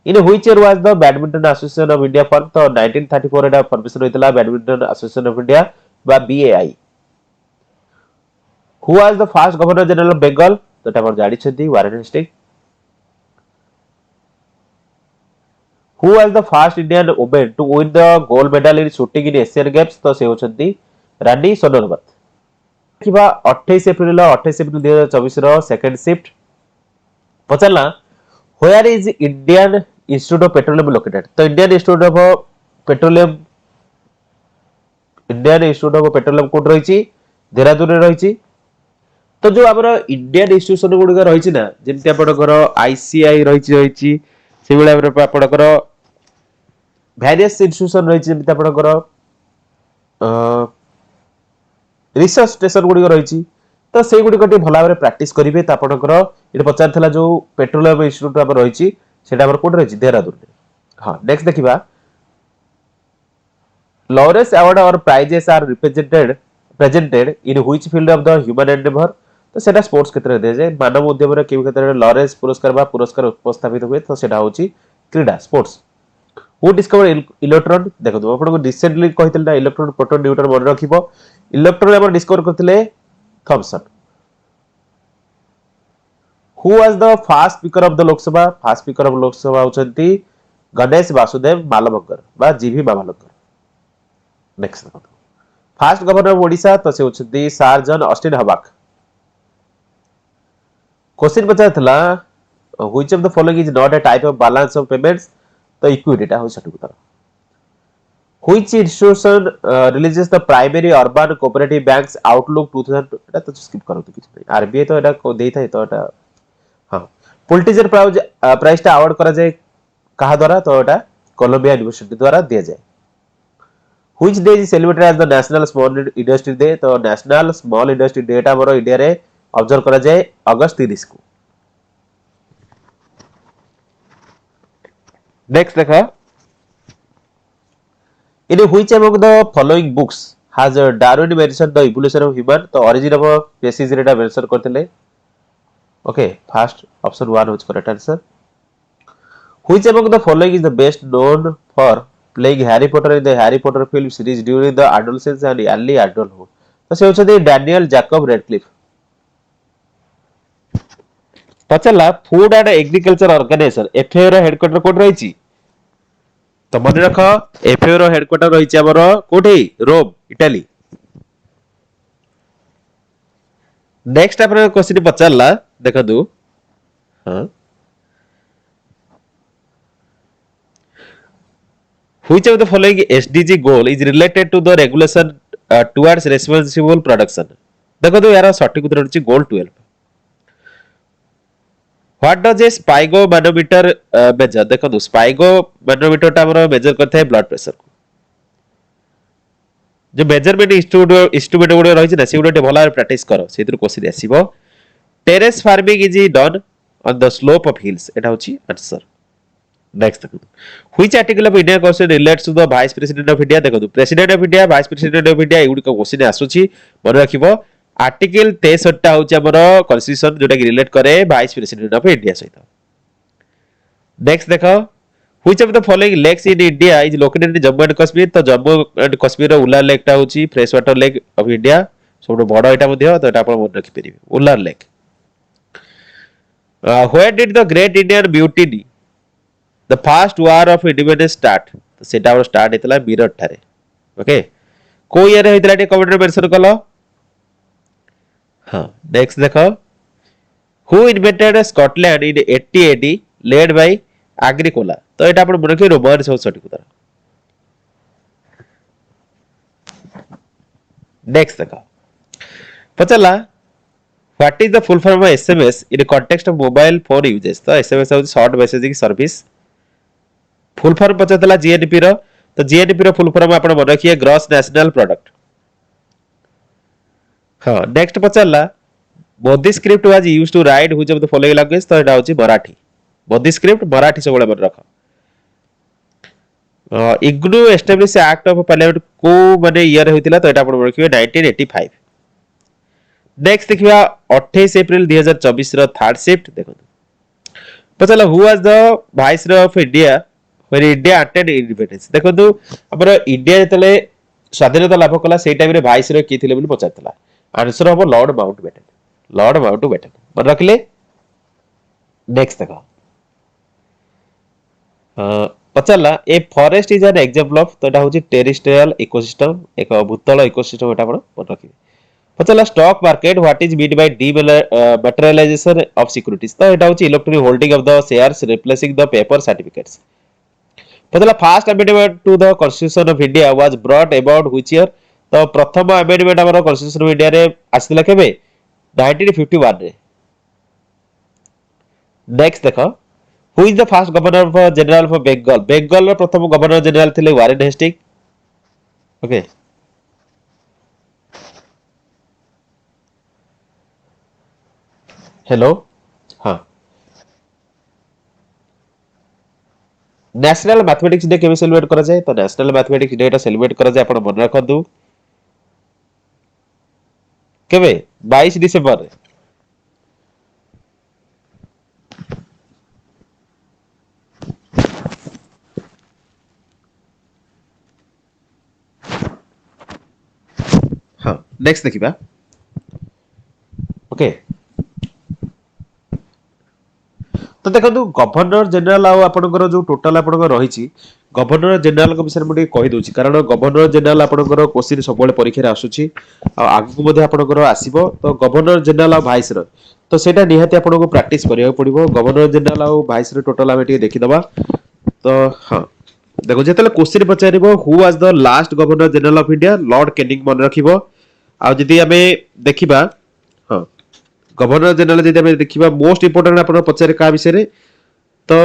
In which year was the Badminton Association of India formed? तो 1934 एटा फॉर्मेशन होइतला बैडमिंटन एसोसिएशन ऑफ इंडिया बा BAI. Who was the first governor general of Bengal? तो एटा पर जाडी छथि Warren Hasting. Who was the first Indian woman to win the gold medal in shooting in Asian Games? तो से होछथि रानी सोनोरवत। किबा 28 अप्रैल 2024 रो सेकंड शिफ्ट पचला Where is Indian Institute of Petroleum located? तो Indian Institute of Petroleum code रही देहरादून रे रही। तो जो हमर इंडियन इंस्टीट्यूशन गुड रही ना जेमति आपनकर आईसीआई रही से बेला आपनकर वेरियस इंस्टीट्यूशन रही जेमति आपनकर रिसर्च स्टेशन गुड रही। तो से गुडी कटी भला भाबरे प्रैक्टिस करिवे त आपनकर इते पचारथला जो पेट्रोलियम इंस्टीट्यूट हमर रही सेटा हमर कोड रही देहरादून रे। हां नेक्स्ट देखिबा Laurence award or prizes are presented in which field of the human endeavour. तो सेटा स्पोर्ट्स क्षेत्र रे दे जाय मानव उद्यम रे केउ क्षेत्र रे लॉरेंस पुरस्कार बा पुरस्कार उपस्थापित हुए तो सेटा होची क्रीडा स्पोर्ट्स। हु डिस्कवर इलेक्ट्रॉन देखो तो आपन को रिसेंटली कहितल ना इलेक्ट्रॉन प्रोटॉन न्यूट्रॉन मन रखिबो। इलेक्ट्रॉन हमर डिस्कवर करथिले Thompson. Who was the first speaker of the Lok Sabha? First speaker of Lok Sabha होचंती गणेश वासुदेव मालवकर बा GV Mavalankar. Next first governor of Odisha तो से होचंती sir John Austin Hubback. Question पचारथला which of the following is not a type of balance of payments. तो equity टा हो सठिक उत्तर। Which institution releases the primary urban cooperative banks outlook 2000 एटा तो skip करो तो किछ नहीं आरबीआई तो एटा को देई थाए तो एटा हां पुलिटिजर प्राइज अवार्ड करा जाए कहा द्वारा तो एटा कोलंबिया यूनिवर्सिटी द्वारा दिया जाए। Which day is celebrated as the National Small Industry Day? तो National Small Industry Day टा मोर इंडिया रे ऑब्जर्व करा जाए अगस्त 30 को. नेक्स्ट देखा, in which among the following books has Darwin mentioned the evolution of human? तो origin of species रे mention करथिले. Okay, first option 1 was correct answer. Which among the following is the best known for playing Harry Potter in the Harry Potter film series during the adolescence and early adulthood? तो से होचନ୍ତି Daniel Jacob Radcliffe. पचला Food and agriculture organisation FAO रो headquarter कोड रहिछि. तो मन रख, एफएओ रो हेडक्वार्टर रहिछि हमर कोठी रोम इटाली. नेक्स्ट अपन क्वेश्चन पचारला देखदु. हां, which of the following SDG goal is related to the regulation towards responsible production? देखदु यार सटीक उत्तर अछि गोल 12. What does a spigomanometer measure? देखो spigomanometer टा हमर मेजर करथे है ब्लड प्रेशर को. जो मेजरमेंट इंस्ट्रूमेंट गुडे रहिछि ना, से गुडे भला प्रैक्टिस करो, सेतिर क्वेश्चन आसीबो. Terrace farming is done on the slope of hills, एटा होछि आंसर. नेक्स्ट देखो, which article of India constitution relates to the vice president of India? देखो president of India, vice president of India एगुडी को question आसुछि, मन रखिबो. Article 63 टा होछि हमर कॉन्स्टिट्यूशन जोटा कि रिलेट करे वाइस प्रेसिडेंट ऑफ इंडिया सहित. नेक्स्ट देखो, which of the following lakes in India is located in Jammu and Kashmir? तो जम्मू एंड कश्मीर रो उलार लेक टा होछि fresh water lake of India, सबटो बड़ एटा मध्ये, तो एटा आपण मन रखि परिबे Wular lake. Where did the great Indian mutiny the first war of independence start? तो सेटा हमर स्टार्ट हेतला मीरठ थारे. ओके, को ईयर हेतला टे कमेंट रे मेंशन कलो. हां, नेक्स्ट देखो, who invented Scotland in 80 AD led by Agricola? तो एटा आपण मन रखि रोमन सब सटीक उत्तर. नेक्स्ट देखो, पचला what is the full form of SMS in context of mobile phone uses? तो एसएमएस होछि short messaging service. Full form पचतला जीएनपी रो. तो जीएनपी रो फुल फॉर्म आपण मन रखिए ग्रॉस नेशनल प्रोडक्ट. हां, नेक्स्ट पचला Bodhi script was used to write which of the following language? तो एटा होछि मराठी. बोधी स्क्रिप्ट मराठी सबले मन रख. IGNOU establish act of parliament को माने ईयर होइतिला? तो एटा आपण मन रखिए 1985. नेक्स्ट देखिबा 28 अप्रैल 2024 रो थर्ड शिफ्ट देखो. पचला who was the viceroy of India when India attend independence? देखो हमर इंडिया जतले स्वाधीनता लाभ कला सेई टाइम रे वाइसरॉय की थिले बोली पचारतला. आंसर हो लॉर्ड माउंटबेटन. लॉर्ड माउंटबेटन मन रखले. नेक्स्ट देखो, पचला a forest is an example of? तो एटा होची टेरिस्ट्रियल इकोसिस्टम, एक भूतल इकोसिस्टम एटा आपण मन रखिबे. पचला stock market what is mean by dematerialisation of securities? तो एटा होची electronic holding of the shares replacing the paper certificates. पचला first amendment to the constitution of India was brought about which year? तो प्रथम अमेंडमेंट हमर constitution of India रे आसिला केबे? 1951 रे. नेक्स्ट देखो, who is the first governor general of Bengal? Bengal रो प्रथम गवर्नर जनरल थिले वारेन हेस्टिंग. Okay, hello. हां, नेशनल मैथमेटिक्स डे केबे सेलिब्रेट करा जाय? तो नेशनल मैथमेटिक्स डे टा सेलिब्रेट करा जाय आपण मन रखदु केबे? 22 डिसेंबर रे. हां, नेक्स्ट देखिबा. ओके, तो देखो गवर्नर जनरल आपनकर जो टोटल आपनकर रही गवर्नर जनरल विषय मुझे कही दूसरी कारण गवर्नर जनरल आपनकर क्वेश्चन सब परीक्षा आसूची आगू आपनकर आसीबो. तो गवर्नर जनरल भाइस रो तो सेटा निहाती आपनको प्रैक्टिस करिया पड़िबो. गवर्नर जनरल आ भाइस रो टोटल आमे टिके देखिदबा. तो हां देखो जेतले क्वेश्चन पचारिबो who was the last governor general of India? Lord Canning मन रखिबो. आ जदी आमे देखिबा हां गवर्नर जनरल जदी आमे देखिबा मोस्ट इंपोर्टेंट आपण पचारे का विषय रे? तो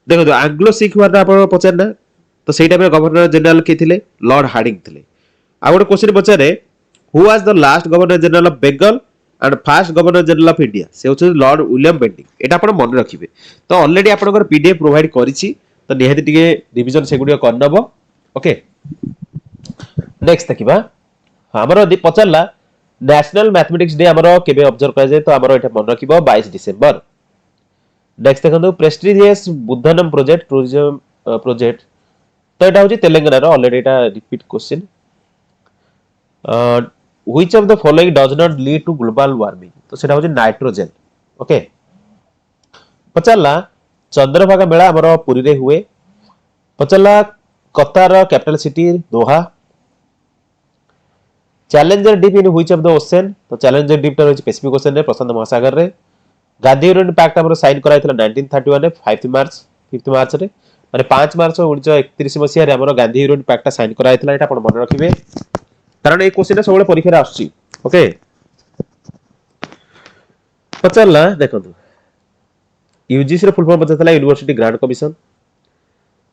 देखो एंग्लो सिख वाला आपण पचारना तो सेई टाइम रे गवर्नर जनरल के थिले लॉर्ड हार्डिंग थिले आ गोटे क्वेश्चन पचारे who was the last governor general of Bengal and first governor general of India से होचे लॉर्ड विलियम बेंटिंग एटा आपण मन रखिबे तो ऑलरेडी आपनकर पीडीएफ प्रोवाइड करिछि तो निहाती टिके रिवीजन सेगुडी करनबो ओके नेक्स्ट देखिबा हमरो दि पचरला नेशनल मैथमेटिक्स डे हमरो केबे ऑब्जर्व करा जाय तो हमरो एटा मन रखिबो 22 डिसेंबर नेक्स्ट देखंतु prestigious Buddhavanam project tourism project तो एटा होची तेलंगाना रो ऑलरेडी एटा repeat question which of the following does not lead to global warming तो सेटा होची नाइट्रोजन ओके पचरला चंद्रभागा मेला हमरो पुरी रे हुए पचरला Qatar capital city Doha challenger deep in which of the ocean तो चैलेंजर डीप टा पैसिफिक ओशन रे प्रशांत महासागर रे गांधी यूनियन पैक्ट हमरो साइन कराइतला 1931 रे 5 मार्च रे माने 5 मार्च 1931 मसिया रे हमरो गांधी यूनियन पैक्ट टा साइन कराइतला एटा आपण मन रखिबे कारण ए क्वेश्चन सबले परीक्षा रे आछी ओके पचरला देखंतु यूजीसी रे फुल फॉर्म पचरतला university grant commission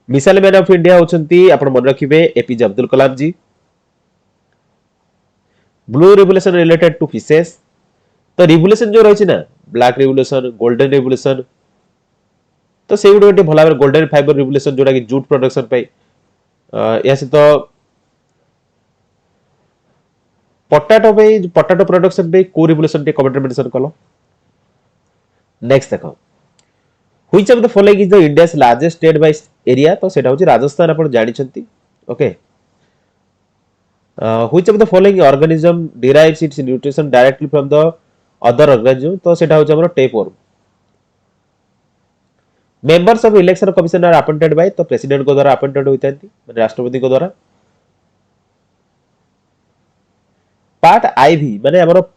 missile man of India होचंती आपण मन रखिबे APJ Abdul Kalam ji blue revolution related to fishes तो रिवोल्यूशन जो रही ना ब्लैक रिवोल्यूशन गोल्डन रिवोल्यूशन तो से गुटे भला गोल्डन फाइबर रिवोल्यूशन जोटा कि जूट प्रोडक्शन पे या से तो पोटैटो प्रोडक्शन पे को रिवोल्यूशन के कमेंट मेंशन कलो नेक्स्ट देखो which of the following is the India's largest state by area तो सेटा होची राजस्थान आपण जानि छंती okay which of the following organism derives its nutrition directly from the other organism तो सेटा होची हमरो tapeworm members of election commission are appointed by तो प्रेसिडेंट को द्वारा अपॉइंटेड होइतांती माने राष्ट्रपति को द्वारा पार्ट आईवी माने हमरो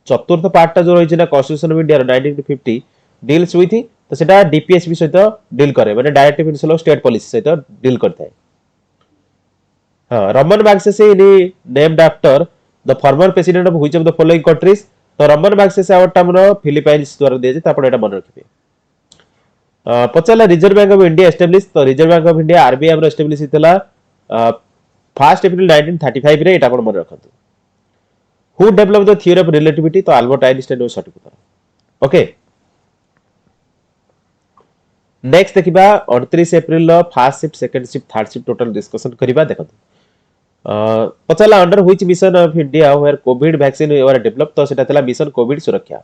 चतुर्थ पार्ट टा जो रही ना constitution of India 1950 deals with तो सेटा डीपीएसपी सहित डील करे माने directive principle of state policy सहित डील करता है हाँ Raman Magsaysay is named after the former president of which of the following countries तो रमन मैग्सेसे अवार्ड टा हमरो फिलीपाइंस द्वारा दिया जाय तापर एटा मन रखिबे पचला Reserve bank of India establish तो Reserve bank of India RBI हमरो एस्टैब्लिश हितला 1 अप्रैल 1935 रे एटा आपण मन रखंतु who develop the theory of relativity तो अल्बर्ट आइंस्टाइन सठिक उत्तर ओके नेक्स्ट देखिबा 29 अप्रैल लो first shift second shift third shift total discussion करिबा देखंतु पचला under which mission of India where covid vaccine were develop तो सेटा तला मिशन कोविड सुरक्षा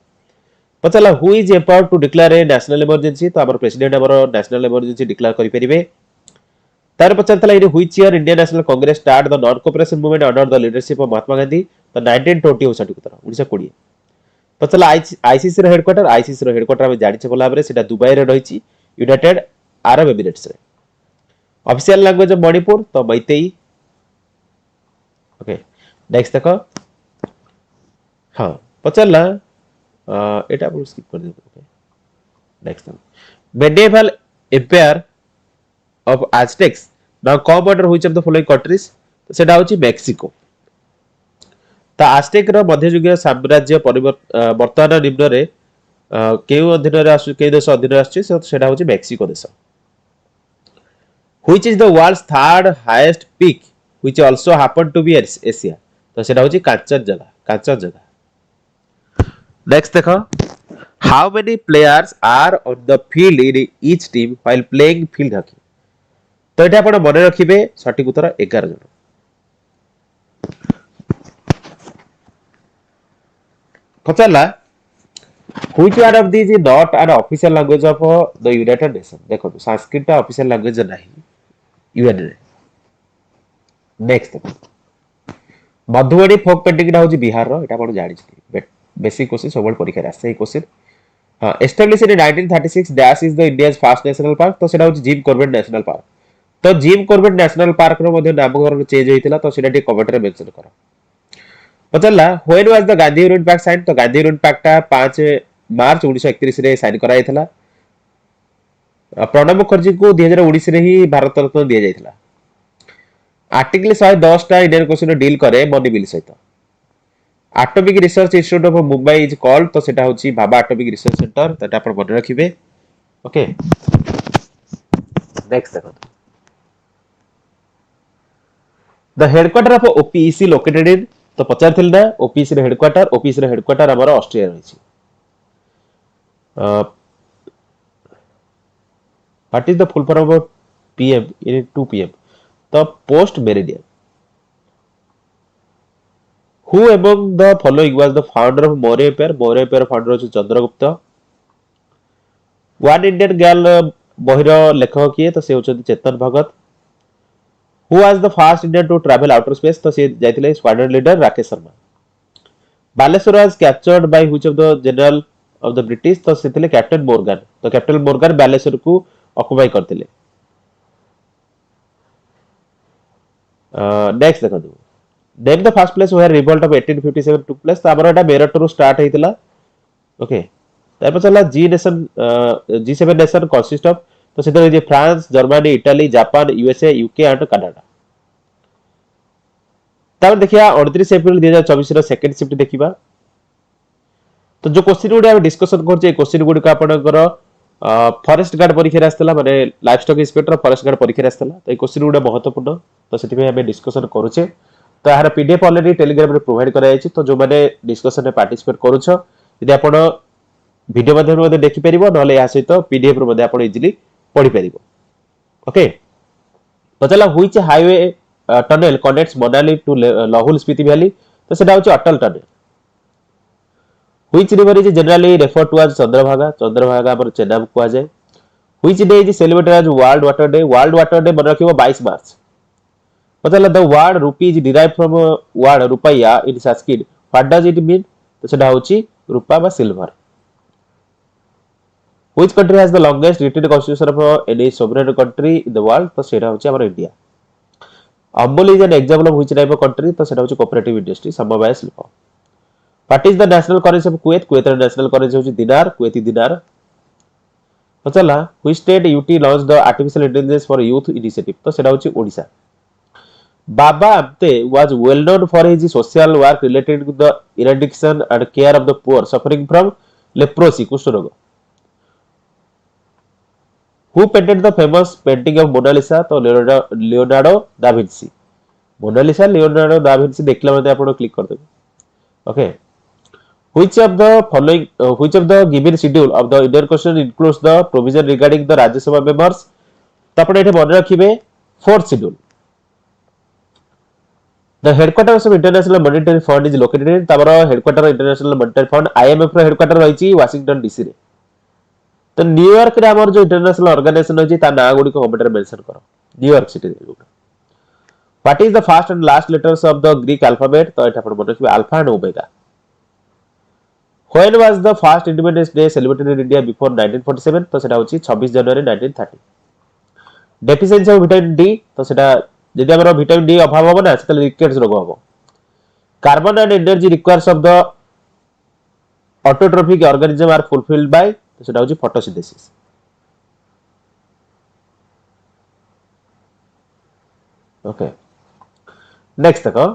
पचला who is empowered to declare a national emergency तो हमर प्रेसिडेंट हमर नेशनल इमरजेंसी डिक्लेयर करि परिबे तार पचला in which year Indian national Congress start the non cooperation movement under the leadership of Mahatma Gandhi तो 1920 हो सटिक उत्तर 1920 पचला आईसीसी रो हेडक्वार्टर हम जानि छ बोला बरे सेटा दुबई रे रहिछि यूनाइटेड अरब एमिरेट्स रे ऑफिशियल लैंग्वेज ऑफ मणिपुर तो मैतेई ओके नेक्स्ट देखो हाँ पचला एटा आपण स्किप कर दे okay next medieval empire of Aztecs now come under which of the following countries तो सेटा होची मेक्सिको तो आजटेक रो मध्ययुगीय साम्राज्य वर्तमान निम्न रे केउ अधीन रे आसु के देश अधीन रे आछि सेटा होची मेक्सिको देश which is the world's third highest peak which also happen to be Asia तो सेटा होची कांचनजंगा नेक्स्ट देखो how many players are on the field in each team while playing field hockey तो एटा आपण मन रखिबे सठिक उत्तर 11 जन पचला which one of this is not an official language of the United Nation देखो संस्कृत ऑफिशियल लैंग्वेज नहीं यूएन रे नेक्स्ट मधुबनी फोक पेंटिंग टा होची बिहार रो एटा आपण जानि छी बेसिक क्वेश्चन सबल परीक्षा रे आसे क्वेश्चन हां establish in 1936 dash is the India's first national park तो सेटा होची जिम कॉर्बेट नेशनल पार्क तो जिम कॉर्बेट नेशनल पार्क रो मध्ये नामकरण चेंज होइतिला तो सेटा टे कमेंट रे मेंशन करो पचला when was the Gandhi union pact sign तो गांधी यूनियन पैक्ट टा 5 मार्च 1931 रे साइन कराइथिला प्रणब मुखर्जी को 2019 रे ही भारत रत्न दिया जाइथिला आर्टिकल 110 टा इंडियन क्वेश्चन डील करे मनी बिल सहित atomic research institute of Mumbai is called तो सेटा होची भाभा एटॉमिक रिसर्च सेंटर तटा आपण मन रखिबे ओके नेक्स्ट देखो the headquarter of OPEC located in तो पचारथिल ना ओपीईसी रे हेडक्वार्टर हमर ऑस्ट्रिया रहिछि what is the full form of PM in 2 PM तो post meridian who among the following was the founder of Moore founder होछि Chandragupta one Indian girl बहिर लेखक किए तो से होछन्ति Chetan Bhagat who was the first Indian to travel outer space तो से जाइतिले squadron leader Rakesh Sharma Baleshwar was captured by which of the general of the British तो से थिले कैप्टन मोर्गन बालेश्वर को ऑक्युपाई करतिले नेक्स्ट देखନ୍ତୁ name the first place where revolt of 1857 took place तो हमर एटा मेरठ रो स्टार्ट हेतिला ओके तापर चला G7 नेशन कंसिस्ट ऑफ तो सेते जे France Germany Italy Japan USA UK and Canada तापर देखिया 29 अप्रैल 2024 रो सेकंड शिफ्ट देखिबा तो जो क्वेश्चन गुडी हम डिस्कशन करछे क्वेश्चन गुडी का आपनकर फॉरेस्ट गार्ड परीक्षा आस्तला माने life stock inspector forest guard परीक्षा आस्तला तो ए क्वेश्चन गुडी महत्वपूर्ण तो सेति हम डिस्कशन करूछे तो यार पीडीएफ ऑलरेडी टेलीग्राम रे प्रोवाइड करा जायछि तो जो माने डिस्कशन रे पार्टिसिपेट करूछ यदि आपण वीडियो माध्यम रे देखि परिबो नले या सहित पीडीएफ रे मध्ये आपण इजीली पढि परिबो ओके तो चला which highway tunnel connects Manali to Lahaul Spiti valley तो सेटा होछि Atal tunnel which river is generally refer to as Chandrabhaga पर चेनाब को जाय which day is celebrated as world water day मन रखिबो 22 मार्च मतलब the word rupee is derived from word rupaya in Sanskrit what does it mean तो सेटा होछि रुपा बा silver which country has the longest written constitution of any sovereign country in the world तो सेटा होछि हमर India Amul is an example of which type of country तो सेटा होछि कोऑपरेटिव इंडस्ट्री समवाय शिल्प what is the national currency of Kuwait national currency होछि दिनार कुवैती दिनार तो चला which state UT launch the artificial intelligence for youth initiative तो सेटा होछि ओडिशा बाबा Amte was well known for his social work related to the eradication and care of the poor suffering from leprosy कुष्ठ रोग who painted the famous painting of Mona Lisa तो Leonardo da Vinci Mona लिसा Leonardo da Vinci देखला मध्ये आपण click कर देबे okay which of the following which of the given schedule of the Indian Constitution includes the provision regarding the Rajya Sabha members तो आपण एठे मन रखिबे fourth schedule The headquarters of International Monetary Fund is located in तमरो headquarter international monetary fund IMF रो headquarter रहिछि Washington DC रे तो न्यूयॉर्क रे हमर जो इंटरनेशनल ऑर्गेनाइजेशन होछि ता ना गुडी को कमेंट रे मेंशन करो न्यूयॉर्क सिटी रे what is the first and last letters of the Greek alphabet तो एटा पर मन रखिबे alpha and omega When was the first Independence Day celebrated in India before 1947 तो सेटा होछि 26 जनवरी 1930 डेफिशिएंसी ऑफ विटामिन डी तो सेटा यदि हमर विटामिन डी अभाव हो ना सेतले रिकेट्स रोग हो carbon and energy requires of the autotrophic organism are fulfilled by तो सेटा होछि फोटोसिंथेसिस ओके नेक्स्ट देखो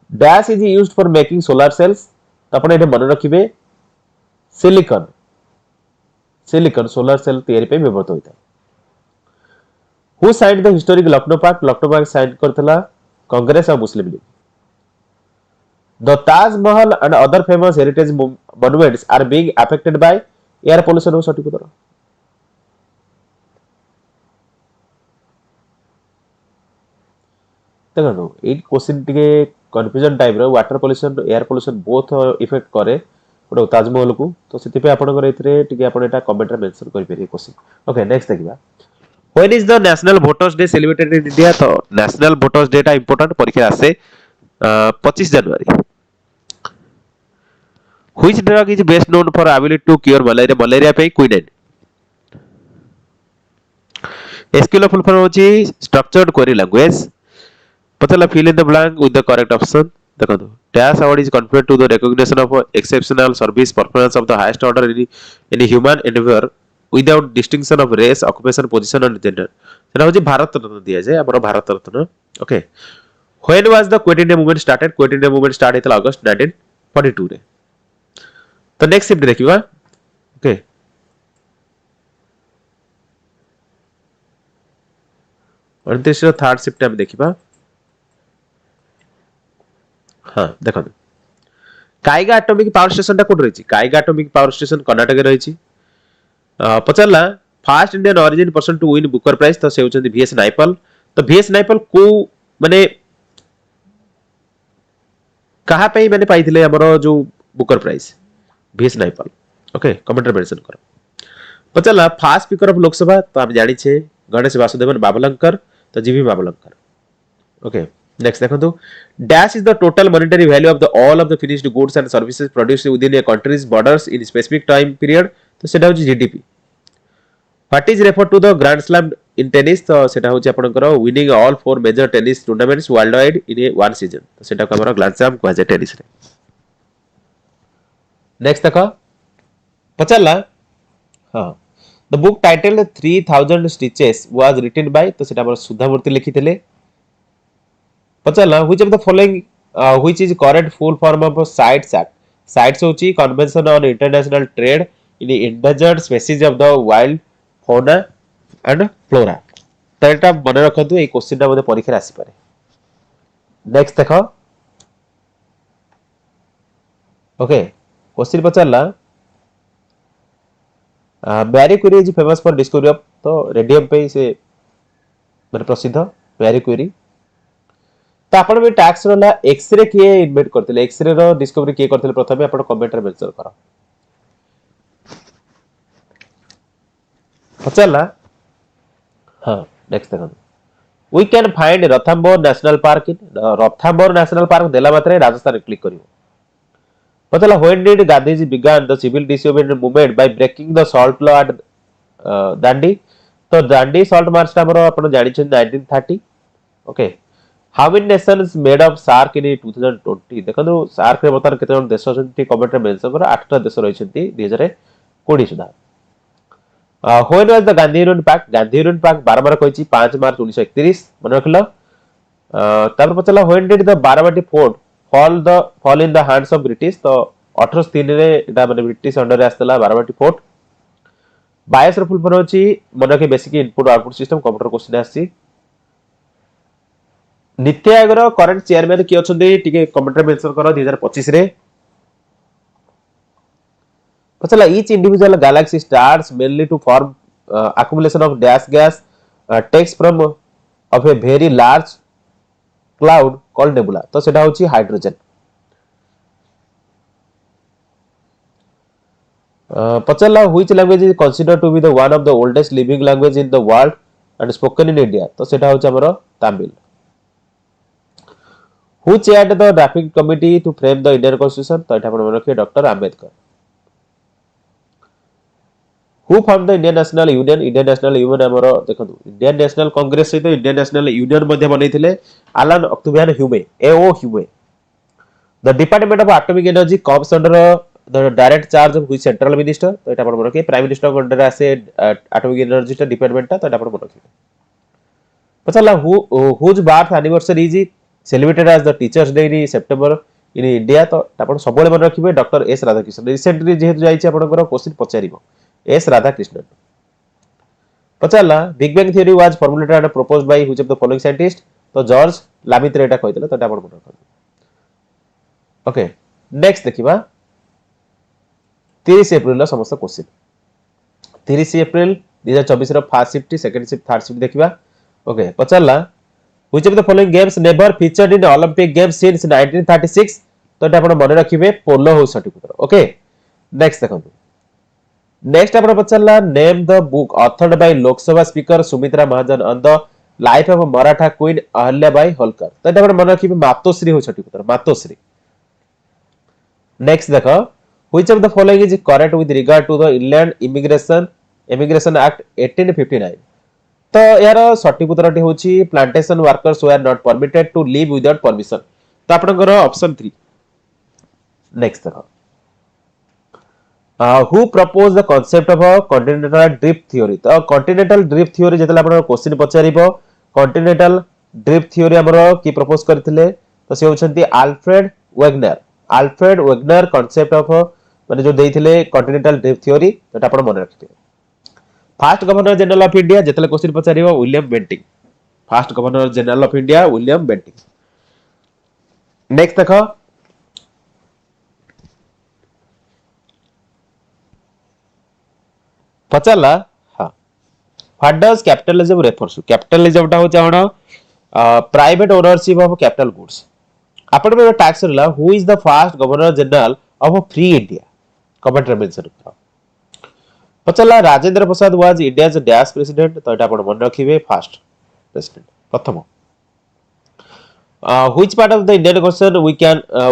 dash is used for making solar cells तो आपण एठे मन रखिबे सिलिकॉन सोलर सेल तयारी पे व्यवहार होता है who signed the historic Lucknow पार्क साइंड करथला कांग्रेस और Muslim League the Taj Mahal and other famous heritage monuments are being affected by air pollution हो सटिक उत्तर देखो ए क्वेश्चन टिके कंफ्यूजन टाइप रो water pollution air pollution both effect करे गोटे ताजमहल को तो सेति पे आपनकर एथरे टिके आपन एटा कमेंट रे मेंशन करि पेरी क्वेश्चन ओके नेक्स्ट देखिबा When is the National Voters Day celebrated in India? तो National Voters Day टा important परीक्षा आसे 25 जनवरी Which drug is best known for ability to cure malaria? Malaria पे quinine SQL full form होची structured query language पतला fill in the blank with the correct option देखो dash award is conferred to the recognition of exceptional service performance of the highest order in human endeavor without distinction of race occupation position and gender सेना होची भारत रत्न दिया जाय हमर Bharat Ratna okay when was the quit india movement started quit india movement start हेतला अगस्त 1942 रे तो next shift देखिबा ओके और दिस थर्ड शिफ्ट हम देखिबा हाँ देखो काइगा एटॉमिक पावर स्टेशन टा कोड रही Kaiga atomic power station Karnataka रही पचारला first Indian origin person to win Booker prize तो से होचंदी वीएस नाइपल तो वीएस नाइपल को माने कहा पे माने पाइथिले हमरो जो Booker prize V S Naipaul okay comment रे मेंशन करो पचारला फास्ट स्पीकर ऑफ लोकसभा तो हम जानि छे गणेश वासुदेवन बाबलंकर तो जीवी बाबलंकर ओके नेक्स्ट देखो तो dash is the total monetary value of the all of the finished goods and services produced within a country's borders in specific time period तो सेटा होची GDP what is refer to the grand slam in tennis तो सेटा होची आपनकर winning all four major tennis tournaments world wide in a one season तो सेटा को हमर ग्रैंड स्लैम कहै छै टेनिस रे नेक्स्ट देखो पचला हां the book titled 3000 stitches was written by तो सेटा हमर सुधामूर्ति लिखिथिले पचला which of the following which is correct full form of CITES act CITES होची convention on international trade in endangered species of the wild fauna and flora तो एटा मन रखंतु ए question ता मध्ये परीक्षा आसी पारे नेक्स्ट देखो ओके क्वेश्चन पचला Marie Curie is famous for discovery of तो रेडियम पे से माने प्रसिद्ध मैरी क्यूरी तो आपण भी टैक्स रला एक्स-रे किए इन्वेंट करथिले एक्स-रे रो डिस्कवरी किए करथिले प्रथमे आपण कमेंट रे मेंशन करो पचला हां नेक्स्ट देखो we can find Ranthambore national park in Ranthambore national park देला मात्रे राजस्थान क्लिक करियो पचला when did Gandhiji began the civil disobedient movement by breaking the salt law at Dandi तो दांडी सॉल्ट मार्च ता हमरो आपण जानि छ 1930 okay how many nations made of SAARC in 2020 देखो सार्क रे बर्तमान केते जन देश अछंती कमेंट रे मेंशन करो 8 टा देश रहिसंती 2020 सुधा when was the Gandhi union pact Gandhi union pact 12 बार कहिची 5 मार्च 1931 मन रखलो तापर पचला when did the Barabati fort fall in the hands of British तो 1803 रे एटा माने ब्रिटिश अंडर रे आस्तला बाराबाटी फोर्ट बायस रो फुल फॉर्म होची मन के basic input output system computer question आसी नीति आयोग रो करंट चेयरमैन की अछंती टिके कमेंट रे मेंशन करो 2025 रे पचला each individual galaxy stars mainly to form accumulation of dash gas takes from of a very large cloud called nebula तो सेटा होची hydrogen पचला which language is considered to be the one of the oldest living language in the world and spoken in India तो सेटा होची हमरो Tamil who chaired the drafting committee to frame the Indian constitution तो एटा आपण मन रखिए doctor Ambedkar who form the Indian national union हमरो देखो इंडियन नेशनल कांग्रेस सहित इंडियन नेशनल यूनियन मध्ये बनैथिले Allan Octavian Hume A O Hume the department of atomic energy comes under the direct charge of central minister तो एटा आपण के प्राइम मिनिस्टर अंडर आसे एटॉमिक एनर्जी टा डिपार्टमेंट ता तो एटा आपण रखिबे पचला whose birth anniversary is celebrated as the teachers day in September in India तो आपण सबले मन रखिबे डॉक्टर एस राधाकृष्णन रिसेंटली जेहेतु जाईची आपण क्वेश्चन पचारिबो S Radhakrishnan पचला big bang theory was formulated and proposed by which of the following scientist तो जॉर्ज लामित्र एटा कहितले तो एटा आपण मन ओके नेक्स्ट देखिबा 30 अप्रैल ला समस्त क्वेश्चन 30 अप्रैल 2024 रो first shift second shift third shift देखिबा ओके पचला which of the following games never featured in Olympic games since 1936 तो एटा आपण मन रखिबे पोलो हो सटिक उत्तर ओके नेक्स्ट देखंतु नेक्स्ट आपण पचला name the book authored by Lok Sabha speaker Sumitra Mahajan on the life of Maratha queen Ahilya Bai Holkar तो एटा मन रखिबे मातोश्री हो सटिक उत्तर मातोश्री नेक्स्ट देखो which of the following is correct with regard to the inland immigration act 1859 तो यार सटिक उत्तरटी होची plantation workers were not permitted to live without permission तो आपनकर ऑप्शन 3 नेक्स्ट देखो who proposed the concept of a continental drift theory तो continental drift theory जेतला आपण क्वेश्चन पचारिबो continental drift theory हमरो की प्रपोज करथिले तो से होछंती अल्फ्रेड वेगनर कांसेप्ट ऑफ माने जो देइथिले continental drift theory एटा आपण मन रखिबे first governor general of India जेतला क्वेश्चन पचारिबो William Bentinck first governor general of India William Bentinck next देखो पचारला हाँ what does capitalism refers to capitalism टा होचा कोन private ownership of capital goods आपण में tax रला who is the first governor general of free India comment रे mention करो पचारला Rajendra Prasad was India's dash president तो एटा आपण मन रखिबे फर्स्ट प्रेसिडेंट प्रथम which part of the Indian Constitution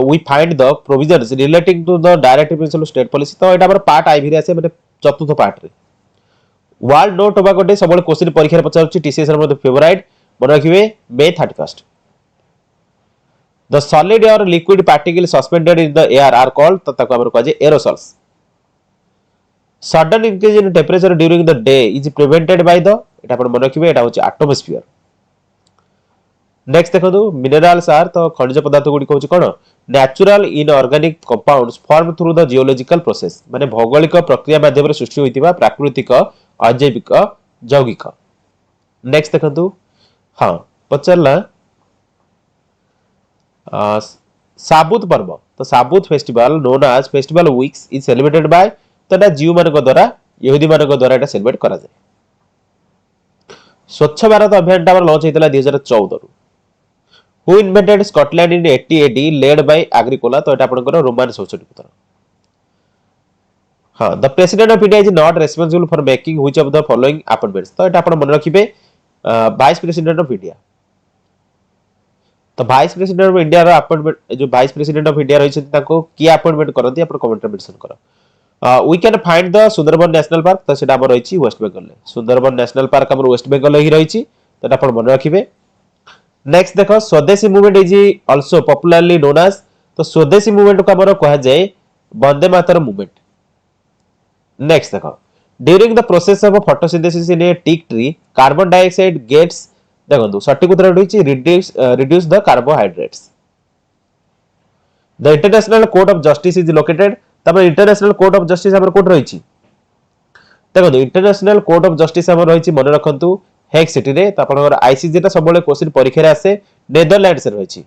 we find the provisions relating to the direct implementation of state policy तो एटा हमर पार्ट आई भी आसे माने चतुर्थ पार्ट रे वर्ल्ड नो टोबैको डे सबले क्वेश्चन परीक्षा रे पचारछि टीसीएस रे मते फेवराइट मन रखिबे मे 31st the solid or liquid particle suspended in the air are called तो ताको हमर कहजे aerosols sudden increase in temperature during the day is prevented by the एटा अपन मन रखिबे एटा होछि atmosphere नेक्स्ट देखो मिनरल्स आर तो खनिज पदार्थ गुडी कहउछि कोन natural inorganic compounds form through the geological process माने भौगोलिक प्रक्रिया माध्यम रे सृष्टि होइतिबा प्राकृतिक अजैविक जौगिक नेक्स्ट देखो हां पचरला साबुत पर्व तो Shavuot festival known as festival weeks is celebrated by तडा जीव मानक द्वारा यहूदी मानक द्वारा एटा सेलिब्रेट करा जाय स्वच्छ भारत अभियान टा लॉन्च हेतला 2014 रु Who invented Scotland in 80 AD led by Agricola तो एटा आपनकर रोमान सोसाइटी पुत्र हां the president of India is not responsible for making which of the following appointments तो एटा आपण मन रखिबे वाइस प्रेसिडेंट ऑफ इंडिया तो वाइस प्रेसिडेंट ऑफ इंडिया रो अपॉइंटमेंट जो वाइस प्रेसिडेंट ऑफ इंडिया रहिसथि ताको की अपॉइंटमेंट करथि आपण कमेंट मेंशन करो we can find the Sundarban national park तो सेटा हमर रहिछि वेस्ट बंगाल ले सुंदरबन नेशनल पार्क हमर वेस्ट बंगाल ही रहिछि तो एटा आपण मन रखिबे नेक्स्ट देखो Swadeshi movement is also popularly known as तो स्वदेशी मूवमेंट को हमर कहा जाय वंदे मातरम मूवमेंट नेक्स्ट देखो during the process of photosynthesis in a teak tree carbon dioxide gets देखो सठिक उत्तर होइछि reduce the carbohydrates the international court of justice is located तब इंटरनेशनल कोर्ट ऑफ जस्टिस हमर कोर्ट रहिछि देखो इंटरनेशनल कोर्ट ऑफ जस्टिस हमर रहिछि मन रखंतु हेग सिटी रे त आपनकर आईसीजे ता सबले क्वेश्चन परीक्षा रे आसे नेदरलैंड्स रे रहिछि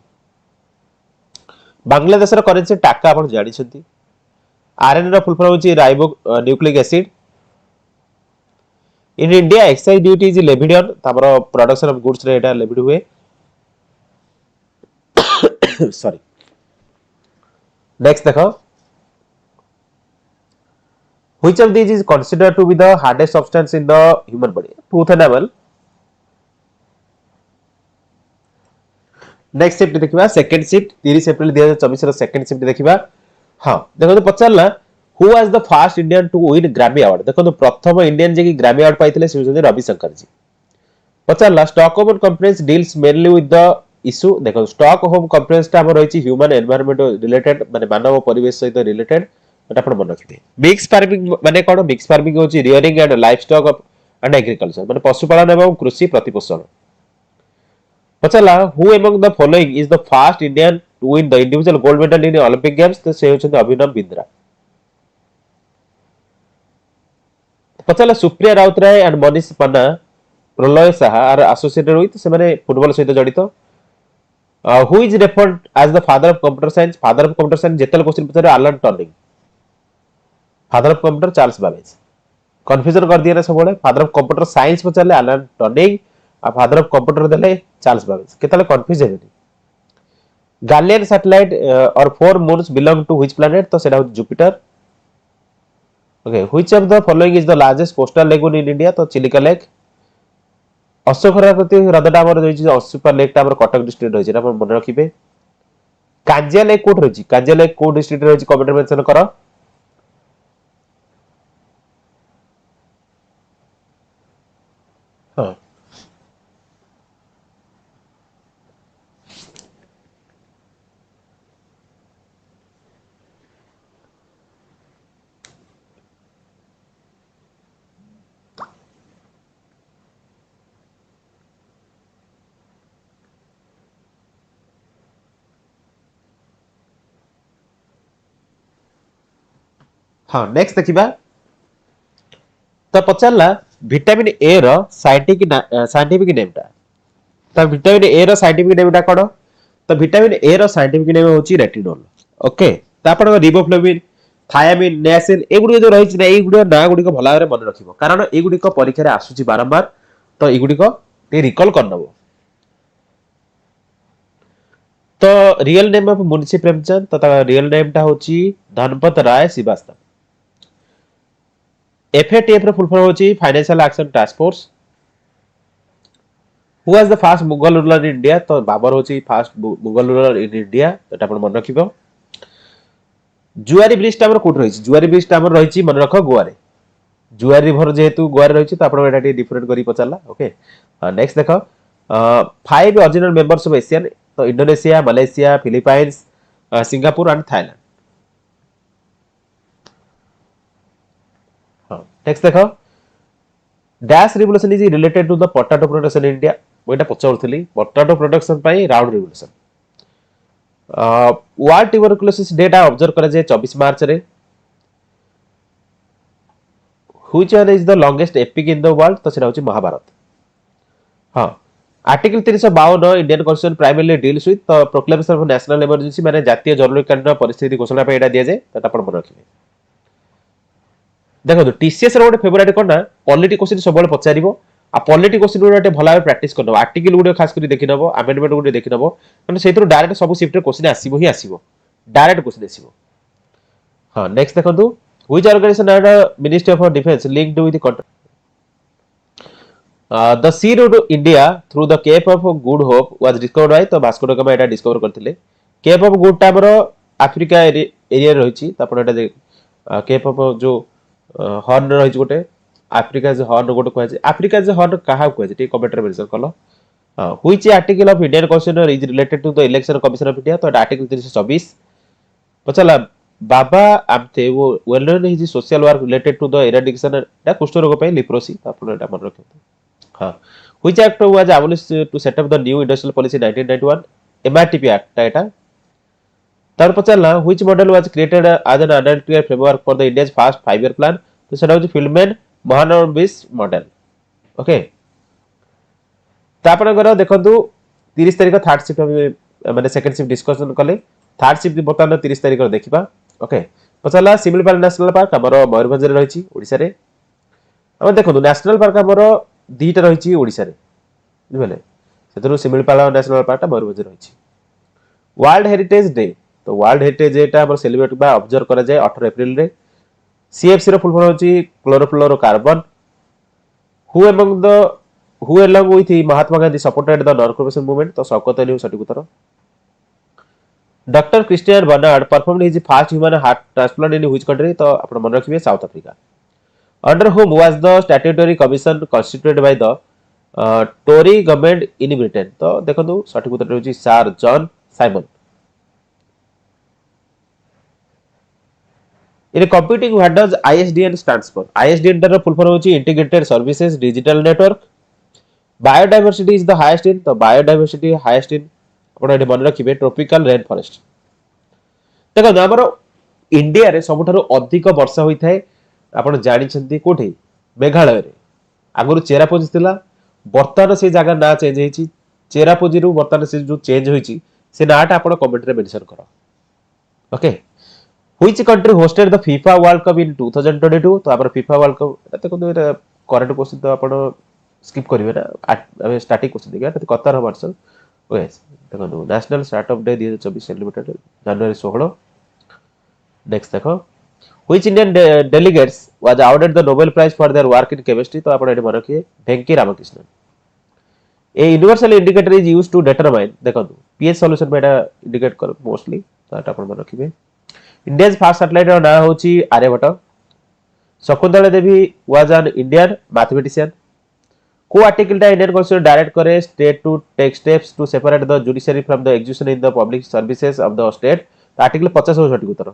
बांग्लादेश रो करेंसी टाका आपण जानि छथि आरएन रो फुल फॉर्म होछि ribonucleic acid in India excise duty is levied on तमरो प्रोडक्शन ऑफ गुड्स रे एटा लेविड हुए सॉरी नेक्स्ट देखो which of these is considered to be the hardest substance in the human body tooth enamel next shift देखिबा second shift 30 April 2024 रो second shift देखिबा हां देखो तो पचारला who was the first Indian to win Grammy award देखो तो प्रथम इंडियन जे की ग्रैमी अवार्ड पाइथिले से होते रवि शंकर जी पचारला Stockholm conference deals mainly with the issue देखो स्टॉकहोम कॉन्फ्रेंस टा हम रहिछि ह्यूमन एनवायरनमेंट रिलेटेड माने मानव परिवेश सहित रिलेटेड एटा आपण मन रखिबे मिक्स फार्मिंग माने कोन मिक्स फार्मिंग होछि rearing and livestock and agriculture माने पशुपालन एवं कृषि प्रतिपोषण पचला who among the following is the first Indian to win the individual gold medal in Olympic games तो से होछन अभिनव बिंद्रा पचला Supriya Routray and Manish Panna Pralay Saha are associated with से माने फुटबॉल सहित जड़ित who is referred as the father of computer science जेतल question पचरे Elon Turing father of computer Charles Babbage confusion कर दिया ना सब फादर ऑफ कंप्यूटर साइंस पचले एलन टर्निंग आ फादर ऑफ कंप्यूटर देले चार्ल्स बाबेज केतले कंफ्यूज हेबेनी गैलिलियन सैटेलाइट और 4 moons belong to which planet तो सेटा Jupiter okay which of the following is the largest coastal lake in India तो Chilika lake अशोकरापति हृदटा हमर रहिछि अशोका लेक टा हमर कटक डिस्ट्रिक्ट रहिछि अपन मन रखिबे कांजिया लेक कोड रहिछि कांजिया लेक कोड डिस्ट्रिक्ट रहिछि कमेंट मेंशन करो हां हाँ नेक्स्ट देखिबा तो पचारला विटामिन ए रो साइंटिफिक नेम ता तो विटामिन ए रो साइंटिफिक नेम ता कोन तो विटामिन ए रो साइंटिफिक नेम होची रेटिनोल ओके तो आपण रिबोफ्लाविन थायामिन नियासिन एगुडी जो रहिछि ना एगुडी ना गुडी को भला भाବରେ मन रखिबो कारण एगुडी को परीक्षा रे आसुची बारंबार तो एगुडी को ते रिकॉल करनबो तो real name of Munshi Premchand तो रियल नेम टा होची धनपत राय श्रीवास्तव एफएटीएफ रो फुल फॉर्म होची financial action task force who was the first Mughal ruler in India तो बाबर होची first Mughal ruler in India तो आपण मन रखिबो जुआरी ब्रिज टा हमर कोठ रहिछि जुआरी ब्रिज टा हमर रहिछि मन रख गोवा रे जुआरी रिवर जेहेतु गोवा रे रहिछि तो आपण एटा डिफरेंट करी पचारला ओके नेक्स्ट देखो five original members of ASEAN तो Indonesia Malaysia Philippines Singapore and Thailand next देखो dash revolution is related to the potato production in India ओइटा पचाउथली पोटैटो प्रोडक्शन पाई round revolution world tuberculosis day टा observe करा जाय 24 March रे which one is the longest epic in the world तो सेटा होची महाभारत हां article 352 Indian constitution primarily deals with proclamation of national emergency माने जातीय जरुरीकालीन परिस्थिति घोषणा पे एटा दिया जाय तो आपण मन रखिबे देखो टीसीएस रो गोटे फेवरेट कोन ना पॉलिटी क्वेश्चन सब बेले पचारिबो आ पॉलिटी क्वेश्चन गोटे भला प्रैक्टिस करनो आर्टिकल गुडे खास करी देखि नबो अमेंडमेंट गुडे देखि नबो माने सेतरो डायरेक्ट सब शिफ्ट क्वेश्चन आसीबो ही आसीबो डायरेक्ट क्वेश्चन आसीबो हां नेक्स्ट देखंतु which organization are the ministry of defence linked with the sea route India through the Cape of Good Hope was discovered by तो वास्को ड गामा एटा discover करथिले Cape of Good टा हमरो Africa area रहिछि त आपण एटा cap of जो horn रहिछि गोटे अफ्रीका जे हॉर्न गोटे कहै छै अफ्रीका जे हॉर्न कहा कहै छै टी कमेंट रे मेंशन कलो which article of Indian constitution is related to the election commission of India तो आर्टिकल 324 पचला बाबा आमते वो well known is social work related to the eradication दा कुष्ठ रोग पे लिप्रोसी आपण एटा मन रखियो हां which act was abolished to set up the new industrial policy 1991 MRTP act एटा तार पचला which model was created as an identity framework for the India's first 5 year plan तो सेटा होची फिल्ममैन महानबिस मॉडल ओके तो आपनकर देखंतु 30 तारिख थर्ड शिफ्ट माने सेकंड शिफ्ट डिस्कशन कले थर्ड शिफ्ट बर्तमान 30 तारिख देखिबा ओके पचला सिमिलपाल नेशनल पार्क हमर मयूरभंज रे रहिछि ओडिसा रे हम देखंतु नेशनल पार्क हमर दीटा रहिछि ओडिसा रे बुझले सेतरो सिमिलपाल नेशनल पार्क ता मयूरभंज रहिछि वर्ल्ड हेरिटेज डे तो वर्ल्ड हेरिटेज डे ता हमर सेलिब्रेट बा ऑब्जर्व करा जाय 18 अप्रैल रे सीएफसी रो फुल फॉर्म होची chlorofluorocarbon who along with Mahatma Gandhi supported the non corporation movement तो शौकत अली सटीक उत्तर doctor Christiaan Barnard performed his first human heart transplant in which country तो आपण मन रखिबे South Africa under whom was the statutory commission constituted by the Tory government in Britain तो देखंतु सटीक उत्तर होची sir John Simon In a computing, what does ISDN stands for? ISDN tar full form hochi Integrated Services Digital Network. Biodiversity is the highest in, तो biodiversity highest in आपण एठी मन रखिबे tropical rain forest देखो हमर India रे सबठारु अधिक वर्षा होई थाए आपण जानि छथि कोठी मेघालय रे आगुरु चेरापुंजी थिला वर्तमान से जगह ना चेंज हेछि चेरापुंजी रु वर्तमान से जो चेंज होइछि से नाटा आपण कमेंट रे मेंशन करो okay Which country hosted the FIFA World Cup in 2022 तो आपण FIFA World Cup देखो तो करेंट क्वेश्चन तो आपण स्किप करिवे ना अबे स्टैटिक क्वेश्चन देखा तो कतार वर्षन ओके देखो नेशनल स्टार्टअप डे 2024 सेलिब्रेटेड जनवरी 16 नेक्स्ट देखो Which Indian delegates was awarded the Nobel Prize for their work in chemistry तो आपण एठी मन रखिए भेंकी Ramakrishnan A universal indicator is used to determine देखो pH solution में एटा इंडिकेट कर मोस्टली तो एटा आपण मन रखिबे India's first satellite ना होची Aryabhata Shakuntala Devi was an Indian mathematician को आर्टिकल टा इंडियन कॉन्स्टिट्यूशन डायरेक्ट करे state to take steps to separate the judiciary from the execution in the public services of the state article 50 हो सटीक उत्तर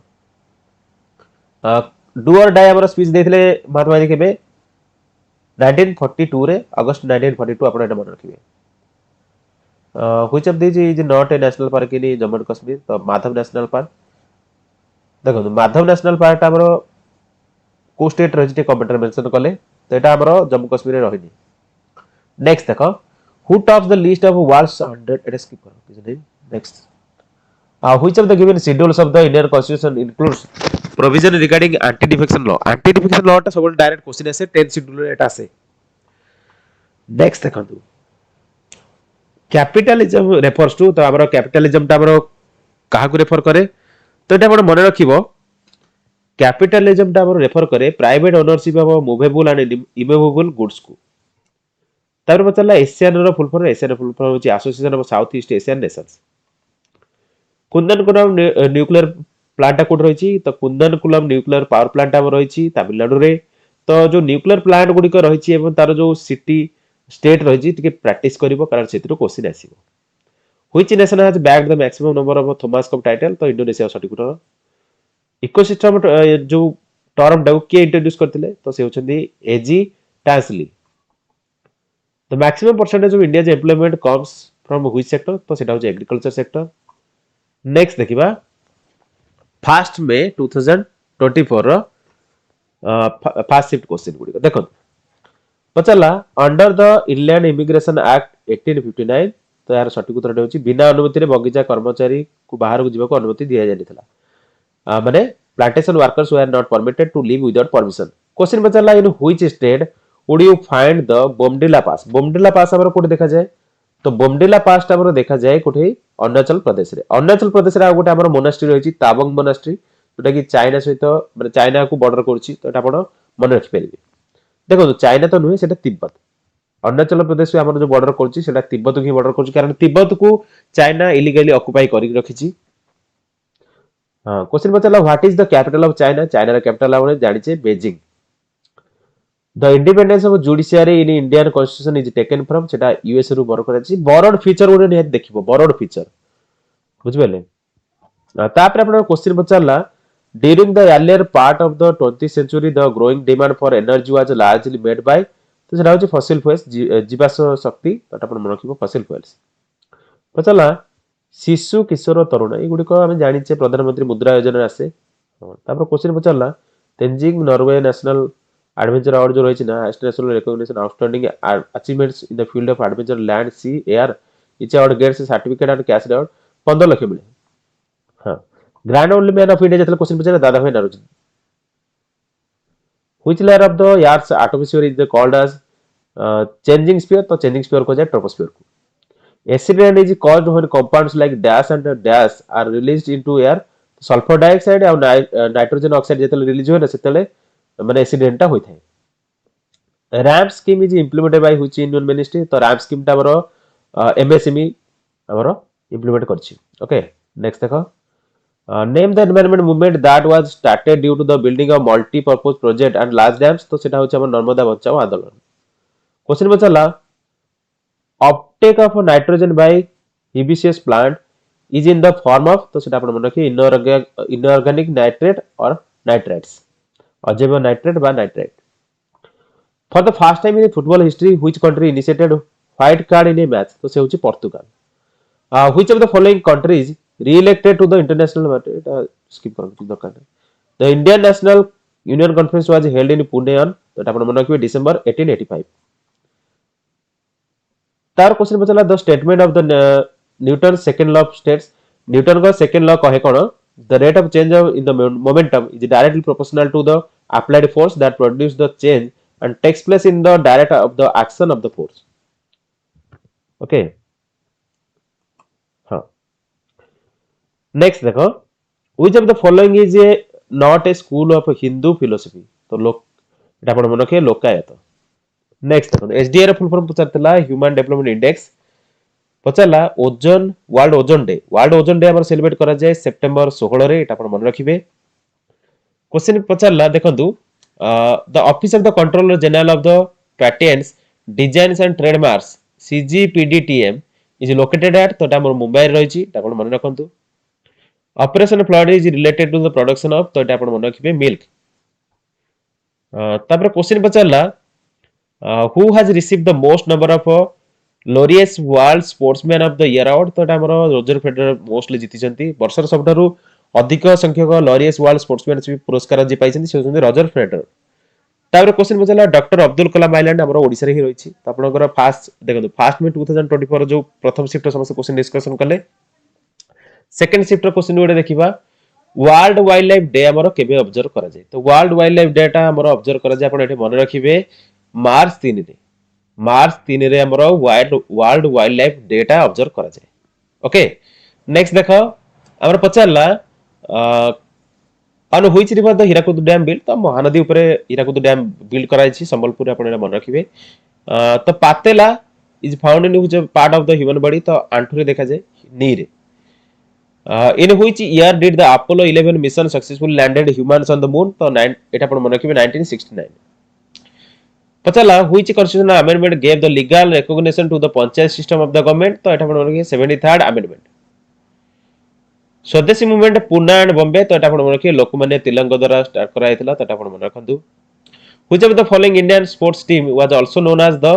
डू और डाई हमर speech देथिले महात्मा गांधी केबे 1942 रे अगस्त 1942 आपण एटा मन रखिबे which of this is not a national park in Jammu and Kashmir तो माधव नेशनल पार्क देखो माधव नेशनल पार्क हमरो को स्टेट रहिते कमेंट रे मेंशन कले तो एटा हमरो जम्मू कश्मीर रे रहिनी नेक्स्ट देखो who tops the list of world's 100 एटा स्किप करो किछ नै Next. Which of the given schedules of the Indian Constitution includes provision regarding anti-defection law? Anti-defection law टा सबसे direct question ऐसे 10th schedule एटा से. Next देखो capitalism refers to तो हमारा capitalism टा हमारा कहाँ को refer करे तो एटा हमारा मने रखिबो capitalism टा हमारा refer करे private ownership of movable and immovable goods को तापर पचला एशियन रो फुल फॉर्म होची association of south east Asian nations Kudankulam nuclear plant कोड रही तो कुंदनकुलम न्यूक्लियर पावर प्लांट रही तमिलनाडु रे तो जो न्यूक्लियर प्लांट गुड़िक रही तार जो सिटी स्टेट रही प्रैक्टिस करिवो कारण सेतिरो क्वेश्चन आसीबो which nation has backed the maximum number of Thomas cup title तो इंडोनेशिया सटिक उत्तर इकोसिस्टम जो टर्म डाउ के इंट्रोड्यूस करथिले तो से होचंदी AG Tansley the maximum percentage of India's employment comes from which sector तो सेटा होचे एग्रीकल्चर सेक्टर नेक्स्ट देखिबा फर्स्ट मे 2024 रो फर्स्ट शिफ्ट क्वेश्चन गुडी देखो पचला under the inland immigration act 1859 तो यार सटीक उत्तर होची बिना अनुमति रे बगीचा कर्मचारी को बाहर को जीवा को अनुमति दिया जानिथला माने plantation workers were not permitted to live without permission question पचला in which state would you find the Bomdila pass हमर कोड देखा जाए तो बोमडिला पास टा हमर देखा जाए कोठे अरुणाचल प्रदेश रे आ गोटे हमर मोनास्ट्री रहिछि ताबंग मोनास्ट्री जोटा कि चाइना सहित माने चाइना को बॉर्डर करछि तो एटा आपण मन रखि परिबे देखो तो चाइना तो नुहे सेटा तिब्बत अरुणाचल प्रदेश हमर जो बॉर्डर करछि सेटा तिब्बत को बॉर्डर करछि कारण तिब्बत को चाइना इलीगली ऑक्युपाई करि रखिछि हां क्वेश्चन पचला what is the capital of China China रा कैपिटल हमर जानिछे Beijing The independence of judiciary in Indian constitution is taken from सेटा यूएस रु बरो कराछि बरोड फीचर गुडे निहात देखिबो बरोड फीचर बुझबेले तापर आपण क्वेश्चन पचारला during the earlier part of the 20th century the growing demand for energy was largely made by तो सेटा होछि फॉसिल फ्यूल्स जीवाश्म शक्ति तो आपण मन रखिबो फॉसिल फ्यूल्स पचारला शिशु किशोर तरुण ए गुडी को हम जानिछे प्रधानमंत्री मुद्रा योजना आसे तापर क्वेश्चन पचारला Tenzing Norgay national adventure award जो रही ना national recognition outstanding achievements in the field of adventure land sea air each award gets certificate and cash award 15 lakh मिले हां grand old man of India जतले क्वेश्चन पूछे Dadabhai Naoroji which layer of the earth's atmosphere is called as changing sphere तो changing sphere को जाय troposphere को acid rain is caused when compounds like dash and dash are released into air sulphur dioxide और nitrogen oxide जतले release होय ना सेतले माने एक्सीडेंट टा होई थाए ramp scheme is implemented by which union ministry तो रैम्प स्कीम टा हमरो एमएसएमई हमरो इंप्लीमेंट करछि ओके नेक्स्ट देखो name the environment movement that was started due to the building of multi purpose project and large dams तो सेटा होछि हमर नर्मदा बचाओ आंदोलन क्वेश्चन बचला uptake of nitrogen by hibiscus plant is in the form of तो सेटा आपण मन रखि इनऑर्गेनिक नाइट्रेट और नाइट्रेट्स अजैव नाइट्रेट बा nitrate for the first time in football history which country initiated white card in a match तो से होची Portugal which of the following countries reelected to the international एटा स्किप करन दरकार the Indian national union conference was held in Pune on तो आपण मन रखिबे डिसेंबर 1885 तार क्वेश्चन बचला the statement of the Newton second law of states Newton का सेकंड लॉ कहे कोन the rate of change in the momentum is directly proportional to the applied force that produces the change and takes place in the direct of the action of the force okay ha next देखो which of the following is a not a school of Hindu philosophy तो लोक एटा आपण मन के लोकायत next देखो SDR ର full form पचारतला ह्यूमन डेवलपमेंट इंडेक्स पचला ओजोन वर्ल्ड ओजोन डे हमर सेलिब्रेट करा जाय सितंबर 16 रे एटा आपण मन रखिबे क्वेश्चन पचला देखंतु the office of the controller general of the patents designs and trademarks CGPDTM is located at तो हमर मुंबई रे रहिछि एटा आपण मन रखंतु operation flood is related to the production of तो एटा आपण मन रखिबे मिल्क तापर क्वेश्चन पचला who has received the most number of Laureus world sportsman of the year award तो एटा हमरो रोजर फेडरर मोस्टली जीतिचंती वर्षर सबठारु अधिक संख्यक लोरियस वर्ल्ड स्पोर्ट्समैनशिप पुरस्कार जे पाइछंती से होचंती रोजर फेडरर तापर क्वेश्चन बचला डॉक्टर अब्दुल कलाम आइलैंड हमरो ओडिसा रे ही रहिछि त आपनकर फास्ट देखंतु फास्ट में 2024 जो प्रथम शिफ्ट समस्त क्वेश्चन डिस्कशन कले सेकंड शिफ्ट रो क्वेश्चन गुडे देखिबा वर्ल्ड वाइल्ड लाइफ डे हमरो केबे ऑब्जर्व करा जाय तो वर्ल्ड वाइल्ड लाइफ डे टा हमरो ऑब्जर्व करा जाय आपण एठी मन रखिबे मार्च 3 रे हमरो वर्ल्ड वाइल्ड लाइफ डे टा ऑब्जर्व करा जाय ओके नेक्स्ट देखो हमर पचारला on which river the Hirakud dam build तो महानदी ऊपर हीराकुद डैम बिल्ड कराई छी संबलपुर आपण एटा मन रखिबे तो patella is found in which part of the human body तो आंठू रे देखा जाय नी रे in which year did the Apollo 11 mission successfully landed humans on the moon तो एटा आपण मन रखिबे 1969 पचला which constitutional amendment gave the legal recognition to the panchayat system of the government तो एटा आपण मन रखिबे 73rd amendment स्वदेशी मूवमेंट पुणे एंड बॉम्बे तो एटा आपण मन रखिबे लोकमान्य तिलक द्वारा स्टार्ट करा हैतला तो एटा आपण मन रखंतु which of the following Indian sports team was also known as the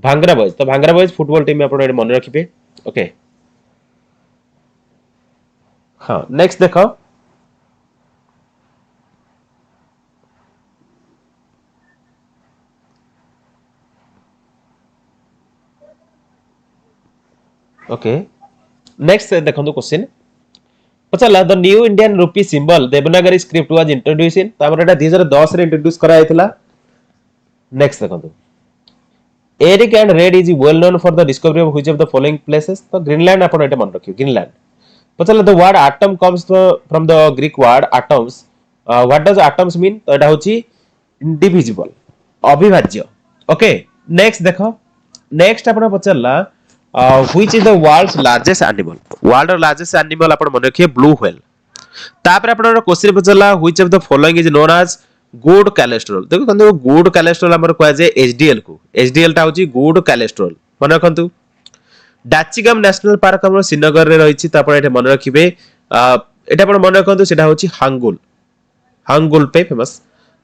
Bhangra boys तो भांगरा बॉयज फुटबॉल टीम आपण एटा मन रखिबे ओके हाँ नेक्स्ट देखो ओके नेक्स्ट देखो क्वेश्चन पचला the new Indian rupee symbol Devanagari script was introduce in तो हमर एटा 2010 रे इंट्रोड्यूस करा हैतला नेक्स्ट देखो Eric and red is well known for the discovery of which of the following places तो ग्रीनलैंड आपण एटा मन रखियो ग्रीनलैंड पचला the word atom comes from the Greek word atoms what does atoms mean तो एटा होची indivisible अविभाज्य ओके नेक्स्ट देखो नेक्स्ट आपण पचला which is the world's largest animal world largest animal आपण मन रखिए ब्लू व्हेल तापर आपण question पचला which of the following is known as good cholesterol देखो कंदो good cholesterol हमर कहै जे HDL को HDL टा होची good cholesterol मन रखंतु डाचिगम नेशनल पार्क हमर श्रीनगर रे रहिछि त आपण एठे मन रखिबे एटा आपण मन रखंतु सेटा होछि हांगुल पे फेमस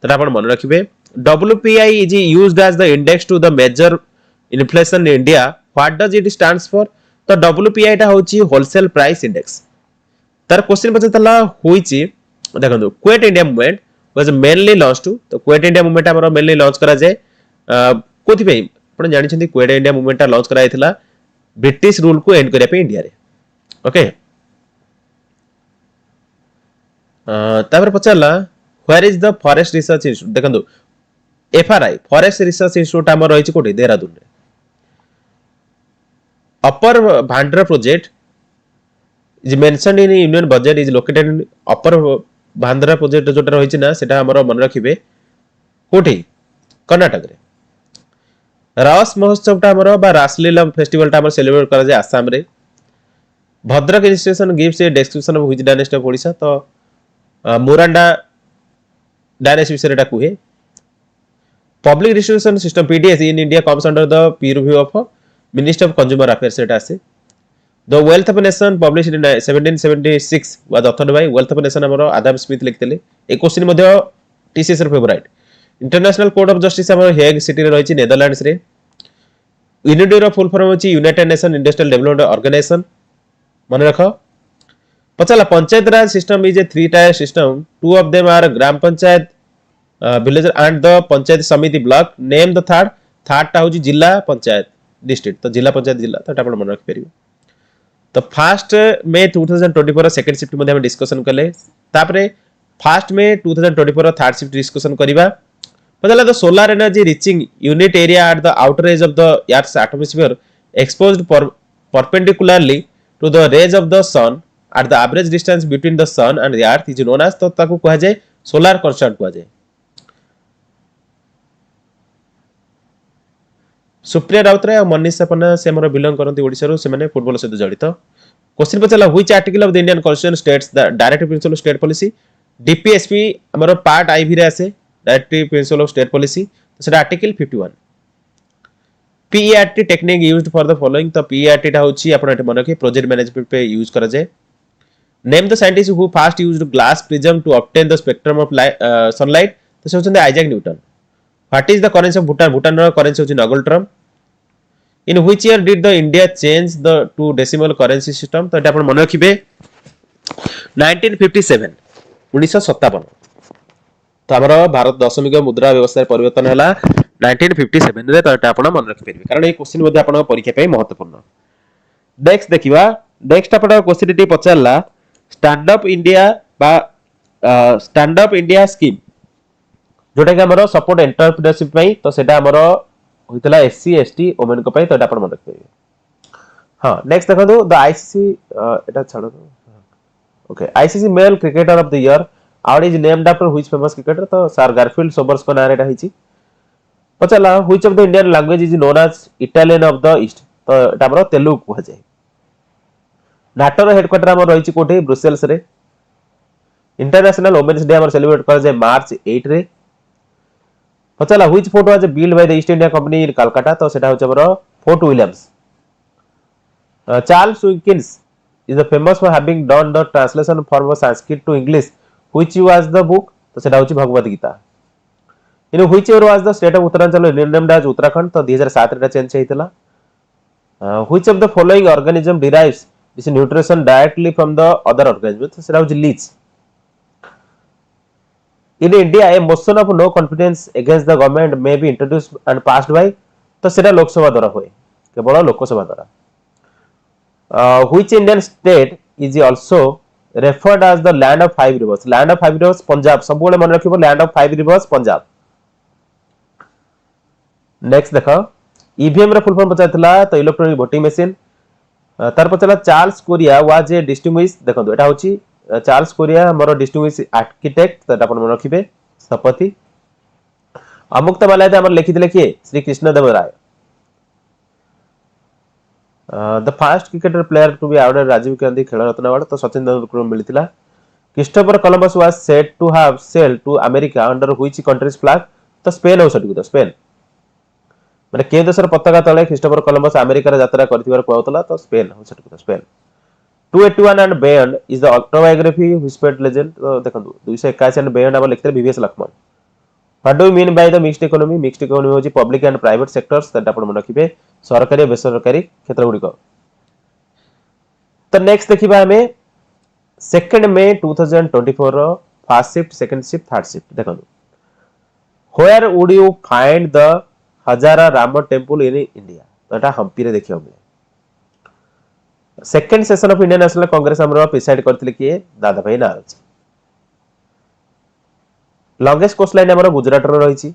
तटा आपण मन रखिबे WPI is used as the index to the major inflation in India what does it stands for तो WPI टा होछि होलसेल प्राइस इंडेक्स तार क्वेश्चन पछतला होइछि देखंतु quit India movement was mainly launch to तो क्वेट इंडिया मूवमेंट हमर mainly launch करा जाय कोथि पे आपण जानि छथि क्वेट इंडिया मूवमेंट टा लॉन्च करा हैतला ब्रिटिश रूल को एंड करिया पे इंडिया रे ओके तापर पचारला where is the forest research institute देखंतु FRI फॉरेस्ट रिसर्च इंस्टीट्यूट हमर रहिछि कोठी देहरादून रे upper Bhandara project is mentioned in union budget is located in upper Bhandara project जोटा रहिछि ना सेटा हमर मन रखिबे कोठी कर्नाटक रे रास महोत्सव टा हमर बा रासलीला फेस्टिवल टा हमर सेलिब्रेट करा जाय आसाम रे Bhadrak illustration gives a description of which dynasty of Odisha तो मोरांडा डायनेस्टी विषय टा कुहे public distribution system PDS in India comes under the peer review of minister of consumer affairs एटा आसे the wealth of nation published in 1776 was authored by wealth of nation हमर Adam Smith लिखतेले ए question मध्ये TCS र favourite international court of justice हमर Hague city रे रहिछि नेदरलैंड्स रे यूनिटी रो फुल फॉर्म होछि united nation industrial development organisation मन रखो पचला panchayat raj system is a 3 tier system two of them are gram panchayat village and the panchayat samiti block name the third टा होछि जिला पंचायत डिस्ट्रिक्ट तो जिला पंचायत जिला तो आपण मन रख परिबो तो फर्स्ट मे 2024 सेकंड शिफ्ट मध्ये हम डिस्कशन कले तापरे first May 2024 third shift discussion करिबा पचला the solar energy reaching unit area at the outer edge of the earth's atmosphere exposed perpendicularly to the rays of the sun at the average distance between the sun and the earth is known as तो ताकू कहा जाय solar constant कहा जाय सुप्रिया राउतराय और मनीष सपना से हमर बिलोंग करंती ओडिसा रो से माने फुटबॉल सहित जड़ित क्वेश्चन पचला which article of the Indian constitution states the directive principle of state policy DPSP हमर पार्ट IV रे आसे directive principle of state policy तो सेटा article 51 PERT technique used for the following तो PERT टा होची आपण एटे मन के प्रोजेक्ट मैनेजमेंट पे यूज करा जाय name the scientist who first used glass prism to obtain the spectrum of sunlight तो से होचंदे Isaac Newton what is the currency of Bhutan Bhutan रो करेंसी होची Ngultrum in which year did the India change the to decimal currency system तो एटा आपण मन रखिबे 1957 1957 तो हमर भारत दशमिक मुद्रा व्यवस्था परिवर्तन हला 1957 रे तो एटा आपण मन रखि परिबे कारण ए क्वेश्चन मध्ये आपण परीक्षा पे महत्वपूर्ण नेक्स्ट देखिबा नेक्स्ट आपण क्वेश्चन टी पचारला स्टैंड अप इंडिया बा स्टैंड अप इंडिया स्कीम जोटा कि हमरो सपोर्ट एंटरप्रेन्योरशिप पई तो सेटा हमरो होइतला एससी एसटी वुमेन को पई तो एटा आपण मन रखिबे। हां नेक्स्ट देखो द आईसीसी एटा छाड़ो okay ICC male cricketer of the year award is named after which famous cricketer तो सर गारफील्ड सोबर्स को नाम एटा हिची। पचाला which of the Indian language is known as Italian of the east तो एटा हमरो तेलुगु को जाय। नाटोर हेडक्वार्टर हमर रहिची कोठी ब्रुसेल्स रे। इंटरनेशनल वुमेन्स डे हमर सेलिब्रेट कर जाय मार्च 8 रे। पचाला which fort was build by the East India Company in Calcutta तो सेटा होछ हमर fort Williams. Charles Wilkins is famous for having done the translation from Sanskrit to English which was the book तो सेटा होची भगवत गीता। इन which year was the state of Uttaranchal renamed as Uttarakhand तो 2007 रे change हेतिला। which of the following organism derives its nutrition directly from the other organism तो सेटा होची leech। in India a motion of no confidence against the government may be introduced and passed by तो सेटा लोकसभा द्वारा होय केवल लोकसभा द्वारा। which Indian state is also referred as the land of five rivers land of five rivers Punjab सब बोले मन रखिबो land of five rivers Punjab. Next देखो ईवीएम रे फुल फॉर्म पचातला तो इलेक्ट्रॉनिक वोटिंग मशीन तार पचला Charles Correa was a distinguish देखो एटा होची चार्ल्स कोरिया हमरो डिस्टिंग्विश आर्किटेक्ट तो एटा अपन मन रखिबे स्थपति। अमुक्तमाला हमर लिखि दिले किए Shri Krishnadeva Raya. The fast cricketer player to be awarded Rajiv Gandhi Khel Ratna award तो सचिन तेंदुलकर मिलथिला। Christopher Columbus was said to have sailed to America under which country's flag तो स्पेन हो सटिक तो स्पेन माने के देशर पताका तळे क्रिस्टोफर कोलंबस अमेरिका रे यात्रा करथिबार कहउतला तो स्पेन हो सटिक तो Spain. 281 and beyond is the autobiography whispered legend तो देखंतु 281 एंड बेयंड हम लिखते BVS Laxman. What do you mean by the mixed economy होची public and private sectors that आपण मन रखिबे सरकारी और बेसरकारी क्षेत्र गुडी को। तो नेक्स्ट देखिबा हमें 2 मई 2024 रो first shift second shift third shift देखंतु where would you find the Hazara Rama temple in India तो एटा हम्पी रे देखियो हमने। Second session of Indian national Congress हमरो प्रिसाइड करथिले किए दादा भाई नाराज। लॉन्गेस्ट कोस्ट लाइन हमरो गुजरात रो रहिची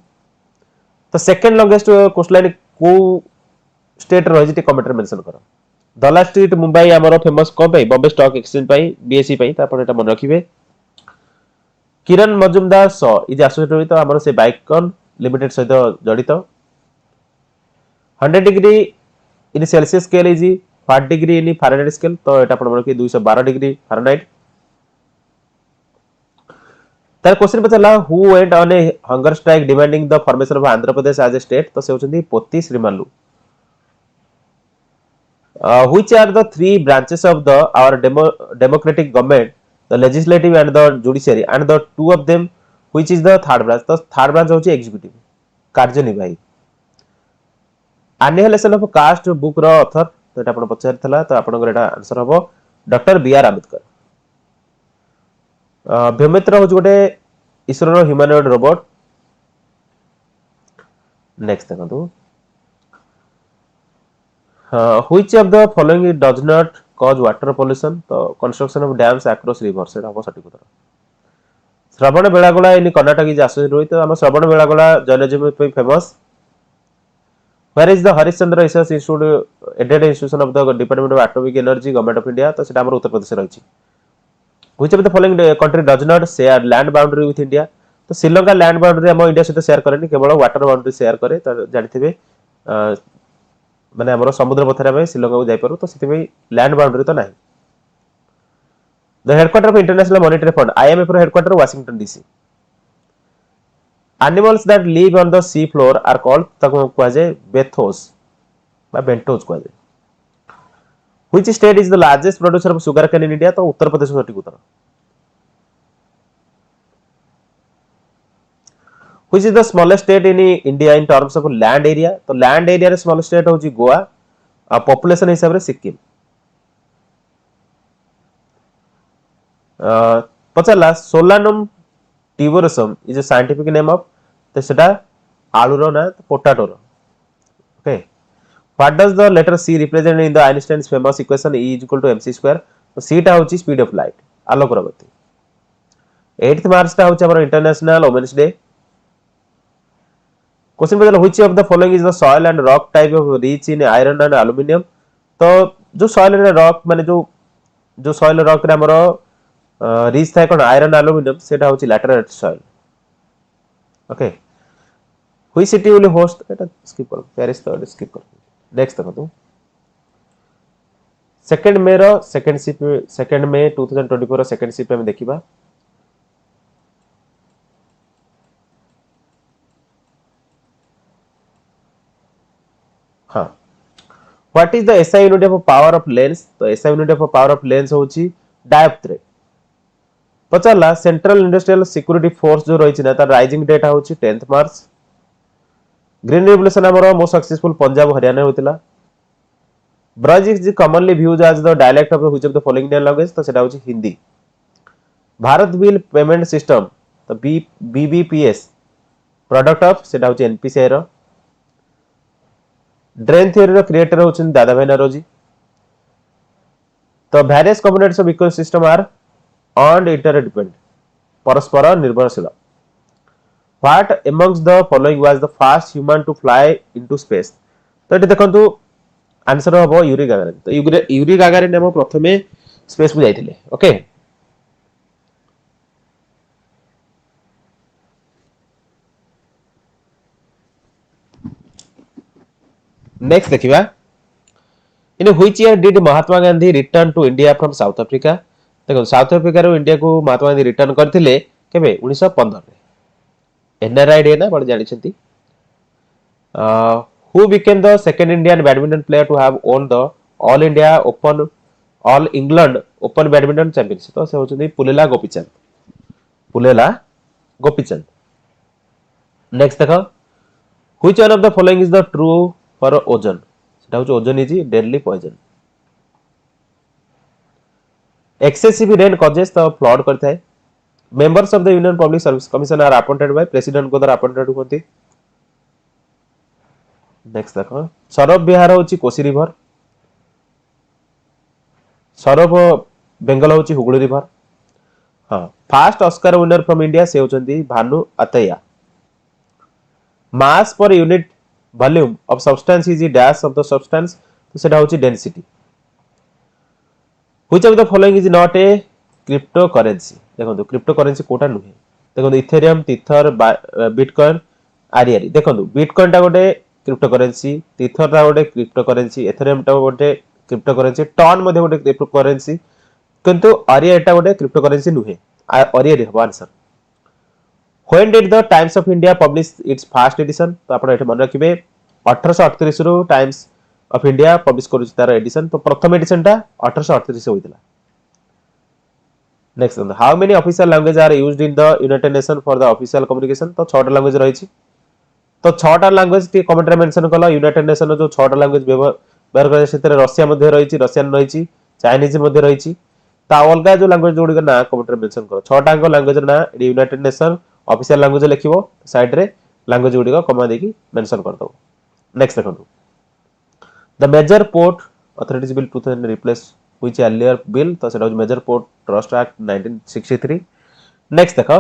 तो सेकंड लॉन्गेस्ट कोस्ट लाइन को स्टेट रहिची टे कमेंट रे मेंशन करो। दला स्ट्रीट मुंबई हमरो फेमस को भाई बॉम्बे स्टॉक एक्सचेंज पाई बीएसई पाई तो आपण एटा मन रखिबे। Kiran Majumdar Shaw is associated with हमरो से बाइकन लिमिटेड सहित जड़ित। 100 degree in Celsius scale is 5 degree in Fahrenheit scale तो एटा आपण मन रखि 212 डिग्री फारेनहाइट। तार क्वेश्चन पचला who went on a hunger strike demanding the formation of Andhra Pradesh as a state तो से होचंदी Potti Sriramulu. which are the three branches of the our democratic government the legislative and the judiciary and the two of them which is the third branch तो third branch होची executive कार्यनिर्वाही। annihilation of caste book रो author तो एटा आपण पचार थला तो आपण एटा आंसर हबो डॉक्टर बी आर आंबेडकर। भूमित्र होची गोटे इसरो रो ह्यूमनॉइड रोबोट। नेक्स्ट देखंतु which of the following does not cause water pollution तो construction of dams across rivers एटा हो सटिक उत्तर। Shravana Belagola in Karnataka is associated with हम श्रवण बेलागोला जर्नलिज्म पे famous. Where is the Harishchandra research institute aided institution of the department of atomic energy government of India तो सेटा हमर उत्तर प्रदेश रहिछि। which of the following country does not share land boundary with India तो Sri Lanka land boundary हम India सहित share करेनी केवल water boundary share करे तो जानिथिबे माने हमरो समुद्र पथरे में श्रीलंका को जाय पारो तो सेति में लैंड बाउंड्री तो नाही। The headquarter of International monetary fund IMF रो headquarter Washington DC. Animals that live on the sea floor are called तको कहजे बेथोस बा बेंटोस कहजे। Which state is the largest producer of sugar cane in India तो उत्तर प्रदेश सटिक उत्तर। Which is the smallest state in India in terms of land area तो land area रे smallest state होची गोवा आ population हिसाब रे सिक्किम। पचला solanum tuberosum is a scientific name of तो सेटा आलू रो ना पोटैटो रो okay. What does the letter C represent in the Einstein's famous equation E is equal to mc square? तो C टा होची स्पीड ऑफ लाइट आलोकर गति. 8th मार्च टा होची हमर इंटरनेशनल वुमेन्स डे. क्वेश्चन पचार which of the following is the soil and rock type of rich in iron and aluminum? तो जो soil and rock माने जो soil rock रे हमर रिच थाए कोन आयरन एल्युमिनियम सेटा होची laterite soil. Okay which city will host एटा स्किप करो पेरिस तो स्किप करो. नेक्स्ट देखो सेकंड मे रो सेकंड मे 2024 रो सेकंड शिप में देखिबा. हां what is the SI unit of power of lens? तो SI unit of power of lens होची डायोप्ट्रे. पचारला सेंट्रल इंडस्ट्रियल सिक्योरिटी फोर्स जो रही ना तार राइजिंग डेट होची 10th मार्च. ग्रीन रिवोल्यूशन हमरो मोस्ट सक्सेसफुल पंजाब हरियाणा होतिला. Braj is commonly views as the dialect of which of the following Indian language? तो सेटा होची Hindi. Bharat bill payment system तो बीबीपीएस प्रोडक्ट ऑफ सेटा होची एनपीसीआई रो. ड्रेन थ्योरी रो क्रिएटर होचन दादाभाई नौरोजी. तो various components of ecosystem are and interdependent परस्पर निर्भरशील. What amongst the following was the first human to fly into space? तो ये देखंतु आंसर हबो यूरी गागारिन. तो यूरी गागारिन हम प्रथमे स्पेस को जाइथिले. ओके नेक्स्ट देखिबा. In which year did Mahatma Gandhi return to India from South Africa? देखो साउथ अफ्रीका रो इंडिया को महात्मा गांधी रिटर्न करथिले केबे 1915 रे. एनआरआई डे ना बड जानि छथि. Who became the second Indian badminton player to have won the All India Open All England Open badminton championship? तो से होचंदी पुलेला गोपीचंद. पुलेला गोपीचंद. नेक्स्ट देखो which one of the following is the true for ozone? सेटा होच ozone is deadly poison. Excessive rain causes the flood करता है. Members of the union public service commission are appointed by president को द्वारा appointed होती. Next देखो सरब बिहार होची कोसी रिवर. सरब बेंगल होची हुगली रिवर. हां fast Oscar winner from India से होचंदी Bhanu Athaiya. Mass per unit volume of substance is dash of the substance? तो सेटा होची density. Which of the following is not a cryptocurrency? देखो क्रिप्टोकरेंसी कोटा नुहे. देखो इथेरियम टीथर बिटकॉइन आरिआरी. देखो बिटकॉइन टा गोटे क्रिप्टोकरेंसी, टीथर टा गोटे क्रिप्टोकरेंसी, इथेरियम टा गोटे क्रिप्टोकरेंसी, टॉन मध्ये गोटे क्रिप्टोकरेंसी किंतु आरिआरी टा गोटे क्रिप्टोकरेंसी नुहे. आरिआरी हबो answer. When did the Times of India publish its first edition? तो आपण एठे मन रखिबे 1838 रो टाइम्स ऑफ इंडिया पब्लिश करू तार एडिशन. तो प्रथम एडिशन टा 1838 होइतला. Next how many official language are used in the United Nation for the official communication? तो 6टा लैंग्वेज रहिछि. तो 6टा लैंग्वेज टी कमेंट रे मेंशन कला. यूनाइटेड नेशन रो जो 6टा लैंग्वेज व्यवहार करे सेतरे रशिया मध्ये रहिछि, रशियन रहिछि, चाइनीज मध्ये रहिछि. ता अलगा जो लैंग्वेज जोडी ना कमेंट रे मेंशन करो. 6टा अंक लैंग्वेज ना यूनाइटेड नेशन ऑफिशियल लैंग्वेज लिखिबो. साइड रे लैंग्वेज जोडी को कमा देकी मेंशन कर दो. नेक्स्ट देखंतु The Major Port Authorities Bill 2000 replaced which earlier bill? तो सेटा Major Port Trust Act 1963. Next देखो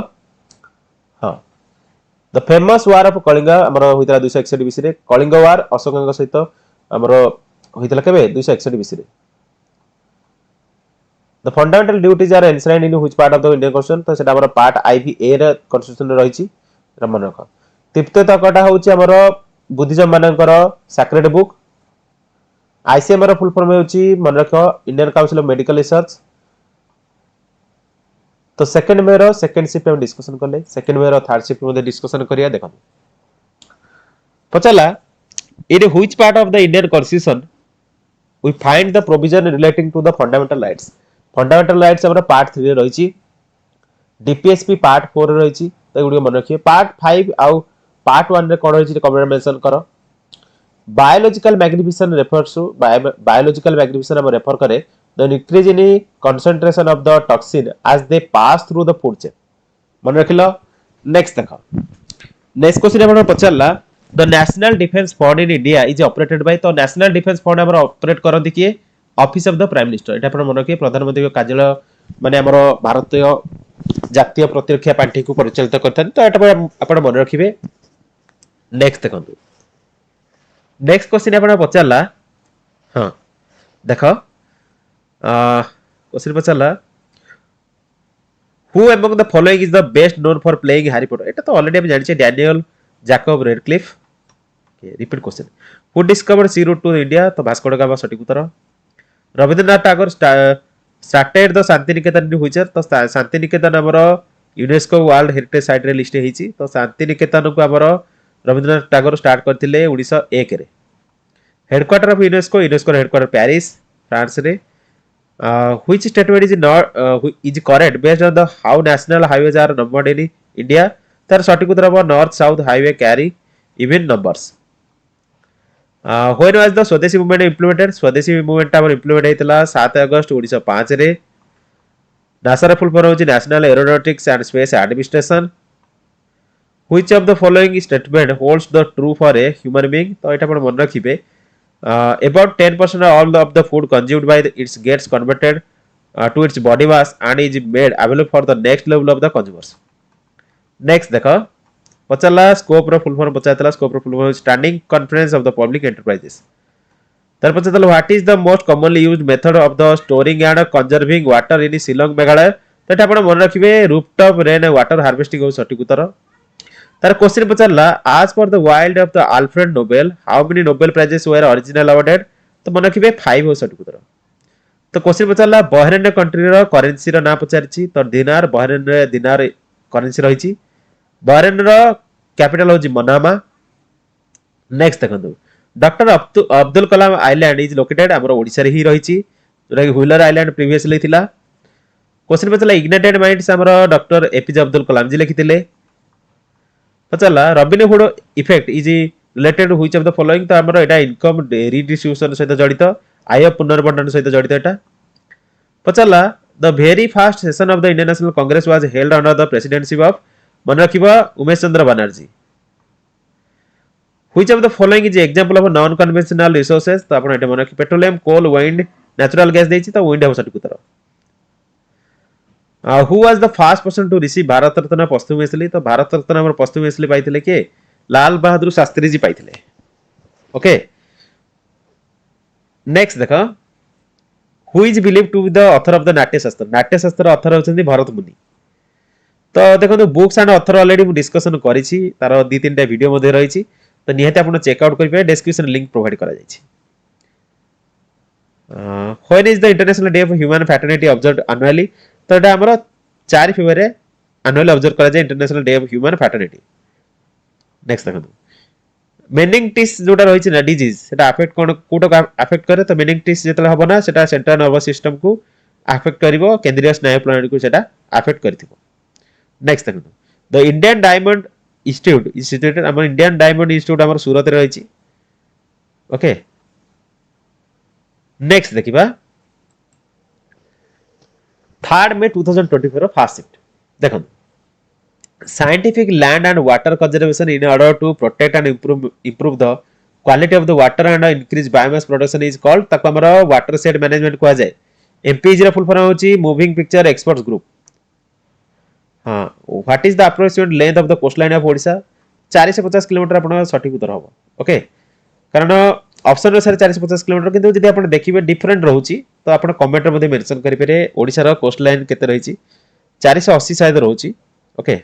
हां the famous war of Kalinga हमर होइतला 261 बीसी रे. कलिंग वार अशोकଙ୍କ सहित हमर होइतला केबे 261 बीसी रे. The fundamental duties are enshrined in which part of the Indian constitution? तो सेटा हमर पार्ट आईवी ए रे कॉन्स्टिट्यूशन रे रहिछि. मन रख. तृतीय तकटा होछि हमर बुद्धिज्म मानकर सैक्रेड बुक. आईसीएम रो फुल फॉर्म होची मन रखो Indian Council of Medical Research. तो सेकंड में रो सेकंड शिफ्ट में डिस्कशन करले. सेकंड में रो थर्ड शिफ्ट में डिस्कशन करिया. देखो पचला in which part of the Indian constitution we find the provision relating to the fundamental rights? Fundamental rights हमर पार्ट 3 रे रहिछि. डीपीएसपी पार्ट 4 रे रहिछि. तो एगुडी मन रखिए. पार्ट 5 आउ पार्ट 1 रे कोन रहिछि कमेंट मेंशन करो. Biological magnification refers to biological magnification हम रेफर करे the increase in concentration of the toxin as they pass through the food chain. मन रखिलो. नेक्स्ट देखो नेक्स्ट क्वेश्चन आपण पचारला the national defence fund in India is operated by, तो national defence fund हमर operate करନ୍ତି किए office of the prime minister, एटा आपण मन रखिए प्रधानमंत्री कार्यालय माने हमर भारतीय जातीय प्रतिरक्षा पांठी को परिचालित करथन, तो एटा आपण मन रखिबे। नेक्स्ट देखंतु, नेक्स्ट क्वेश्चन आपण पचारला, हां देखो क्वेश्चन पचारला, who among the following is the best known for playing Harry Potter, एटा तो ऑलरेडी हम जानिछे Daniel Jacob Radcliffe. Repeat question, who discovered sea route to India, तो भास्को ड गामा सटीक उत्तर। Rabindranath Tagore started the Shanti Niketan in which, तो शांति निकेतन हमर UNESCO world heritage site रे लिस्ट हेची, तो शांति निकेतन को हमर रविंद्रनाथ टैगोर स्टार्ट करथिले 1901 रे। Headquarter of UNESCO, UNESCO headquarter Paris France रे। Which statement is not is correct based on the how national highways are numbered in India, तार सटीक उत्तर हम north south highway carry even numbers. When was the swadeshi movement implemented, swadeshi movement हमर implement हेतला 7 अगस्त 1905 रे। NASA full form होची national aeronautics and space administration. Which of the following statement holds the true for a human being, तो एटा आपण मन रखिबे। About 10% of all of the food consumed by its gets converted to its body mass and is made available for the next level of the consumers. Next देखो पचाला SCOPE रो full form पचातला, SCOPE रो full form standing conference of the public enterprises. तार पचातला what is the most commonly used method of the storing and conserving water in Shillong Meghalaya, तो एटा आपण मन रखिबे रूफटॉप रेन वाटर हार्वेस्टिंग हो सटीक उत्तर। तार क्वेश्चन पचारला, as per the will of the Alfred Nobel how many Nobel prizes were originally awarded, तो मन रखिबे 5 हो सटीक उत्तर। तो क्वेश्चन पचारला बहरीन कंट्री रो करेंसी रो ना पचारछि, तो दिनार, बहरीन रे दिनार करेंसी रहिछि। बहरीन रो कैपिटल होछि मनामा। नेक्स्ट देखंतु, doctor Abdul Kalam island is located हमर ओडिसा रे ही रहिछि, जोटा कि व्हीलर आइलैंड प्रीवियसली थिला। क्वेश्चन पचारला इग्नाइटेड माइंड्स हमर डॉक्टर एपीजे अब्दुल कलाम जी लिखिथिले। पचारला Robin Hood effect is related to which of the following, तो हमर एटा इनकम रिडिस्ट्रीब्यूशन सहित जड़ित, आय पुनर्बंटन सहित जड़ित एटा। पचारला the very first session of the Indian national Congress was held under the presidency of, मन रखिबा Umesh Chandra Banerjee. Which of the following is example of non conventional resources, तो आपण एटा मन रखि petroleum, coal, wind, natural gas देछि, तो वाइंड हो सटीक उत्तर। Who was the first person to receive Bharat Ratna posthumously, तो भारत रत्न हमर पोस्टुमसली पाइथिले के लाल बहादुर शास्त्री जी पाइथिले। ओके नेक्स्ट देखो, who is believe to be the author of the Natyashastra, Natyashastra author होचंदी भरत मुनि। तो देखो बुक्स एंड ऑथर ऑलरेडी मु डिस्कशन करिछि, तार 2-3 टा वीडियो मध्ये रहिछि, तो निहाते आपण चेक आउट करिबे, डिस्क्रिप्शन लिंक प्रोवाइड करा जाइछि। When is the international day of human fraternity observed annually, तो एटा हमर 4 फेब्रुआरी एनुअली ऑब्जर्व करा जाय international day of human fraternity. Next देखो, मेनिंगिटिस जोटा रहिछि ना डिजीज, सेटा अफेक्ट कोन कोटा अफेक्ट करे, तो मेनिंगिटिस जेतले हबो ना सेटा सेंट्रल नर्वस सिस्टम को अफेक्ट करिवो, केंद्रीय स्नायु प्रणाली को सेटा अफेक्ट करथिबो। नेक्स्ट देखो, द इंडियन डायमंड इंस्टीट्यूट हमर इंडियन डायमंड इंस्टीट्यूट हमर सूरत रे रहिछि। ओके नेक्स्ट देखिबा 3rd May 2024 फास्ट शिफ्ट देखो, scientific land and water conservation in order to protect and improve the quality of the water and increase biomass production is called, ताको हमरा watershed management कहै जाय। MPG रा full form होची moving picture experts group. हां what is the approximate length of the coastline of Odisha, 450 kilometre आपण सटीक उत्तर हबो। ओके कारण ऑप्शन अनुसार 450 किलोमीटर, किंतु जदि आपण देखिबे डिफरेंट रहउची, तो आपण कमेंट मध्ये मेंशन करि पारे ओडिसा रा कोस्टलाइन केते रहिची, 480 शायद रहउची। Okay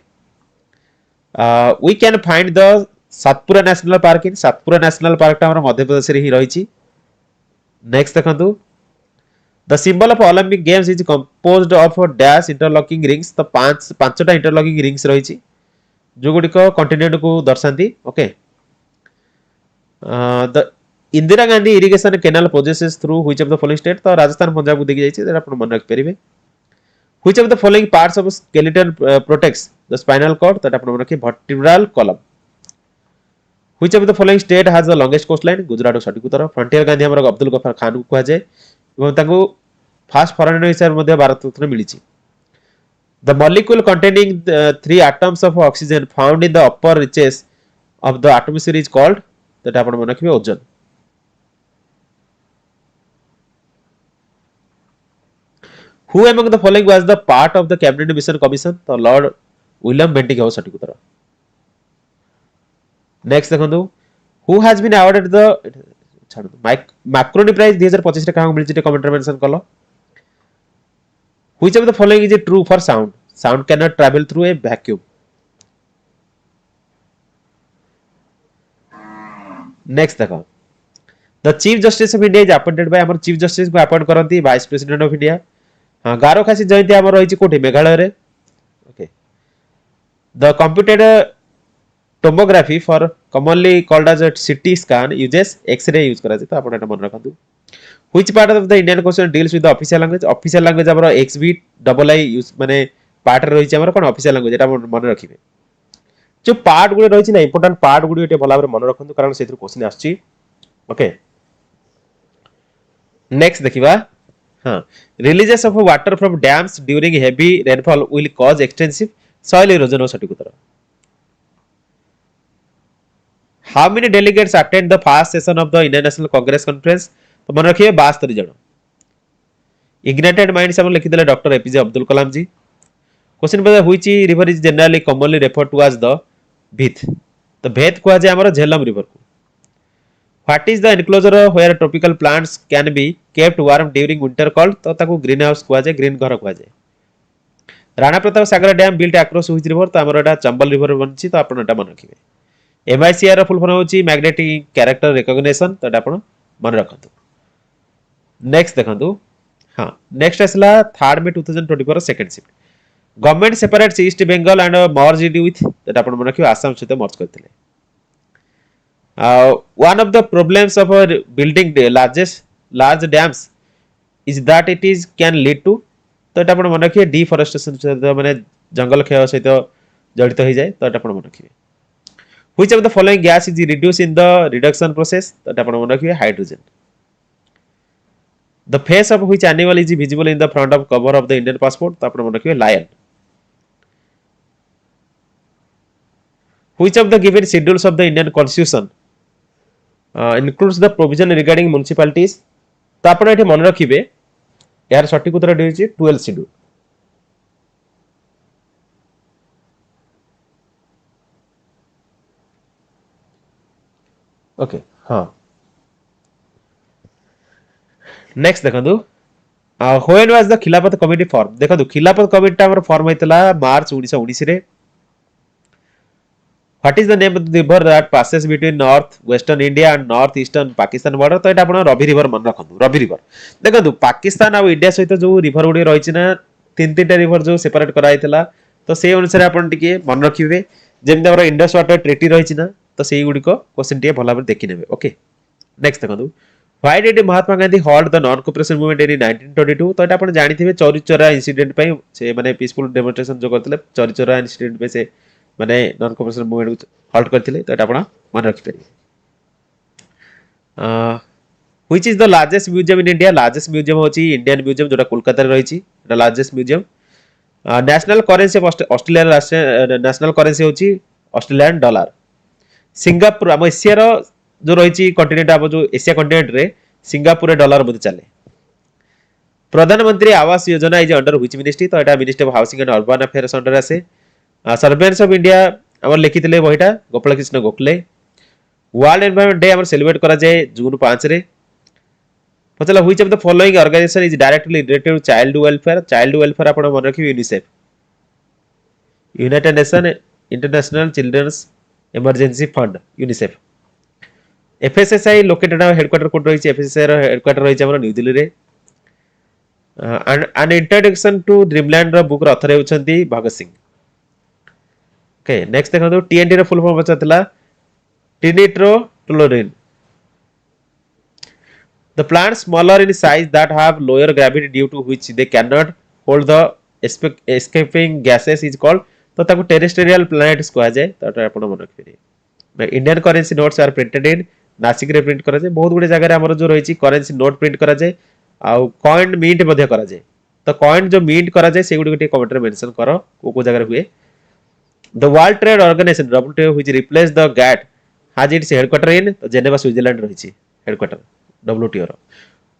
we can find the Satpura national park इन, सातपुरा नेशनल पार्क ता मध्य प्रदेश रे ही रहिछि। नेक्स्ट देखंतु, the symbol of Olympic games is composed of dash interlocking rings, तो पांचटा इंटरलॉकिंग रिंग्स रहिछि जो गुडी को कॉन्टिनेंट को दर्शांती। Okay the Indira Gandhi irrigation canal progresses through which of the following state, तो राजस्थान पंजाब को देखि जाइछि, एटा आपण मन रख परिबे। Which of the following parts of skeleton protects the spinal cord, तो आपण मन रखि vertebral column. Which of the following state has the longest coastline, Gujarat सटीक उत्तर। फ्रंटियर गांधी हमर अब्दुल गफार खान को कहा जाय, एवं ताको फास्ट फॉरेनर हिसाब मध्ये भारत रत्न मिलिछि। The molecule containing 3 atoms of oxygen found in the upper reaches of the atmosphere is called, that आपण मन रखिबे ozone. Who among the following was the part of the cabinet mission commission? तो Lord William Bentinck हो सटीक उत्तर. Next देखंतु, who has been awarded the Marconi prize 2025 रे काहा मिलछि कमेंट रे मेंशन कलो. Which of the following is true for sound? Sound cannot travel through a vacuum. Next देखो, the chief justice of India is appointed by, हमर chief justice को appoint करंती vice president of India. हां, गारो खासी जयंती हमर रहिछि कोठी मेघालय रे. Okay, the computed tomography for commonly called as a CT scan uses x-ray use करा जे, तो आपण एटा मन रखंतु. Which part of the Indian constitution deals with the official language? Official language हमर XBII यूज माने पार्ट रहिछि हमर कोन official language, एटा मन रखिबे. जो पार्ट गुडे रहिछि ना इंपोर्टेंट पार्ट गुडे एटे भला भाबरे मन रखंतु, कारण सेतिर क्वेश्चन आछि. ओके, नेक्स्ट देखिबा. हां, releases of water from dams during heavy rainfall will cause extensive soil erosion सटीक उत्तर. How many delegates attend the first session of the Indian national Congress conference? तो मन रखिए 72 जन. इग्नाइटेड माइंड्स हम लिखि देले doctor APJ Abdul Kalam ji. Question पता, which river is generally commonly referred to as the भीथ? तो भेद कुआ जे हमर झेलम रिवर को. What is the enclosure where tropical plants can be kept warm during winter called? तो ताको ग्रीन हाउस कुआ जे, ग्रीन घर कुआ जे. Rana Pratap Sagar dam built across which river? तो हमर एटा चंबल रिवर बनछि, तो आपण एटा मन रखिबे. MICR फुल फॉर्म होची मैग्नेटिक कैरेक्टर रिकॉग्निशन, तो एटा आपण मन रखंतु. नेक्स्ट देखंतु. हां, नेक्स्ट असला थर्ड में 2024 second shift. Government separates East Bengal and merge it with, एटा आपण मन रखिबे आसाम सहित मर्ज करथिले. One of the problems of building large dams is that it is can lead to, तो एटा आपण मन रखिए डिफॉरेस्टेशन, माने जंगल क्षय सहित जड़ित हो जाए, तो एटा आपण मन रखिए. Which of the following gas is reduced in the reduction process? तो एटा आपण मन रखिए hydrogen. The face of which animal is visible in the front of cover of the Indian passport? तो आपण मन रखिए lion. Which of the given schedules of the Indian constitution includes the provision regarding municipalities? तो आपण एठी मन रखिबे यार सटीक उत्तर देछि 12 शेड्यूल. ओके, हां. नेक्स्ट देखंतु, व्हेन वाज द खिलाफत कमिटी फॉर्म? देखंतु खिलाफत कमिटी हमर फॉर्म हैतला मार्च 1919 रे. What is the name of the river that passes between north western India and north eastern Pakistan border? तो एटा आपण रवि रिवर मन रखंतु. रवि रिवर देखंतु पाकिस्तान आ इंडिया सहित जो रिवर गुडी रहिछि ना, तीन तीनटा रिवर जो सेपरेट करा हैतला, तो से अनुसार आपण टिके मन रखिबे. जेमते हमर इंडस वाटर ट्रीटी रहिछि ना, तो सेही गुडी को क्वेश्चन टिके भला भाबरे देखि नेबे. ओके, नेक्स्ट देखंतु. Why did Mahatma Gandhi hold the non cooperation movement in 1922? तो एटा आपण जानिथिबे चोरी चोरा इंसिडेंट पई, से माने पीसफुल डेमोन्स्ट्रेशन जो करथिले चोरी चोरा इंसिडेंट पे, से माने नॉन कोऑपरेशन मूवमेंट होल्ड करथिले, तो एटा आपण मन रखि परिबे. Which is the largest museum in India? Largest museum होची इंडियन म्यूजियम, जोटा कोलकाता रे रहिछि, एटा largest museum. National currency of Australia, national currency होची ऑस्ट्रेलियन डॉलर. सिंगापुर हम एशिया रो जो रहिछि कॉन्टिनेंट, अब जो एशिया कॉन्टिनेंट रे सिंगापुर डॉलर मध्ये चले. प्रधानमंत्री Awas Yojana is under which ministry? तो एटा ministry of housing and urban affairs under आसे. सर्वेलेंस ऑफ इंडिया हमर लिखितले बहिटा Gopal Krishna Gokhale. World environment day हमर सेलिब्रेट करा जाय जून 5 रे. पछला which of the following organisation is directly related to child welfare? Child welfare आपण मन रखिबे UNICEF, United Nation International Children's Emergency Fund, UNICEF. FSSI located headquarter कोड रहिछि, FSSI रो हेडक्वार्टर रहिछि हमर न्यू दिल्ली रे. एन इंट्रोडक्शन टू ड्रीमलैंड रो बुक रो ऑथर हेउछंती भगत सिंह. ओके, नेक्स्ट देखंतु TNT रो फुल फॉर्म बचतला trinitrotoluene. The plants smaller in size that have lower gravity due to which they cannot hold the escaping gases is called, तो ताको terrestrial planets कहा जाय. तो आपण मन रखिबे. Indian currency notes are printed in Nashik रे प्रिंट करा जाय. बहुत गुडे जगह रे हमर जो रहिछि करेंसी नोट प्रिंट करा जाय, आ कॉइन मिंट मध्ये करा जाय. तो कॉइन जो मिंट करा जाय से गुडी गोटे कमेंट रे मेंशन करो को जगह रे हुए. The World Trade Organization WTO which replaced the GATT has its headquarter in Geneva, Switzerland रही headquarter WTO row.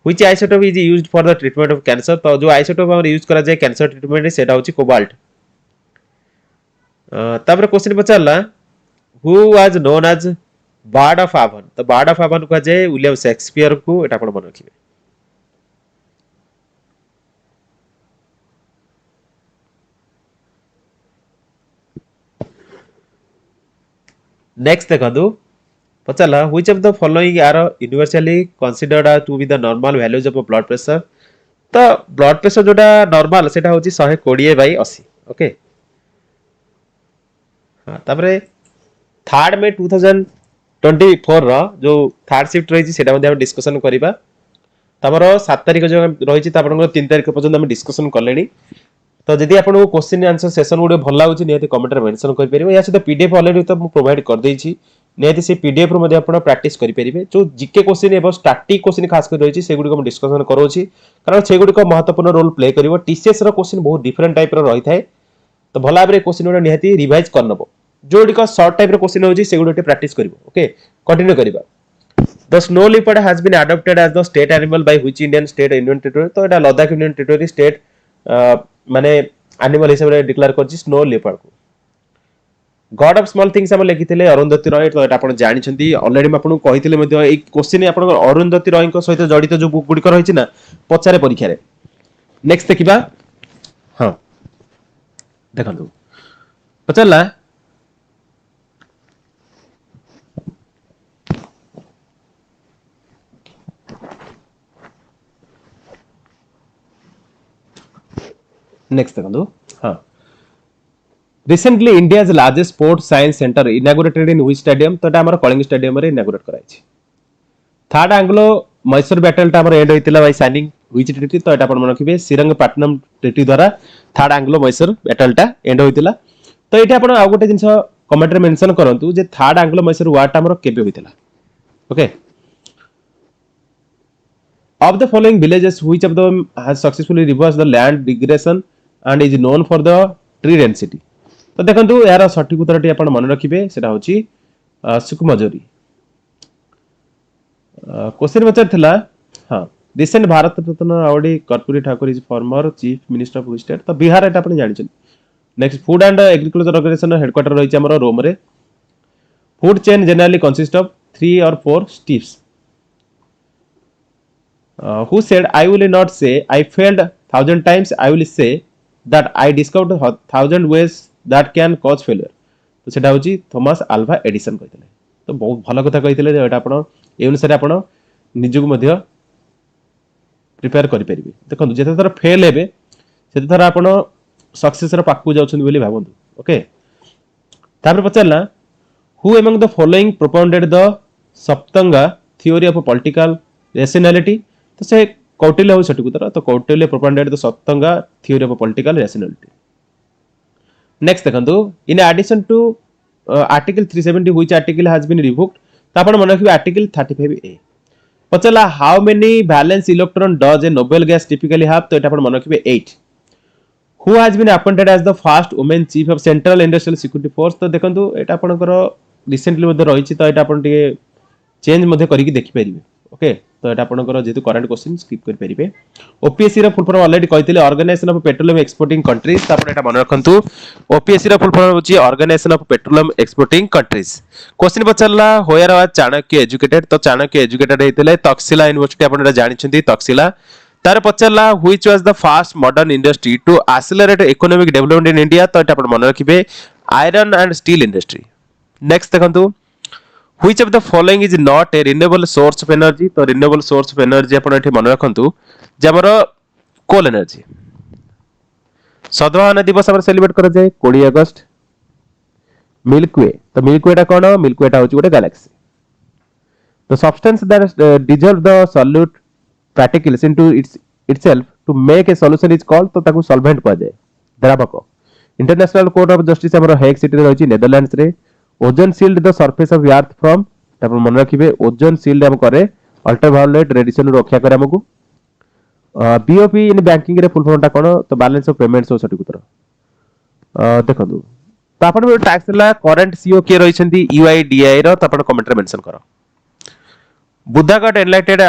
Which isotope is used for the treatment of cancer? तो जो isotope हम यूज करा जाए कैंसर ट्रीटमेंट रे सेटा होची cobalt. तापर question पचारला who was known as Bard of Avon. तो Bard of Avon को जाए विलियम शेक्सपियर को एटा आपण मन रखिबे. नेक्स्ट देखो पचाला which of the following are universally considered to be the normal values of blood pressure. तो ब्लड प्रेशर जोटा नॉर्मल सेटा होची 120/80. ओके हां तापरे थर्ड में 2024 रो जो थर्ड शिफ्ट रही सेटा मध्ये हम डिस्कशन करिबा. तमरो 7 तारिख जो रही आपन 3 तारिख पर्यंत हम डिस्कशन करलेनी. तो जदि आपन क्वेश्चन आंसर सेशन गुडे भल लागुची नियति कमेंट रे मेंशन कर परिबो. या सहित पीडीएफ ऑलरेडी तो मु प्रोवाइड कर देछि नियति से पीडीएफ रो मध्ये आपन प्रैक्टिस करि परिबे. जो जीके क्वेश्चन एबो स्टैटिक क्वेश्चन खास कर रही से गुडी हम डिस्कशन करोछि कारण से गुडी को महत्वपूर्ण रोल प्ले करिवो. टीसीएस रो क्वेश्चन बहुत डिफरेंट टाइप रो रही थाए तो भल भाबरे क्वेश्चन गुडे नियति रिवाइज करनबो. जो गुडी को शॉर्ट टाइप रो क्वेश्चन होछि से गुडी प्रैक्टिस करिवो. ओके कंटिन्यू करिबा. The snow leopard has been adopted as the state animal by which Indian state union territory. तो एटा लद्दाख यूनियन टेरिटरी स्टेट माने एनिमल हिसाब रे डिक्लेयर करछि स्नो लेपर्ड को. गॉड ऑफ स्मॉल थिंग्स हम लिखिथिले अरुंधति रॉय. तो एटा आपण जानि छथि ऑलरेडी म आपण कहिथिले मध्ये ए क्वेश्चन आपण अरुंधति रॉय को सहित जडित जो बुक गुडी को रहिछि ना पचारे परीक्षा रे. नेक्स्ट देखिबा. हां देखंतु पचला नेक्स्ट देखो. हाँ recently India's largest sports science centre inaugurated in which stadium. तो एटा हमर कलिंग स्टेडियम रे इनागुरेट कराइछि. थर्ड एंग्लो मैसूर बैटल टा हमर एंड होइतिला बाय साइनिंग व्हिच ट्रीटी. तो एटा अपन मन रखिबे श्रीरंगपट्टनम ट्रीटी द्वारा थर्ड एंग्लो मैसूर बैटल टा एंड होइतिला. तो एटा अपन आ गोटे जिंस कमेंट रे मेंशन करंतु जे थर्ड एंग्लो मैसूर वार टा हमर केबे होइतिला. Okay of the following villages which of them has successfully reversed the land degradation and is known for the tree density. तो देखंतु यार सठिक उत्तरटी आपण मन रखिबे सेटा होची सुकमजोरी. क्वेश्चन बचार थिला. हां recent Bharat Ratna awardee Karpoori Thakur is former chief minister of state. तो बिहार एटा आपण जानि छन. Next food and agriculture organisation headquarter रहिछि हमर रोम रे. Food chain generally consist of 3 or 4 steps. Who said I will not say I failed 1000 times, I will say that I discovered 1000 ways that can cause failure. तो सेटा होची Thomas Alva Edison कहितले. तो बहुत भलो कथा कहितले जे एटा आपण ए अनुसार आपण निजको मध्ये प्रिपेयर करि परिबे. देखंतु जेते थर फेल हेबे सेते थर आपण सक्सेस र पाकु जाउछन बोली भाबंतु. ओके तापर पचरला who among the following propounded the सप्तंगा theory of political rationality. तो से कौटिल्य हो सठिक उत्तर. तो Kautilya proponented the Saptanga theory of political rationality. Next देखंतु in addition to article 370 which article has been revoked. तो आपण मन रखिबे आर्टिकल 35A. पचला how many valence electron does a noble gas typically have. तो एटा आपण मन रखिबे 8. Who has been appointed as the first women chief of central industrial security force. तो देखंतु एटा आपणकर रिसेंटली मध्ये रहिछि. तो एटा आपण टिके चेंज मध्ये करिकि देखि परिबे. ओके तो एटा आपनकर जेतु करंट क्वेश्चन स्किप कर परिबे. ओपीएससी रा फुल फॉर्म ऑलरेडी कहितले organisation of petroleum exporting countries. तो आपण एटा मन रखंतु ओपीएससी रा फुल फॉर्म होची organisation of petroleum exporting countries. Question पचरला होयर वाज चाणक्य एजुकेटेड. तो चाणक्य एजुकेटेड हेतिले तक्षशिला यूनिवर्सिटी आपण एटा जानि छथि तक्षशिला. तार पचरला which was the first modern industry to accelerate economic development in India. तो एटा आपण मन रखिबे iron and steel industry. Next देखंतु which of the following is not a renewable source of energy. तो renewable source of energy आपण एठी मन रखंतु जे हमर कोल एनर्जी. सद्भावना दिवस हमर सेलिब्रेट करा जाय 20 अगस्त. मिल्की वे. तो मिल्की वेटा कोन मिल्की वेटा होची गोटे Galaxy. the substance that dissolve the solute particles into itself to make a solution is called. तो ताकू solvent कह जाय द्रावक. इंटरनेशनल कोर्ट ऑफ जस्टिस हमर हेग सिटी रे होची नेदरलैंड्स रे. Ozone shield the surface of earth from. तापर मन रखिबे ओजोन शील्ड हम करे अल्ट्रावायोलेट रेडिएशन रो रक्षा करे हमकु. बीओपी इन बैंकिंग रे फुल फॉर्म ता कोन. तो बैलेंस ऑफ पेमेंट्स हो सठी उत्तर. देखंतु तो आपण टैक्स ला करंट सीईओ के रहिसंती यूआईडीआई रो, तो आपण कमेंट रे मेंशन करो. Buddha got एनलाइटेड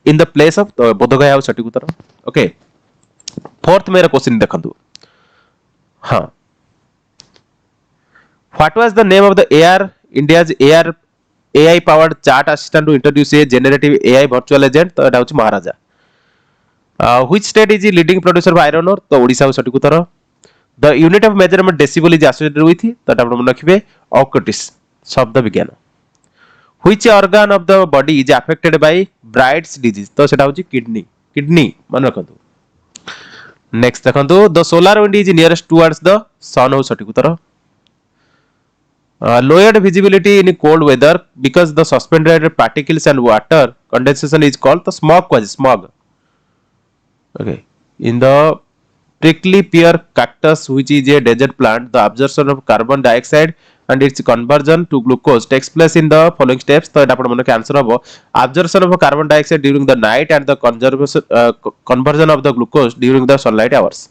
in the place of, तो बोधगया आउ सटीक उत्तर. ओके, फोर्थ मेरा क्वेश्चन देखंतु. हां, what was the name of the AR India's AR AI powered chat assistant to introduce a generative AI virtual agent, तो एटा होची महाराजा. Which state is the leading producer of iron ore, तो ओडिसा सटीक उत्तर. The unit of measurement decibel is associated with, तो एटा आपण लिखिबे octis शब्द विज्ञान. Which organ of the body is affected by Bright's disease, तो सेटा होची किडनी मन रखंतु. नेक्स्ट देखंतु, the solar wind is nearest towards the sun, हो सटीक उत्तर. Lowered visibility in cold weather because the suspended particles and water condensation is called the smog, quasi smog. Okay, in the prickly pear cactus, which is a desert plant, the absorption of carbon dioxide and its conversion to glucose takes place in the following steps. तो एटा आपण मन के answer हो absorption of carbon dioxide during the night and the conversion of the glucose during the sunlight hours.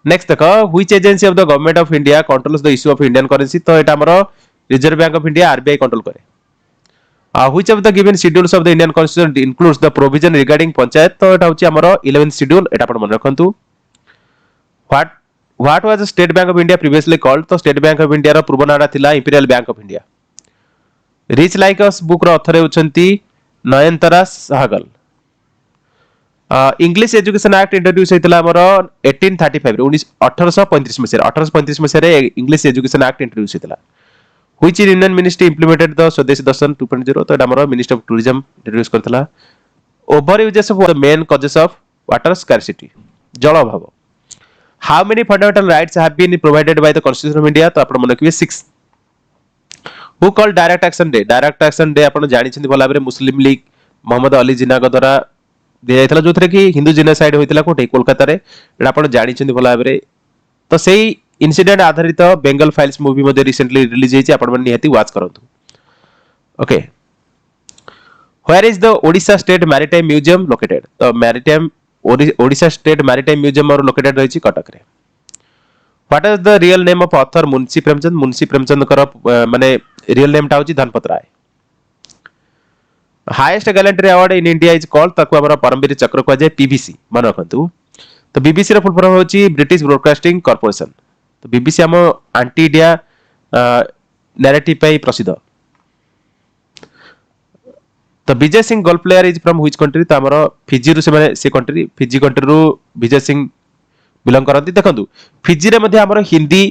Next देखो, which agency of the government of India controls the issue of Indian currency, तो एटा हमरो Reserve bank of India RBI control करे. Which of the given schedules of the Indian constitution includes the provision regarding panchayat, तो एटा होची हमरो 11th schedule, एटा आपण मन रखंतु. What was the State Bank of India previously called, तो स्टेट बैंक ऑफ इंडिया रो पूर्व नाम थिला Imperial Bank of India. Rich like us book रो ऑथर होचंती Nayantara Sahgal. English education act introduce होइतला हमर 1835 रे 1835 मसिया 1835 मसिया रे इंग्लिश एजुकेशन एक्ट इंट्रोड्यूस होइतला. Which union ministry implemented the Swadeshi Darshan 2.0, तो एटा हमर मिनिस्ट्री ऑफ टूरिज्म इंट्रोड्यूस करतला. Over uses of the main causes of water scarcity, जल अभाव. How many fundamental rights have been provided by the constitution of India, तो आपण मन रखिबे 6. Who called direct action day, direct action day आपण जानि छिंदी भला भाबरे मुस्लिम league Mohammad Ali Jinnah को द्वारा दिया जायतला, जोथरे कि हिंदू जेनोसाइड होइतला कोठे कोलकाता रे, एटा आपण जानि छिंदी भला भाबरे. तो सेही इंसिडेंट आधारित बेंगल फाइल्स मूवी मध्ये रिसेंटली रिलीज हेछि, आपण मन निहाती वाच करंतु. Okay, where is the Odisha state maritime museum located, तो maritime Odisha state maritime museum और लोकेटेड रहिछि कटक रे. What is the real name of author Munshi Premchand, Munshi Premchand कर माने रियल नेम टा होछि Dhanpat Rai. Highest gallantry award in India is called, ताको हमरा परमवीर चक्र को जाय पीबीसी मन रखंतु. तो बीबीसी रो फुल फॉर्म होछि ब्रिटिश ब्रॉडकास्टिंग कॉर्पोरेशन. तो बीबीसी हम एंटी इंडिया नैरेटिव पे प्रसिद्ध. तो Vijay Singh golf player is from which country, तो हमरा फिजी रु से कंट्री, फिजी कंट्री रु विजय सिंह बिलोंग करंती. देखंतु फिजी रे मध्ये हमरा हिंदी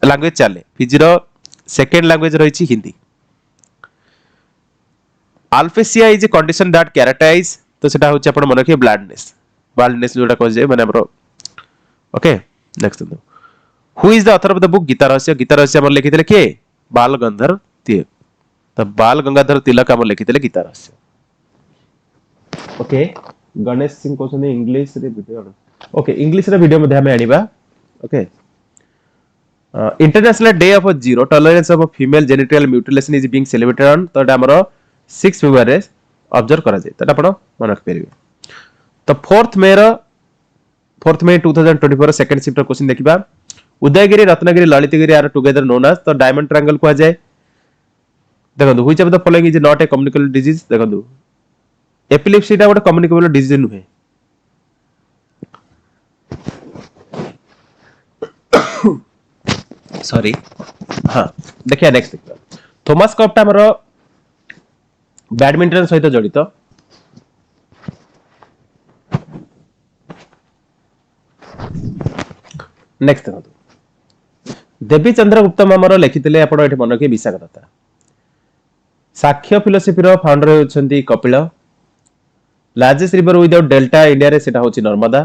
लैंग्वेज चले, फिजी रो सेकंड लैंग्वेज रहिछि Hindi. Alphasia is a condition that characterize, तो सेटा होछि आपण मन रखिए ब्लाइंडनेस जोटा कह जाय माने हमरो. ओके, नेक्स्ट देखो, who is the author of the book Gita Rahasya, Gita रहस्य हमर लिखितले के बाल गंधर तिलक, तो बाल गंगाधर तिलक हमर लिखितले Gita Rahasya. Okay, Ganesh Singh question English रे वीडियो. ओके, इंग्लिश रे वीडियो मध्ये हम आनिबा. Okay, international day of zero tolerance of female genital mutilation is being celebrated on, तो एटा हमरो 6 फेब्रुआरी ऑब्जर्व करा जाय, तो आपण मन रख परिबे. तो 4th मे 2024 सेकंड शिफ्ट क्वेश्चन देखिबा. Udayagiri Ratnagiri Lalitgiri are together known as, तो डायमंड ट्रायंगल को जाय. देखंतु which of the following is not a communicable disease, देखंतु एपिलेप्सी टा ଗୋଟେ कम्युनिकेबल डिजीज नुहे. सॉरी, हां देखिया नेक्स्ट देखिबा. थॉमस कप टा हमरो बैडमिंटन सहित जड़ित. नेक्स्ट देखो, देवी चंद्र गुप्तम हमर लिखितले आपण एठी मन के विशाखदत्ता. साक्ष्य फिलोसफी रो फाउंडर होछंती Kapil. Largest river without delta India रे सेटा होछि नर्मदा.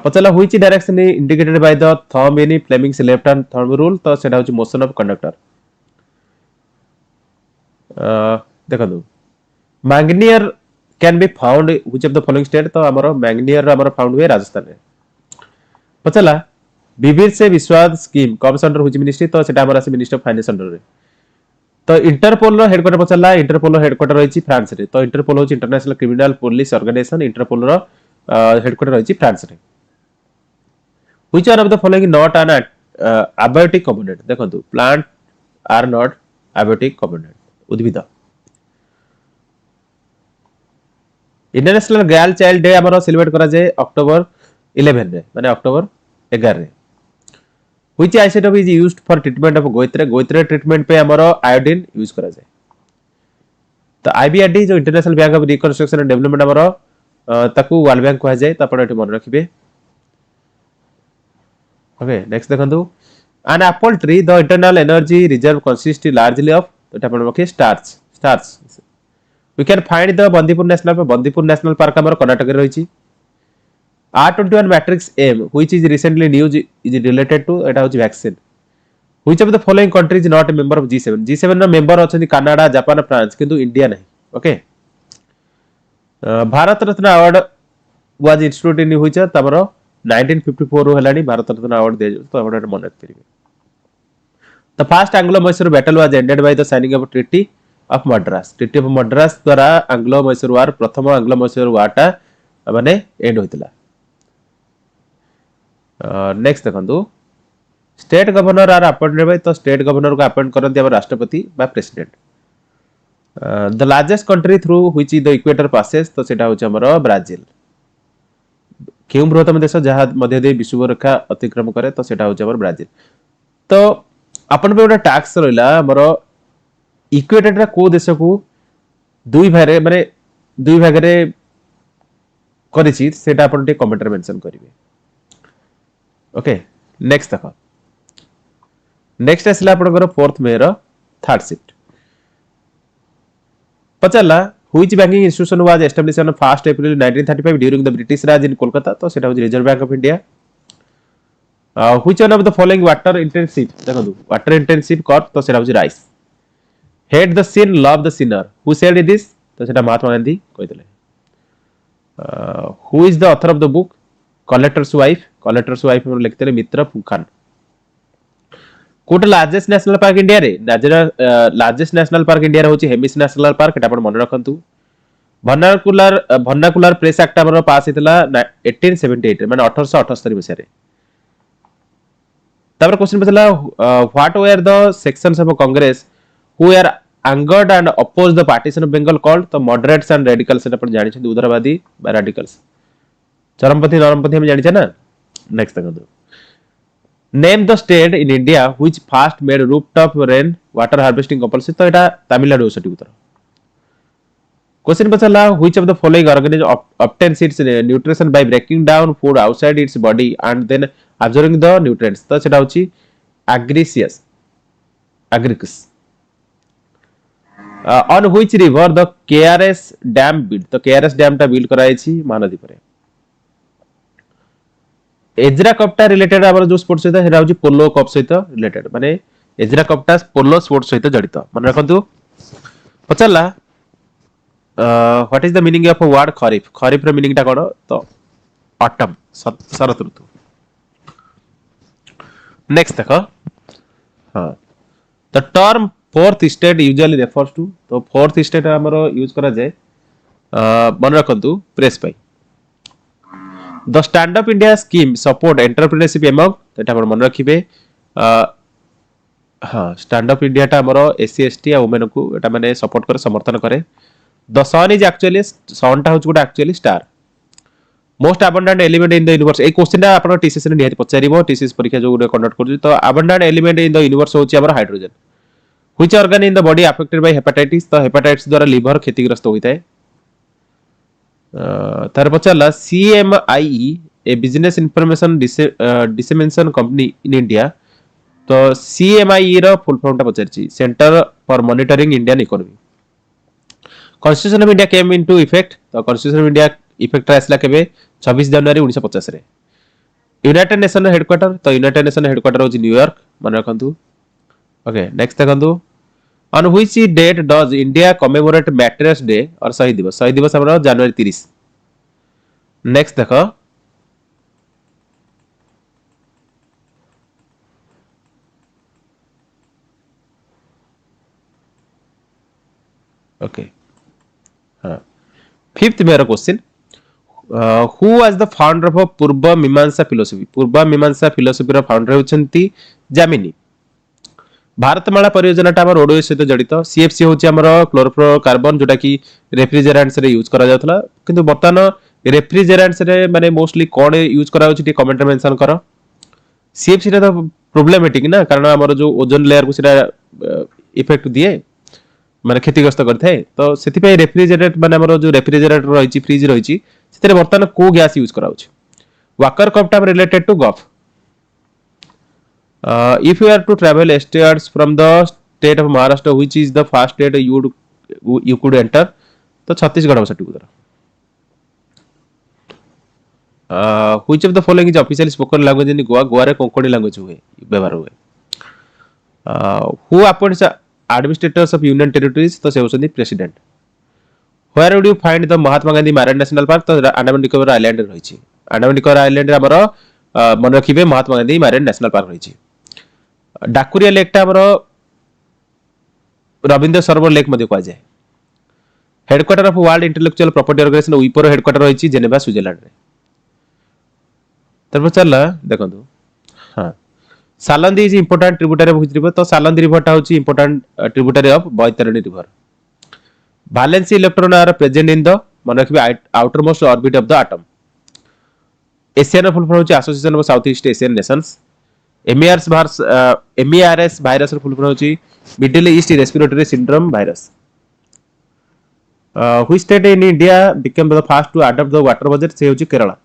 पचला which direction indicated by the thumb in Fleming's left hand thumb rule, तो सेटा होछि मोशन ऑफ कंडक्टर. देखो, मैग्नियर can be found which of the following state, तो हमर मैग्नियर हमर फाउंड हुए राजस्थान रे. पचला Vivad se Vishwas scheme comes under which ministry, तो सेटा हमर मिनिस्टर ऑफ फाइनेंस अंडर रे. तो इंटरपोल रो हेडक्वार्टर पचला, इंटरपोल रो हेडक्वार्टर रहिछि फ्रांस रे. तो इंटरपोल होछि international criminal police organisation, Interpol रो हेडक्वार्टर रहिछि फ्रांस रे. Which one of the following not an abiotic component देखो plant are not abiotic component उद्भिद इंटरनेशनल गर्ल चाइल्ड डे आमर सेलिब्रेट करा जाए अक्टोबर 11 रे माने अक्टोबर 11 रे which isotope is used for treatment of goitre goitre treatment पे आमर आयोडीन यूज करा जाए तो आईबीआरडी जो international bank of reconstruction and development आमर ताकू वर्ल्ड बैंक कहा जाए तो आपण एटी मन रखिबे ओके नेक्स्ट देखंतु an apple tree the internal energy reserve consists largely of एटा आपण रखे starch we can find the bandipur national park amar Karnataka रे रहिछि R21 matrix M which is recently news is related to एटा होछि vaccine which of the following country is not a member of G7 no member अछंती Canada Japan France किंतु India नहीं okay Bharat Ratna award was institute in which तमरो 1954 रो हलानी Bharat Ratna award दे तो award मन रखिबे the first Anglo Mysore battle was ended by the signing of treaty of Madras द्वारा एंग्लो मैसूर वार प्रथम एंग्लो मैसूर वार टा माने एंड होइतला नेक्स्ट देखंतु state governor are appointed by तो स्टेट गवर्नर को अपॉइंट करंती हम राष्ट्रपति बा president the largest country through which the equator passes तो सेटा होछ हमर ब्राजील केउ बृहत्तम देश जहा मध्य दे विश्व रेखा अतिक्रम करे तो सेटा होछ हमर ब्राजील तो अपन पे ओटा टैक्स रहला हमर इक्वेटर को देश को दुई भाग रे करिछि सेटा अपन टे कमेंट रे मेंशन करिवे ओके नेक्स्ट देखो नेक्स्ट आसला आपनकर फोर्थ मे रो थर्ड शिफ्ट पचला which banking institution was established on 1 April 1935 during the British Raj in Kolkata तो सेटा होज Reserve bank of India which one of the following water intensive देखो वाटर इंटेंसिव क्रॉप तो सेटा होज rice hate the sin love the sinner who said this तो सेटा महात्मा गांधी कहितले who is the author of the book collector's wife हम लिखते मित्र पुखान कोटा लार्जेस्ट नेशनल पार्क इंडिया रे लार्जेस्ट नेशनल पार्क इंडिया रे होची हेमिस नेशनल पार्क एटा अपन मन रखंतु वर्नाकुलर प्रेस एक्ट हमर पास हितला 1878 माने 1878 मसिया रे तापर क्वेश्चन पछला what were the sections of Congress who are angered and oppose the partition of Bengal called तो moderates and radicals अपन जानि छथि उदारवादी बा radicals चरमपंथी नरमपंथी हम जानि छ ना नेक्स्ट देखंतु name the state in India which first made rooftop rain water harvesting compulsory तो एटा तमिलनाडु सठी उत्तर क्वेश्चन पछला which of the following organism obtains its nutrition by breaking down food outside its body and then absorbing the nutrients तो सेटा होची Agaricus on which river the KRS dam build तो KRS dam टा build कराई छी महानदी परे Ezra कपटा related हमर जो स्पोर्ट्स सहित हेरा होची पोलो कप सहित रिलेटेड माने एजरा कपटा पोलो स्पोर्ट्स सहित जड़ित मन रखंतु पचला what is the meaning of word kharif रे मीनिंग टा कोन तो ऑटम शरत ऋतु नेक्स्ट देखो हां the term fourth state usually refers to तो फोर्थ स्टेट हमर यूज करा जाय मन रखंतु प्रेस पाई the stand up India scheme support entrepreneurship among एटा अपन मन रखिबे हां स्टैंड अप इंडिया टा हमर एससी एसटी आ वुमेन को एटा माने सपोर्ट करे समर्थन करे द सन इज एक्चुअली सन टा होच good actually star most abundant element in the universe A question टा अपन टीसीएस ने निहाती पचारिबो टीसीएस परीक्षा जो कंडक्ट करजु तो abundant element in the universe होची हमर hydrogen which organ in the body affected by hepatitis तो हेपेटाइटिस द्वारा लिवर क्षतिग्रस्त होइताय तार पचला CMI a business information dissemination company in India तो सीएमआई रो फुल फॉर्म टा पचरची centre for monitoring Indian economy constitution of India came into effect तो कॉन्स्टिट्यूशन ऑफ इंडिया इफेक्ट आसला केबे 26 जनवरी 1950 रे यूनाइटेड नेशन हेडक्वार्टर तो यूनाइटेड नेशन हेडक्वार्टर होची न्यूयॉर्क मन रखंतु ओके नेक्स्ट देखंतु On which date does India commemorate Martyrs Day और शहीद दिवस हमरा जनवरी 30 नेक्स्ट देखो ओके हां फिफ्थ मेरा question who was the founder of पूर्व मीमांसा फिलोसफी पूर्व मीमांसा फिलोसफी रो फाउंडर होचंती जामिनी भारतमाला परियोजना टा हमर ओडियो सहित जड़ित सीएफसी होची हमर क्लोरोफ्लोरोकार्बन जोटा कि रेफ्रिजरेंट्स रे यूज करा जातला किंतु बर्तमान रेफ्रिजरेंट्स रे माने मोस्टली कोन यूज करा होची टी कमेंट रे मेंशन करो सीएफसी रे तो प्रॉब्लमेटिक ना कारण हमर जो ओजोन लेयर को सेटा इफेक्ट दिए माने क्षतिग्रस्त करथाय तो सेति पे रेफ्रिजरेट माने हमर जो रेफ्रिजरेटर रहिची फ्रिज रहिची सेते बर्तमान को गैस यूज करा होची वाकर कप टा रिलेटेड टू गफ if you are to travel eastwards from the state of Maharashtra, which is the first state you could enter, तो छत्तीसगढ़ सठी उत्तर which of the following is officially spoken language in Goa Goa रे Konkani language हुए व्यवहार हुए who appoints administrators of union territories तो से होसंदी president where would you find the Mahatma Gandhi marine national park तो Andaman Nicobar island रहिछि अंडमान निकोबार आइलैंड रे हमर मन रखिबे Mahatma Gandhi marine national park रहिछि डाकुरिया लेक टा हमर रविंद्र सरोवर लेक मध्ये कहा जाए headquarter of world intellectual property organisation विपोर हेडक्वार्टर रहिछि जेनेवा स्विट्जरलैंड रे तरफ चलला देखंतु हां Salandi is important tributary of river तो सालंदी रिवर टा होछि important tributary of Baitarani river valency electron are present in the मन रखिबे outer most orbit of the atom ASEAN full form होछि association of south east Asian nations MERS virus full form होछि middle east respiratory syndrome virus which state in India become the first to adopt the water budget से होछि Kerala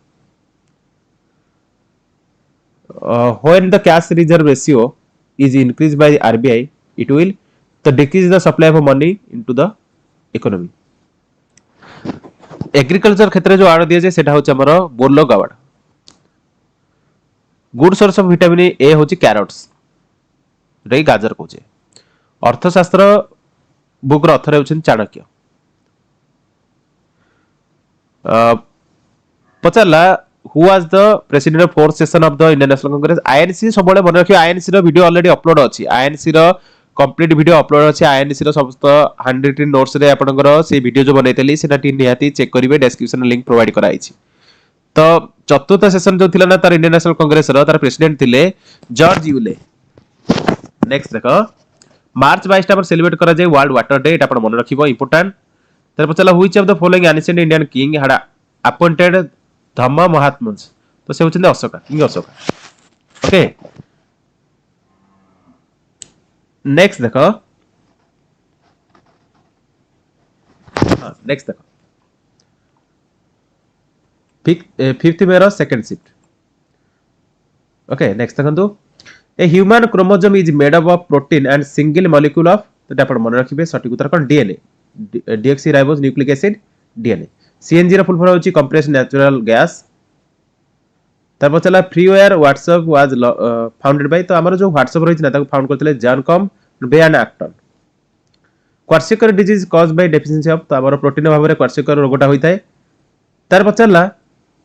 when the cash reserve ratio is increased by RBI it will to decrease the supply of money into the economy agriculture क्षेत्र जो आड़ दिया जाए सेटा होछि हमर बोलो गावड़ good source of vitamin A होछि कैरोट्स रे गाजर कोचे अर्थशास्त्र बुक रो अथर होछि Chanakya पचाला who was the president of fourth session of the Indian National Congress INC सबले मन रखियो INC रो वीडियो ऑलरेडी अपलोड अछि INC रो कंप्लीट वीडियो अपलोड अछि INC रो समस्त हैंड रिटन नोट्स रे आपनकर से वीडियो जो बनैतली सेटा टी निहाती चेक करिवे डिस्क्रिप्शन लिंक प्रोवाइड कराई छी तो चतुर्थ सेशन जो थिला ना तार इंडियन नेशनल कांग्रेस रो तार प्रेसिडेंट थिले जॉर्ज यूले नेक्स्ट देखो मार्च 22 टा पर सेलिब्रेट करा जाय वर्ल्ड वाटर डे एटा अपन मन रखिबो इंपोर्टेंट तर पचला which of the following ancient Indian king had appointed Dhamma Mahamattas तो से होचंदे Ashoka king Ashoka okay next देखो हां नेक्स्ट देखो फिफ्थ में रो सेकंड शिफ्ट ओके नेक्स्ट देखंतु a human chromosome is made up of protein and single molecule of तो अपन मन रखिबे सटीक उत्तर कोन DNA deoxy ribose nucleic acid DNA CNG रो फुल फॉर्म होची कंप्रेस्ड नेचुरल गैस तापर चला freeware WhatsApp was founded by तो हमर जो व्हाट्सएप रहिछ ना ताको फाउंड करथले जॉन बे and Acton kwashiorkor disease caused by deficiency of तो हमर प्रोटीन अभाव रे क्वार्सिकर रोगटा होइताय तार पचला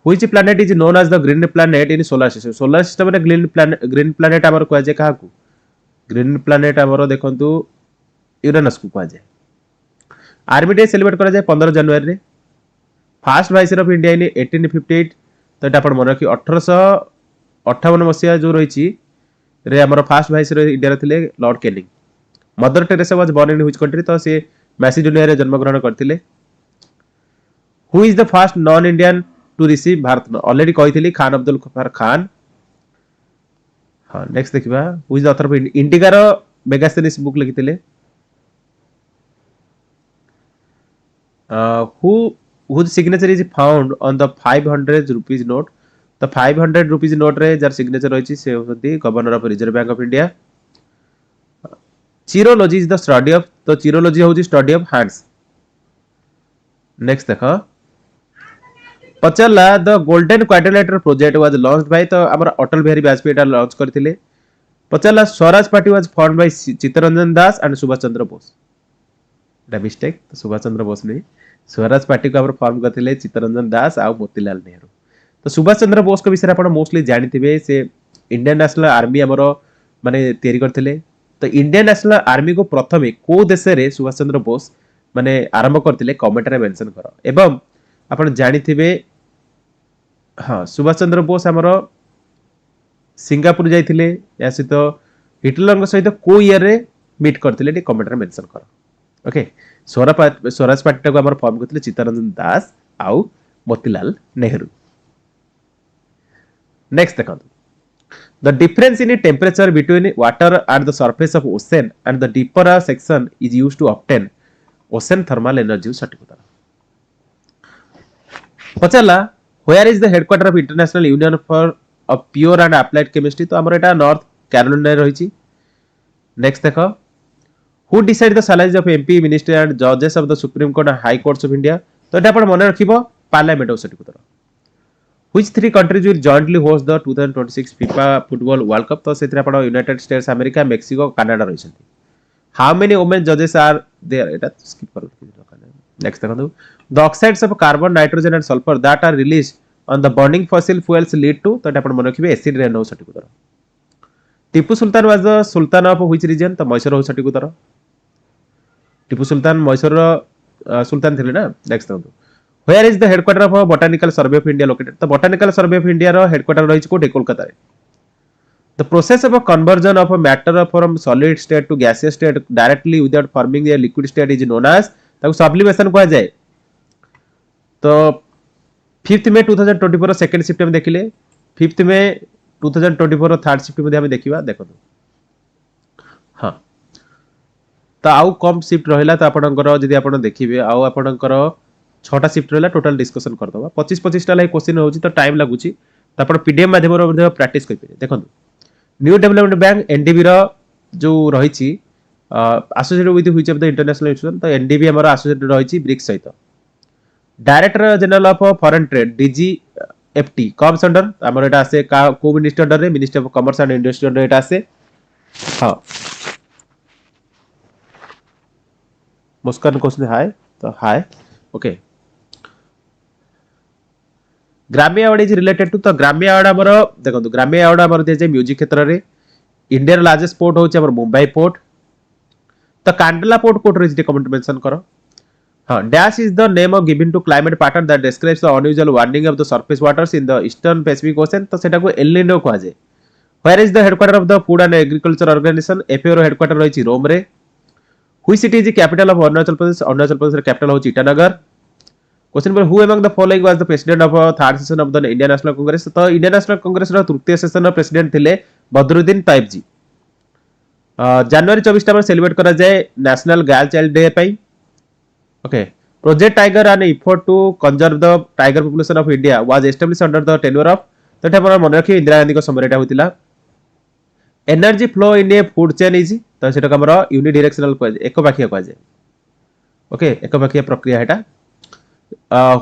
which planet is known as the green planet in solar system रे ग्रीन प्लैनेट हमर कोआ जे काहा को ग्रीन प्लैनेट हमर देखंतु यूरेनस को कोआ जे आर्मी डे सेलिब्रेट करा जाय 15 जनवरी रे first viceroy of India in 1858 तो एटा अपन मन रखी 1858 मसिया जो रहिछि रे हमर फर्स्ट वाइसरॉय इंडिया रे थिले lord Canning mother Teresa was born in which country तो से मैसिडोनिया रे जन्म ग्रहण करथिले who is the first non Indian to receive Bharat already कहिथिली खान अब्दुल गफ्फार खान हां नेक्स्ट देखिबा who is the author of Indica रो मेगास्थेनिस बुक लिखिथिले whose signature is found on the 500 rupees note the 500 rupees note रे जार सिग्नेचर रहिछि से होती governor of reserve bank of India cheirology is the study of तो cheirology होची study of hands next देखो पचला the golden quadrilateral project was launched by तो हमर अटल बिहारी वाजपेयी एटा लॉन्च करथिले पचला Swaraj party was formed by Chittaranjan Das and Subhash Chandra Bose एटा मिस्टेक तो सुभाष चंद्र बोस नहीं स्वराज पार्टी को फॉर्म करथिले चित्तरंजन दास आ मोतीलाल नेहरू तो सुभाष चंद्र बोस को विषय आपण मोस्टली जानिथिबे से इंडियन नेशनल आर्मी हमरो माने तयारी करथिले तो इंडियन नेशनल आर्मी को प्रथमे को देश रे सुभाष चंद्र बोस माने आरंभ करथिले कमेंट रे मेंशन करो एवं आपण जानिथिबे हाँ सुभाष चंद्र बोस आमर सिंगापुर जाइथिले या सहित हिटलर सहित को ईयर रे मीट करथिले कमेंट रे मेंशन कर ओके स्वराज पार्टी को फॉर्म करथिले चित्तरंजन दास आउ मोतीलाल नेहरू नेक्स्ट देखो the difference in temperature between water at the surface of ocean and the deeper section is used to obtain ocean thermal energy सटीक उत्तर पचारला where is the headquarter of international union for a pure and applied chemistry तो हमर एटा north Carolina रे रहिछि next देखो who decide the salaries of MP minister and judges of the supreme court and high courts of india तो एटा आपण मने रखिबो parliament सटीक उत्तर Which three countries will jointly host the 2026 FIFA Football World Cup? तो सेतिर आपण united states America Mexico Canada रहिसंती How many women judges are there? एटा स्किप कर नेक्स्ट देखो The oxides of carbon, nitrogen and sulfur that are released on the burning fossil fuels lead to तो एटा आपण मन रखिबे एसिड रेन हो सटीक उत्तर Tipu Sultan was the sultan of which region तो मैसूर हो सटीक उत्तर टीपू सुल्तान मैसूर सुल्तान थिले ना नेक्स्ट देखो Where is the headquarter of Botanical Survey of India located? The Botanical Survey of India row headquarter रहिछि कोठी कोलकाता रे. The process of a conversion of a matter from solid state to gaseous state directly without forming a liquid state is known as ताको sublimation कहा जाए. तो 5th May 2024 second shift में देखिले 5th May 2024 third shift मध्ये हम देखिबा देखो. हां. तो आउ कम शिफ्ट रहिला तो आपनकर जदि आपन देखिबे आउ आपनकर 6टा शिफ्ट रहला टोटल डिस्कशन कर दबा 25 25 टा लाई क्वेश्चन होची तो टाइम लागुची तो आपण पीडीएफ माध्यम रो प्रैक्टिस कर पे देखो न्यू डेवलपमेंट बैंक एनडीबी रो जो रहिची associated with which of the international institution तो एनडीबी हमर एसोसिएटेड रहिची ब्रिक्स सहित director general of foreign trade DGFT comes under हमर एटा आसे को मिनिस्टर अंडर रे ministry of commerce and industry under एटा आसे हां मुस्कान क्वेश्चन हाय तो hi okay Grammy award is related to तो ग्रामी अवार्ड हमर देखो ग्रामी अवार्ड हमर दे जे म्यूजिक क्षेत्र रे इंडियन लार्जेस्ट पोर्ट होचे हमर मुंबई पोर्ट तो कांडला पोर्ट कोट रे कमेंट मेंशन करो हां dash is the name of given to climate pattern that describes the unusual warming of the surface waters in the eastern Pacific ocean तो सेटा को एल निनो कहा जाय where is the headquarter of the food and agriculture organisation FAO रो headquarter रहिछि Rome रे which city is the capital of Arunachal Pradesh रो capital होछि ईटानगर क्वेश्चन पर who among the following was the president of third session of the Indian national Congress तो Indian national Congress रो तृतीय session रो president थिले बदरुद्दीन ताइब जी जनवरी 24 टा सेलिब्रेट करा जाय नेशनल गर्ल चाइल्ड डे पई okay project tiger and effort to conserve the tiger population of India was established under the tenure of तो एटा मन रखियो इंदिरा गांधी को समय एटा होतिला energy flow in a food chain is तो सेटा हमर यूनिडायरेक्शनल को एक पाखिया को जाय ओके एक पाखिया प्रक्रिया हेटा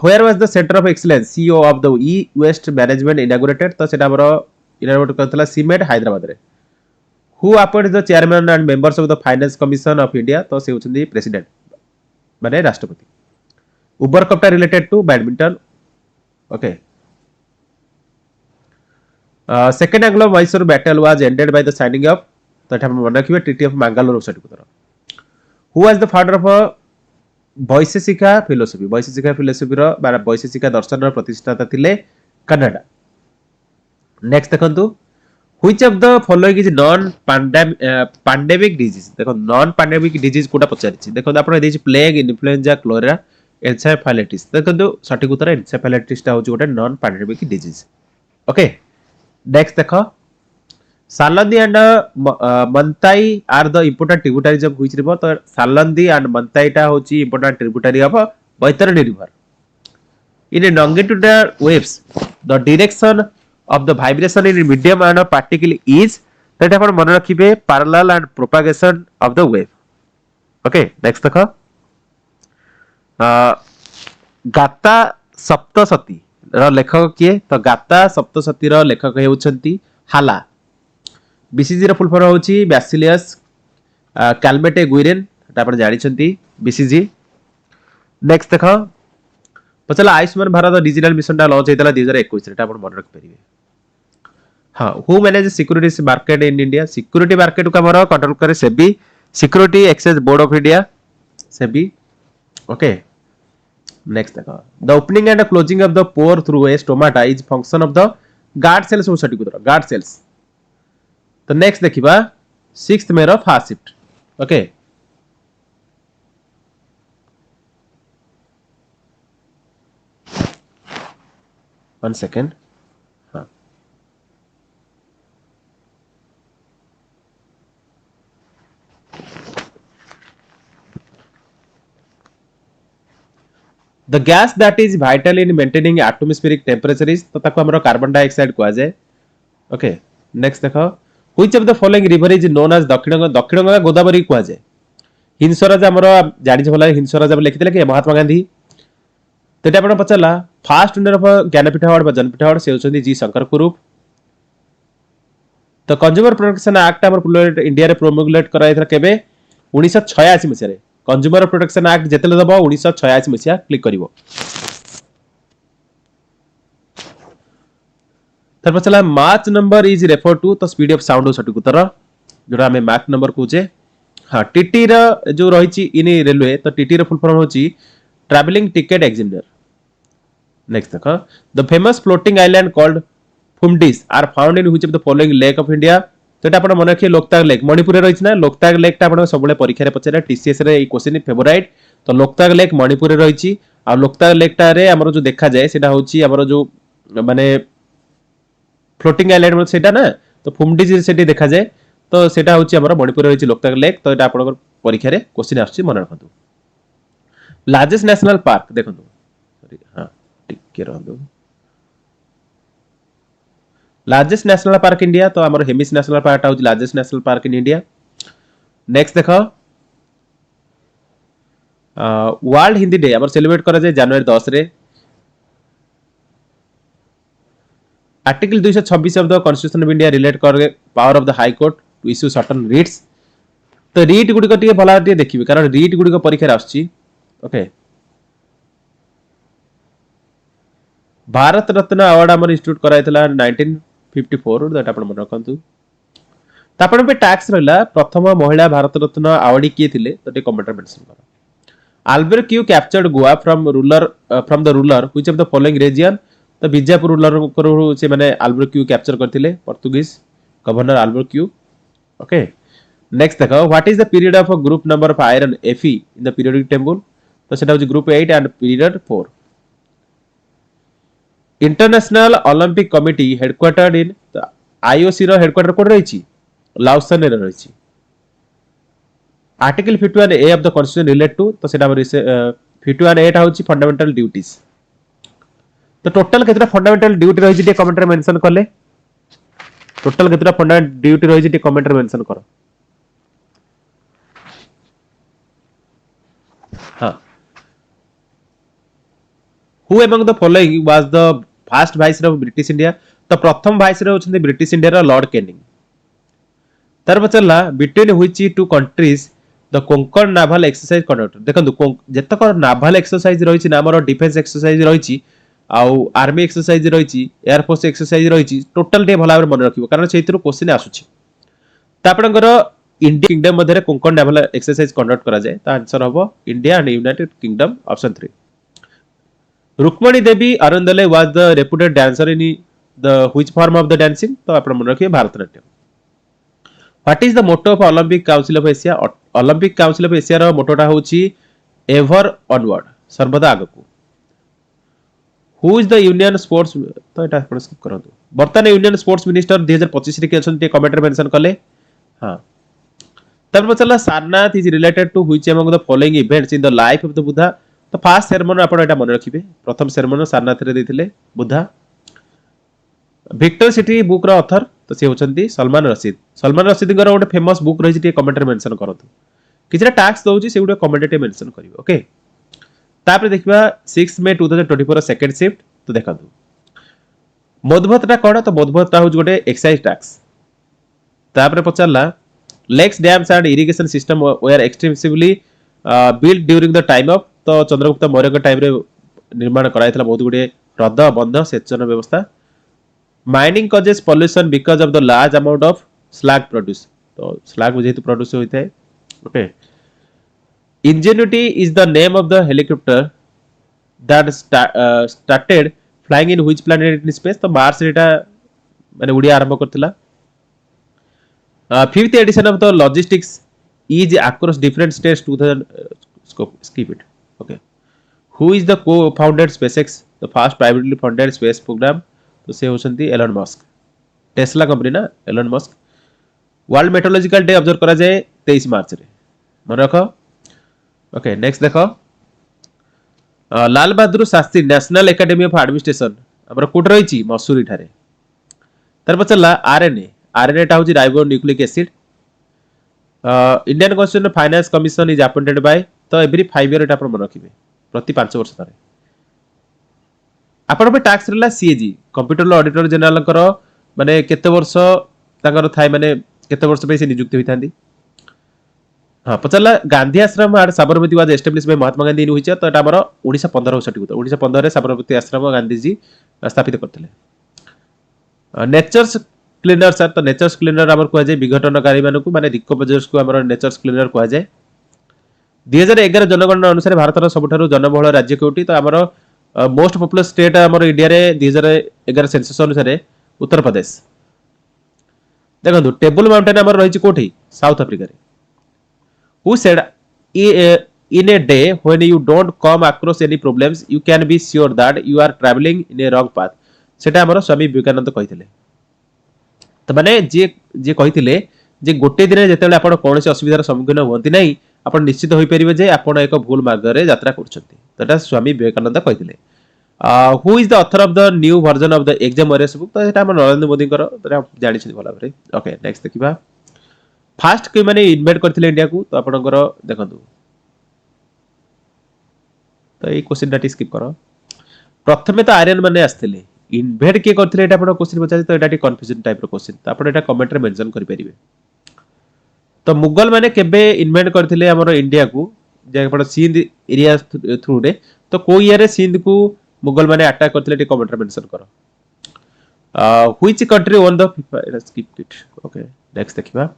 where was the center of excellence CEO of the e-waste management inaugurated तो सेटा हमर इनागुरेट करथला सीमेट हैदराबाद रे who appointed the chairman and members of the finance commission of india तो से होछन्दी प्रेसिडेंट माने राष्ट्रपति Uber cup related to badminton okay second Anglo Mysore battle was ended by the signing of तो हम मन रखिबे ट्रीटी ऑफ मैंगालोर सट को who was the father of Vaisheshika philosophy रो बा वैशेषिका दर्शन रो प्रतिष्ठाता थिले कनाडा नेक्स्ट देखंतु which of the following is non pandemic disease देखो नॉन पैंडेमिक डिजीज कोटा पचारिछि देखो आपण देछि प्लेग इन्फ्लुएंजा क्लोरेरा एन्सेफालाइटिस देखंतु सठिक उत्तर एन्सेफालाइटिस ता होछि गोटे non pandemic disease okay next देखो Salandi and Matai are the important tributaries of which river तो सालंदी एंड मंताई टा होची important tributary of Baitarani river in longitudinal waves the direction of the vibration in medium and particle is that अपन मन रखिबे parallel and propagation of the wave okay next देखो गाता सप्तशती रो लेखक किए तो गाता सप्तशती रो लेखक हेउछंती हाला बीसीजी रो फुल फॉर्म होची बैसिलियस कैल्मेटे गुइरेन एटा आपण जानि छंती बीसीजी नेक्स्ट देखो पछला आयुष्मान भारत डिजिटल मिशन टा लॉन्च हेतला 2021 एटा आपण मन रख परिबे हां who manage security market in India security market को हमर कंट्रोल करे SEBI security exchange board of India SEBI okay next देखो the opening and closing of the pore through a stomata is function of the guard cells हो सटी कुदर guard cells तो next देखिबा 6th May रो first shift okay one second हाँ the gas that is vital in maintaining atmospheric temperature is तो ताको हमरो कार्बन डाइऑक्साइड को जाए ओके नेक्स्ट देखो which of the following river is known as Dakshin Ganga Godavari को जाए हिंसराज हमरो जानि भला हिंसराज लिखितले कि महात्मा गांधी तो ये आपन पचारला first winner of Jnanpith award Jnanpith award से होचंदी जी शंकर कुरूप तो कंज्यूमर प्रोटेक्शन एक्ट हमर इंडिया रे प्रोमोगुलेट कराइथरा केबे 1986 मसिया रे कंज्यूमर प्रोटेक्शन एक्ट जेतेले दबो 1986 मसिया क्लिक करिवो तर पचला मार्च नंबर इज रेफर टू तो स्पीड ऑफ साउंड सटिक उत्तर जोरा हमें मैक नंबर कहूचे हां टीटी रा जो रहिची इन रेलवे तो टीटी रा फुल फॉर्म होची ट्रैवलिंग टिकट एग्जामिनर नेक्स्ट देखो the famous floating island called Phumdis are found in which of the following lake of India तो एटा आपण मन रखिए लोकताक लेक मणिपुर रे रहिछ ना लोकताक लेक ता आपण सबले परीक्षा रे पचरा टीसीएस रे ई क्वेश्चन फेवरेट तो लोकताक लेक मणिपुर रे रहिछि आ लोकताक लेक ता रे हमरो जो देखा जाए सेटा होछि हमरो जो माने फ्लोटिंग आइलैंड सेटा ना तो फुमडिस सेटी देखा जाए तो सेटा होछि हमरो मणिपुर रे रहिछि लोकताक लेक तो एटा आपण परीक्षा रे क्वेश्चन आछि मन रखंतु लार्जेस्ट नेशनल पार्क देखंतु सॉरी हां टिके रहंतु लार्जेस्ट नेशनल पार्क इंडिया तो हमर हेमिस नेशनल पार्क आउज largest national park in India next देखो वर्ल्ड हिंदी डे हमर सेलिब्रेट करा जाय जनवरी 10 रे article 226 of the constitution of India relate कर power of the high court to issue certain writs तो रीट गुडी को टिके भला टिके देखिबे कारण रीट गुडी को परीक्षा रे आछी ओके भारत रत्न अवार्ड हमर इंस्टीट्यूट कराइतला 1954 दैट आपण मन रखंतु तापण पे टैक्स रहला प्रथम महिला भारत रत्न अवार्डी किए थिले तो टे कमेंट मेंशन करो Albuquerque captured Goa from the ruler which of the following region तो बीजापुर रूलर को से माने अल्बर्ट क्यू कैप्चर करथिले Portuguese governor Albuquerque okay next देखो what is the period of group number of iron Fe in the periodic table तो सेटा हो group 8 and period 4 international Olympic committee headquartered in IOC रो headquarter कोड रहिछि Lausanne रे रहिछि article 51 A of the constitution relate to तो सेटा 51 ए टा होछि फंडामेंटल ड्यूटीज तो टोटल केतरा फंडामेंटल ड्यूटी रहिछि टे कमेंट रे मेंशन करले टोटल केतरा फंडामेंटल ड्यूटी रहिछि टे कमेंट रे मेंशन करो हां who among the following was the first viceroy of British India तो प्रथम वाइसरॉय होछन ब्रिटिश इंडिया रो लॉर्ड कैनिंग तार पचला between which two countries the Konkan naval exercise conduct देखंतु जतक नावल एक्सरसाइज रहिछि ना हमर डिफेंस एक्सरसाइज रहिछि आउ आर्मी एक्सरसाइज रहिछि एयर फोर्स एक्सरसाइज रहिछि टोटल डे भला मन रखिबो कारण सेहितरो क्वेश्चन आसुछि त आपनकर इंडिया किंगडम मध्ये कोंकण नावल एक्सरसाइज कंडक्ट करा जाय त आंसर हबो India and United Kingdom option 3 Rukmini Devi Arundale was the reputed dancer in the which form of the dancing तो आपण मन रखिए Bharatanatyam what is the motto of Olympic Council of Asia Olympic Council of Asia रो मोटोटा होची ever onward सर्वदा आगकू who is the union sports तो एटा आपण स्किप करंतु वर्तमान यूनियन स्पोर्ट्स मिनिस्टर 2025 रे के अछन ते कमेंट रे मेंशन करले हां तब चला Sarnath is related to which among the following events in the life of the Buddha तो फास्ट सेरेमनी आपण एटा मन रखिबे प्रथम सेरेमनी सारनाथ रे देथिले बुद्धा विक्टर सिटी बुक रो ऑथर तो से होचंती सलमान रशीद गरो ଗୋଟେ फेमस बुक रहिछि टे कमेंट रे मेंशन करंतु किछरा टास्क दउछि से गुडे कमेंट रे मेंशन करिवो ओके तापर देखबा 6 मे 2024 सेकंड शिफ्ट तो देखंतु मधुबतटा कोन तो मधुबतटा होछ गोटे एक्सरसाइज टास्क तापर पचारला lakes dams and irrigation system were extensively build during the time of तो चंद्रगुप्त मौर्य के टाइम रे निर्माण कराइतला बहुत गुडे हृद बंध सेचन व्यवस्था mining causes pollution because of the large amount of slag produce तो स्लैग जेहेतु प्रोड्यूस होता है okay ingenuity is the name of the helicopter that started flying in which planet in space? तो मार्स एटा माने उड़िया आरंभ करथिला. Fifth edition of the logistics is across different states 2000 skip it. Okay. Who is the co-founded SpaceX, the first privately funded space program? तो से होଛନ୍ତି Elon Musk. Tesla company ना Elon Musk. World meteorological day observe करा जाए 23 मार्च रे. मन रख. Okay next देखो. Lal Bahadur Shastri national academy of administration हमर कोड रहिछि मसूरी ठारे. तार पचला आरएनए. आरएनए टा होछि ribonucleic acid. Indian constitution finance commission is appointed by. तो एवरी 5 ईयर एटा आपण मन रखिबे. प्रति 5 वर्ष तारे. आपण पे टैक्स रहला सीएजी कंप्यूटर ऑडिटर जनरल कर माने केते वर्ष ताकर थाय माने केते वर्ष पे से नियुक्ति होइथांदी. हाँ पचाला गांधी आश्रम आर Sabarmati was establish by Mahatma Gandhi in होइछ. तो एटा हमर 1915 सर्टिफिकेट 1915 रे साबरमती आश्रम गांधी जी स्थापित करथिले. Nature's cleaner sir. तो नेचर्स क्लीनर हमर कहै जे विघटनकारी मानकु माने डिकम्पोजर्स को हमर नेचर्स क्लीनर कहै जे. 2011 जनगणना अनुसार भारतर सबठारु जनबहुल राज्य कोटी. तो हमर मोस्ट पॉपुलर स्टेट हमर इंडिया रे 2011 सेंसस अनुसार उत्तर प्रदेश. देखो टेबल माउंटेन हमर रहिछि कोठी साउथ अफ्रीका रे. Who said in a day when you don't come across any problems you can be sure that you are traveling in a wrong path. सेटा हमर स्वामी विवेकानंद कहिथिले. त माने जे कहिथिले जे गोटे दिन जेतेले आपण कोनोसी असुविधार सम्मुखीन होंती नै आपण निश्चित होई परिबे जे आपण एक भूल मार्ग रे यात्रा करछंती. तटा स्वामी विवेकानंद कहिथिले. Who is the author of the new version of the Exam Warriors book. तो सेटा हमर नरेंद्र मोदी कर तटा जानि छि भला बरे. ओके नेक्स्ट देखिबा. फास्ट के माने इन्वेट करथिले इंडिया को. तो आपनकर देखंतु. तो ए क्वेश्चन डाटी स्किप करो. प्रथमे तो आर्यन माने आस्थिले. इन्वेट के करथिले एटा आपण क्वेश्चन पचारि. तो एटा टी कंफ्यूजन टाइप रो क्वेश्चन. तो आपण एटा कमेंट रे मेंशन करि परिबे. तो मुगल माने केबे इन्वेट करथिले हमर इंडिया को जे आपण सिंध एरिया थ्रू रे. तो को ईयर रे सिंध को मुगल माने अटैक करथिले टी कमेंट रे मेंशन करो. Which country won the FIFA. एटा स्किप इट. ओके नेक्स्ट देखिबा.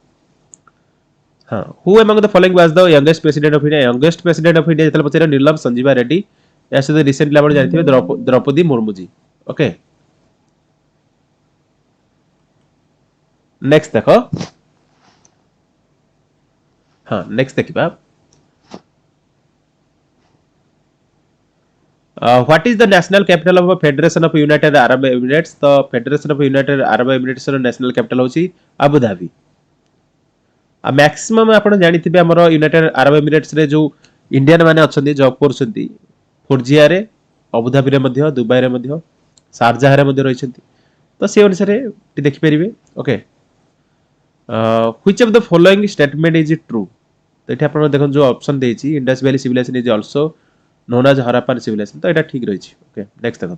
हाँ who among the following was the youngest president of India. Youngest president of India जेतले पछरे नीलम संजीवा रेड्डी. या से रिसेंटली आपण जानिथिबे द्रौपदी मुर्मू जी. ओके नेक्स्ट देखो. हाँ नेक्स्ट देखिबा. What is the national capital of federation of United Arab Emirates. तो federation of United Arab Emirates row national capital होची अबू धाबी. आ मैक्सिमम आपण जानिथिबे हमर यूनाइटेड अरब एमिरेट्स रे जो इंडियन माने अछंती जॉब करछंती फुर्जिया रे अबू धाबी रे मध्ये दुबई रे मध्ये शारजाह रे मध्ये रहिसंती. तो से अनुसार टी देखि परिबे. Okay which of the following statement is true. तो एठी आपण देखन जो ऑप्शन देछि Indus valley civilisation is also known as Harappan civilisation. तो एटा ठीक रहिछि. ओके नेक्स्ट देखो.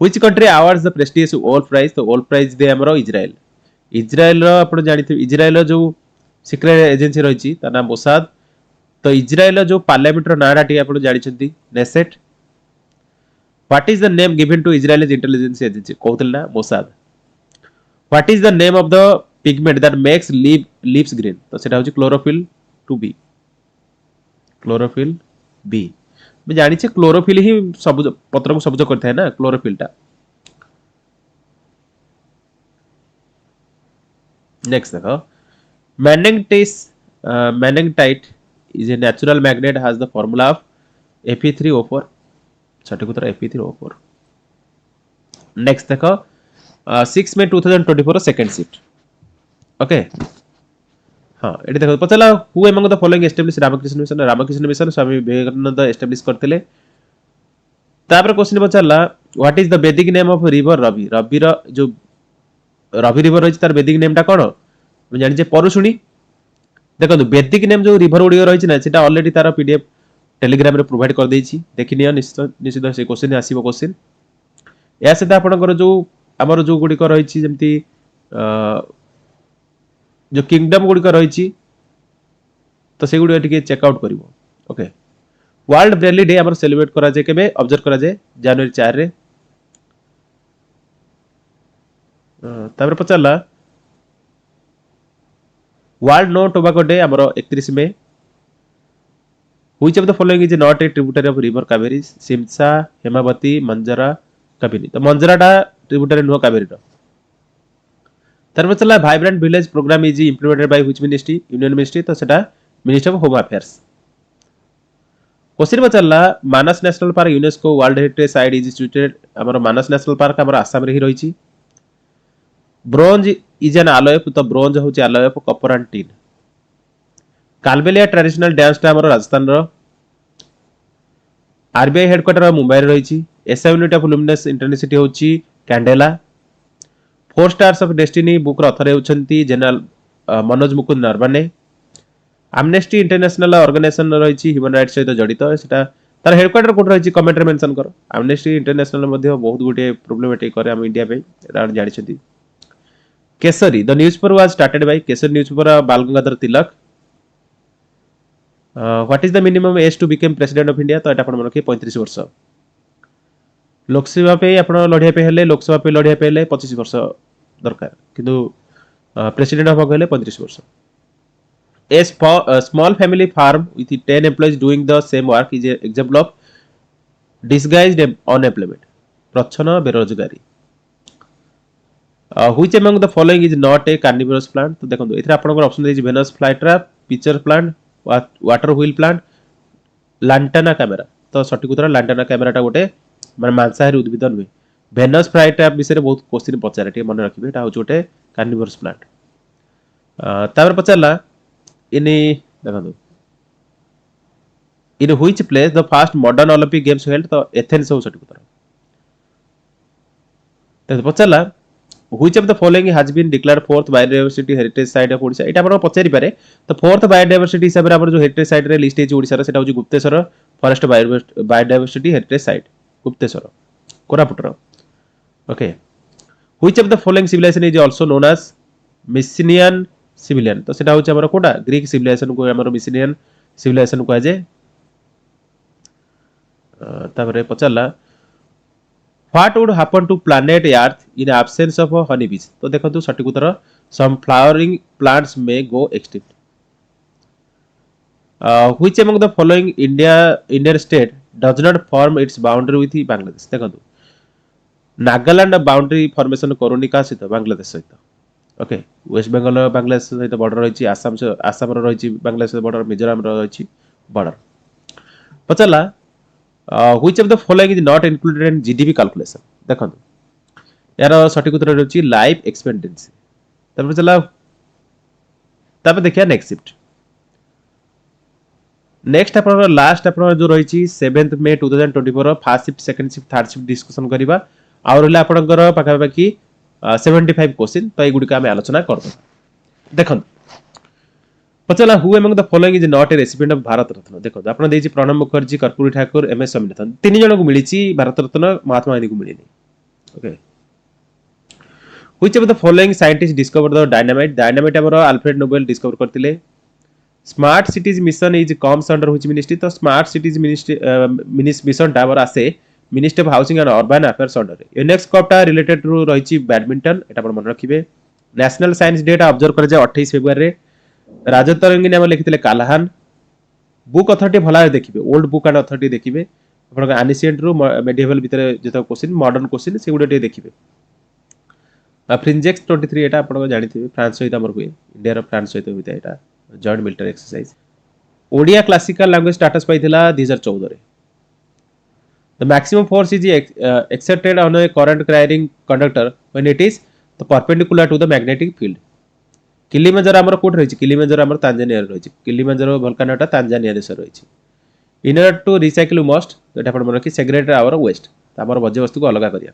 Which country awards the prestigious all prize. तो ओल प्राइज दे हमर इजराइल. इजराइल रो आपण जानिथिबे इजराइल रो जो सिक्रेट एजेंसी रही ता नाम मोसाद. तो इजराइल जो पार्लियामेंट रो नाडा टी आपण जानिछंती Knesset. What is the name given to Israel intelligence agency. कहतल ना Mossad. What is the name of the pigment that makes leaves green. तो सेटा होची chlorophyll to B. Chlorophyll B. मैं जानि छे क्लोरोफिल ही सबुज पत्र को सबुज करथाय ना क्लोरोफिल टा. नेक्स्ट देखो. Magnetite is a natural magnet has the formula of Fe3O4. सटीक उत्तर Fe3O4. नेक्स्ट देखो 6 मई 2024 सेकंड शिफ्ट. ओके हाँ एटी देखो पचला who among the following establish Ramakrishna Mission. Ramakrishna Mission Swami Vivekananda establish करथिले. तापर क्वेश्चन पचला what is the Vedic name of river Ravi. Ravi रो जो रवि रिवर रही तार वैदिक नेम टा कोन जानी जे परुशुणी. देखो वैदिक नेम जो रिवर गुड़ी रही ना सेटा ऑलरेडी तार पीडीएफ टेलीग्राम रे प्रोवाइड कर देछि. देखि नियो निश्चित से क्वेश्चन आसीबो क्वेश्चन. या सेटा आपनकर जो हमर जो गुडी को रही जेमती जो किंगडम गुडी को रही तो से गुडी टिके चेक आउट करिवो. ओके वर्ल्ड ब्रेली डे हमर सेलिब्रेट करा जे केबे ऑब्जर्व करा जे जनवरी 4 रे. तापर पचला वर्ल्ड नो टोबैको डे हमर 31 मई. Which of the following is not a tributary of river Kaveri? Simsa, Hemavati, Manjara, Kabini. तो मंजरा टा ट्रिब्यूटरी नुह कावेरी रो. तार पर चला vibrant village programme is implemented by which ministry? Union ministry. तो सेटा ministry of home affairs. Question पर चला Manas national park UNESCO world heritage site is situated. हमर मानस नेशनल पार्क हमर आसाम रे ही रही छी. Bronze is an alloy. तो ब्रोंज होची alloy of copper and tin. Kalbelia traditional dance टा हमर राजस्थान रो. आरबीआई हेडक्वार्टर मुंबई रे रही. SI unit of luminous intensity होची candela. 4 stars of destiny book रो ऑथर होचंती general Manoj Mukund Naravane. Amnesty International organisation रही ह्यूमन राइट्स सहित जड़ित. सेटा तार हेडक्वार्टर कोड रही कमेंट रे मेंशन करो. एमनेस्टी इंटरनेशनल मध्ये बहुत गुटे प्रॉब्लमेटिक करे हम इंडिया पे एटा जानि छथि. Kesari the newspaper was started by Kesari newspaper Bal Gangadhar Tilak. What is the minimum age to become president of India? तो एटा आपण मन के 35 वर्ष. लोकसभा पे आपण लढिया पे हेले लोकसभा पे लढिया पे हेले 25 वर्ष दरकार. किंतु प्रेसिडेंट ऑफ हेले 35 वर्ष. A small family farm with 10 employees doing the same work is an example of disguised unemployment. प्रच्छन्न बेरोजगारी. Which among the following is not a carnivorous plant? तो देखो इथरे आपनकर ऑप्शन देछि Venus flytrap, pitcher plant, water wheel plant, lantana camera. तो सटीक उत्तर lantana camera टा गोटे माने मांसाहारी उद्भिद नुहे. Venus flytrap विषय बहुत क्वेश्चन पचारे टे मन रखिबे. एटा होछ गोटे carnivorous plant. तापर पचारला in देखो in which place the first modern Olympic games held? तो एथेंस हो सटीक उत्तर. तो पचारला which of the following has been declared fourth biodiversity heritage site of Odisha? एटा आपण पचारि पारे. तो फोर्थ बायोडायवर्सिटी हिसाब रे आपण जो हेरिटेज साइट रे लिस्ट हेछि ओडिसा रे सेटा होछि Gupteswar forest biodiversity heritage site Gupteswar Koraput रो. Okay. which of the following civilization is also known as Mycenaean civilian? तो सेटा होछि हमर कोटा ग्रीक सिविलाइजेशन को हमर मिसिनियन सिविलाइजेशन को आजे. तापरे पचारला what would happen to planet Earth in absence of honey bees? तो देखंतु सटीक उत्तर some flowering plants may go extinct. Which among the following Indian state does not form its boundary with Bangladesh? देखंतु नागालैंड बाउंड्री फॉर्मेशन करूनी का सहित बांग्लादेश सहित. Okay. Waste Bengal Bangladesh सहित border रही. आसाम रही बांग्लादेश बॉर्डर. मिजोराम रही border. पचारला which of the following is not included in GDP calculation? देखंतु यार सटीक उत्तर रही लाइफ एक्सपेक्टेंसी. तापर चला तापर देखिया नेक्स्ट शिफ्ट. नेक्स्ट अपन लास्ट अपन जो रही 7th May 2024 first shift second shift third shift discussion करबा. आ रहला आपनकर पाखा पाखी 75 क्वेश्चन. तो एगुडी का हम आलोचना करब. देखंतु पचला who among the following is not a recipient of Bharat Ratna? देखो आपण देछि प्रणब मुखर्जी, कर्पूरी ठाकुर, एमएस स्वामीनाथन. तीन जन को मिलिछि भारत रत्न, महात्मा गांधी को मिलिनि. Okay. Which of the following scientist discovered the dynamite? Dynamite हमर अल्फ्रेड नोबेल डिस्कवर करथिले. Smart cities mission is comes under which ministry? तो स्मार्ट सिटीज मिनिस्ट्री मिशन टावर आसे ministry of housing and urban affairs under. Unix cup टा related to रहिछि badminton. एटा आपण मन रखिबे. National science day टा ऑब्जर्व करे 28 फेब्रुआरी रे. राजतरंगी नाम लिखिथिले कालाहान. बुक अथॉरिटी भला देखिबे. ओल्ड बुक एंड अथॉरिटी देखिबे. आपण एनिशिएंट रु मेडिएवल भीतर जेतो क्वेश्चन मॉडर्न क्वेश्चन से गुडे देखिबे. फ्रिंजेक्स 23 एटा आपण जानिथिबे फ्रांस सहित हमर हुए. इंडिया रो फ्रांस सहित होइता एटा joint military exercise. Odia classical language status पाइथिला 2014 रे. The maximum force is exerted on a current carrying conductor when it is the perpendicular to the magnetic field. Kilimanjaro हमर कोट रहिछि. किलिमंजारो हमर तांजानिया रे रहिछि. किलिमंजारो वोल्केनोटा तांजानिया रे रहिछि. In order to recycle must एटा आपण मन कि सेग्रेगेट आवर वेस्ट. हमर वर्ज्य वस्तु को अलग करिया.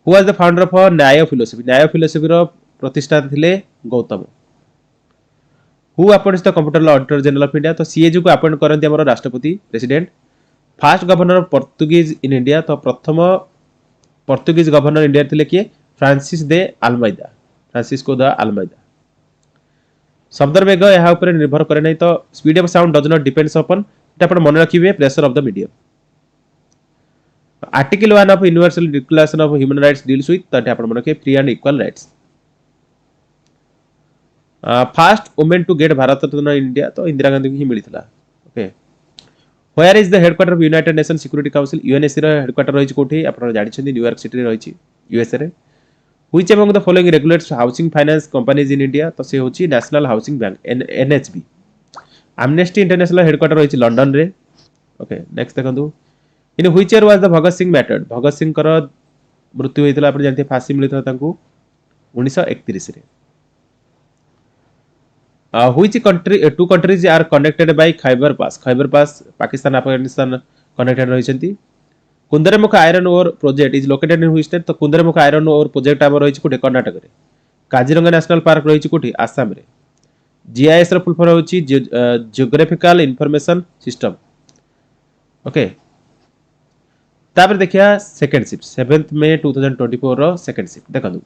Who was the founder of Nyaya philosophy? Nyaya philosophy रो प्रतिष्ठाता थिले Gautam. Who appoints the comptroller auditor general of India? तो सीएजी को अपॉइंट करंती हमर राष्ट्रपति president. First governor of Portuguese in India? तो प्रथम पोर्तुगीज गवर्नर इंडिया थिले कि Francis de Almeida. Francisco de Almeida. शब्दर वेग यहाँ ऊपर निर्भर करे नहीं. तो speed of sound does not depends upon. एटा आपण मन रखिबे pressure of the medium. Article 1 of universal declaration of human rights deals with. तो एटा आपण मन रखिबे free and equal rights. First women to get Bharat Ratna in India? तो इंदिरा गांधी को ही मिलिथिला. Okay. Where is the headquarter of United Nations Security Council? UNSC ର headquarter ରହିଛି କୋଉଠି ଆପଣ ଜାଣିଛନ୍ତି ନ୍ୟୁୟର୍କ ସିଟିରେ ରହିଛି USA ରେ. Which among the following regulates housing finance companies in India? ତ ସେ ହେଉଛି National Housing Bank NHB. Amnesty International headquarter ରହିଛି ଲଣ୍ଡନ ରେ. ଓକେ ନେକ୍ସଟ ଦେଖନ୍ତୁ. In which year was the Bhagat Singh martyred? Bhagat ସିଂଙ୍କର ମୃତ୍ୟୁ ହୋଇଥିଲା ଆପଣ ଜାଣିଥିବେ ଫାଶୀ ମିଳିଥିଲା ତାଙ୍କୁ 1931 ରେ. Which country two countries are connected by Khyber Pass? Khyber Pass Pakistan Afghanistan connected ରହିଛନ୍ତି. Kudremukh iron ore project is located in which state? ତ କୁନ୍ଦରମୁଖ ଆଇରନ୍ ଓର୍ ପ୍ରୋଜେକ୍ଟ ଆମର ରହିଛି କୋଉଠି କର୍ଣ୍ଣାଟକରେ. କାଜିରଙ୍ଗା ନ୍ୟାସନାଲ ପାର୍କ ରହିଛି କୋଉଠି ଆସାମରେ. GIS ର ଫୁଲ୍ ଫର୍ମ ହେଉଛି ଜିଓଗ୍ରାଫିକାଲ ଇନଫର୍ମେସନ ସିଷ୍ଟମ. ଓକେ ତାପରେ ଦେଖିବା ସେକେଣ୍ଡ ସିଫ୍ଟ 7th May 2024 ର ସେକେଣ୍ଡ ସିଫ୍ଟ ଦେଖନ୍ତୁ.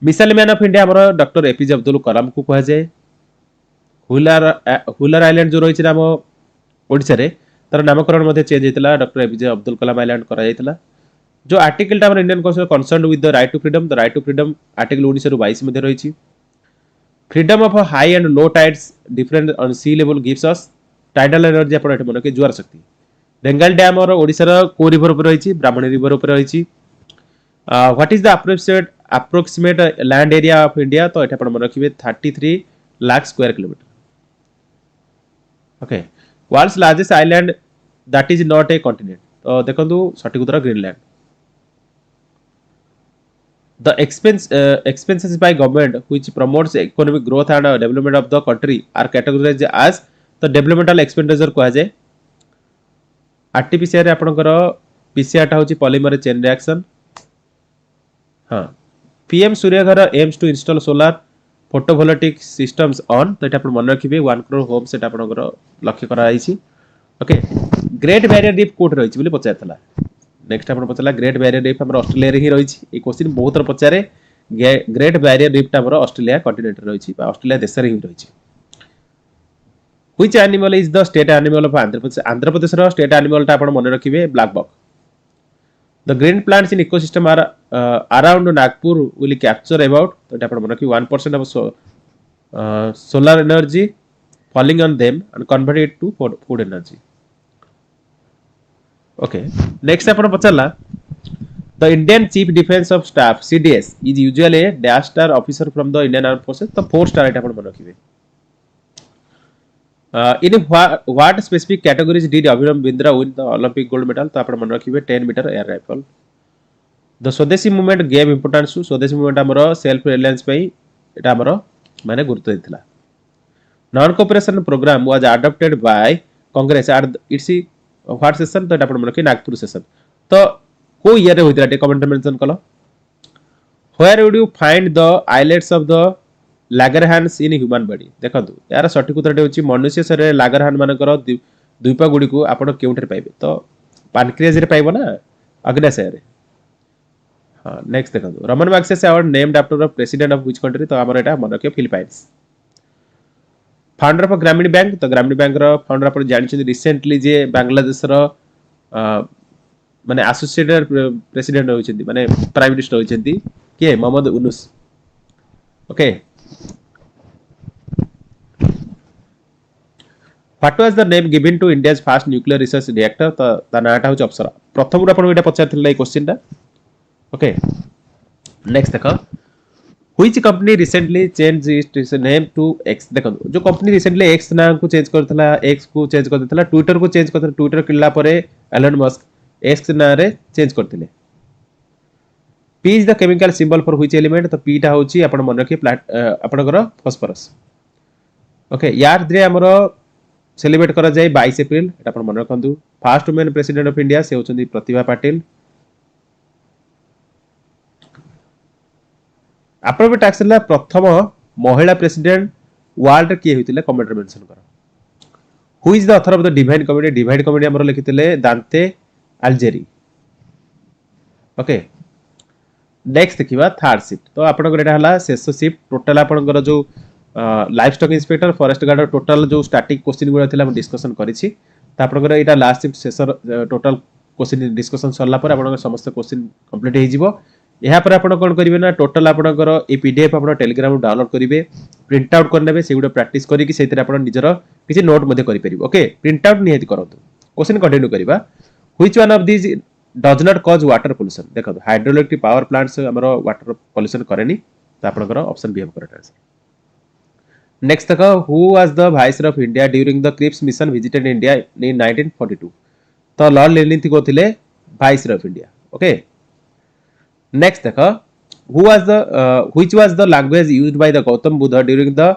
ମିସାଇଲ ମ୍ୟାନ୍ ଅଫ୍ ଇଣ୍ଡିଆ ଆମର ଡକ୍ଟର APJ ଅବଦୁଲ କଲାମକୁ କୁହାଯାଏ. ହୁଲାର ଆଇଲ୍ୟାଣ୍ଡ ଯୋଉ ରହିଛି ଆମ ଓଡ଼ିଶାରେ ତାର ନାମକରଣ ମଧ୍ୟ ଚେଞ୍ଜ ହେଇଥିଲା doctor APJ Abdul Kalam island କରାଯାଇଥିଲା. जो आर्टिकलटा हमर Indian constitution concerned with the right to freedom the right to freedom article 1922 मध्ये रहिछि. Freedom of high and low tides different on sea level gives us tidal energy आपण एठे मन के ज्वार शक्ति. बेंगल डैम और ओडिसा रो को रिवर ऊपर रहिछि ब्राह्मणी रिवर ऊपर रहिछि. What is the approximate land area of India? तो एठे आपण मन रखिबे 33 lakh square kilometre. Okay world's largest island that is not a continent. तो देखंतु सठिक उत्तर Greenland. The expenses by government which promotes economic growth and development of the country are categorized as the developmental expenditure कहा जाए. RT-PCR रे आपनकर PCR टा होची polymer chain reaction. हाँ PM Surya Ghar aims to install solar photovoltaic systems on तो एटा आपण मन रखिबे 1 crore homes एटा आपनकर लक्ष्य करा आइछि. ओके ग्रेट बैरियर रीफ कोट रहिछि बोली पचारथला. नेक्स्ट आपण पचला ग्रेट बैरियर रीफ हमर ऑस्ट्रेलिया रे ही रहिछि. ए क्वेश्चन बहुत र पचारे ग्रेट बैरियर रीफ टा हमर ऑस्ट्रेलिया कॉन्टिनेंट रे रहिछि बा ऑस्ट्रेलिया देश रे ही रहिछि. Which animal is the state animal of Andhra Pradesh? Andhra Pradesh रो स्टेट एनिमल टा आपण मन रखिबे black buck. The green plants in ecosystem are around Nagpur will capture about तो एटा आपण मन रखि 1% of solar energy falling on them and convert it to food energy. Okay next आपण पचला the Indian Chief Defense of Staff CDS is usually a dash star officer from the Indian Armed Forces तो 4 star एटा आपण मन रखिबे. In what specific categories did Abhinav Bindra win the Olympic gold medal? तो आपण मन रखिबे 10 meter air rifle. The Swadeshi movement gave importance to Swadeshi movement हमरो self reliance पई एटा हमरो माने गुरुत्व दिथिला. Non cooperation program was adopted by Congress at its what session? तो एटा आपण मन रखि नागपुर सेशन. तो को ईयर रे होइतला टे कमेंट मेंशन कलो. Where would you find the islets of the Langerhans in human body? देखंतु यार सठिक उत्तरटे होची मनुष्य शरीर लागरहान मानकर द्वीप गुडी को आपण केउठे पाइबे? तो पानक्रियाज रे पाइबो ना अग्नाशय रे. हां नेक्स्ट देखंतु Raman Magsaysay award named after the president of which country? तो हमर एटा मन रखियो फिलिपाइंस. फाउंडर ऑफ ग्रामीण बैंक तो ग्रामीण बैंक रो फाउंडर आपण जानि रिसेंटली जे बांग्लादेश रो माने एसोसिएटेड प्रेसिडेंट होइछन्ती माने प्राइम मिनिस्टर होइछन्ती के Muhammad Yunus. Okay what was the name given to India's first nuclear research reactor? तो ता नाटा होछ अप्सरा. प्रथम आपण एटा पचारथिला ए क्वेश्चन टा. ओके नेक्स्ट देखो which company recently change its name to X? देखो जो कंपनी रिसेंटली एक्स नाम को चेंज करथला एक्स को चेंज कर देथला ट्विटर को चेंज करथला ट्विटर किल्ला परे एलन मस्क एक्स ना रे चेंज करथिले. P is the chemical symbol for which element? तो P टा होची आपण मन रखि आपनकर फास्फोरस. ओके यार द्रे हमरो सेलिब्रेट करा जाय 22 अप्रैल एटा आपण मन रखंतु. First women president of India से होचंदी प्रतिभा पाटिल. आपण भी टैक्स ला प्रथम महिला प्रेसिडेंट वर्ल्ड के होइतिले कमेंट रे मेंशन करो. Who is the author of the divine comedy? Divine comedy हमरो लिखितिले दांते अल्जेरी. ओके नेक्स्ट देखिबा थर्ड शिफ्ट. तो आपन एटा हला शेष शिफ्ट. टोटल आपनकर जो life stock inspector forest guard total जो स्टैटिक क्वेश्चन गुडा थिला हम डिस्कशन करिछि. त आपनकर एटा लास्ट शिफ्ट शेष टोटल क्वेश्चन डिस्कशन सरला पर आपनकर समस्त क्वेश्चन कंप्लीट हे जिवो. यहाँ पर आपण कोन करिवे ना टोटल आपनकर ए पीडीएफ आपण टेलीग्राम डाउनलोड करिवे प्रिंट आउट करनेबे सेगुडा प्रैक्टिस करी कि सेतिर आपण निजर किछि नोट मध्ये करि परिबो. ओके प्रिंट आउट निहेति करंतु. क्वेश्चन कंटिन्यू करबा which one of this does not cause water pollution देखो हाइड्रोइलेक्ट्रिक पावर प्लांट्स हमर वाटर पोल्यूशन करेनी तो आपनकर ऑप्शन बी हम करेक्ट आंसर नेक्स्ट देखो who was the viceroy of India during the Cripps mission visited India in 1942 तो lord Linlithgow को थिले viceroy of India okay next देखो who was the which was the language used by the Gautam Buddha during the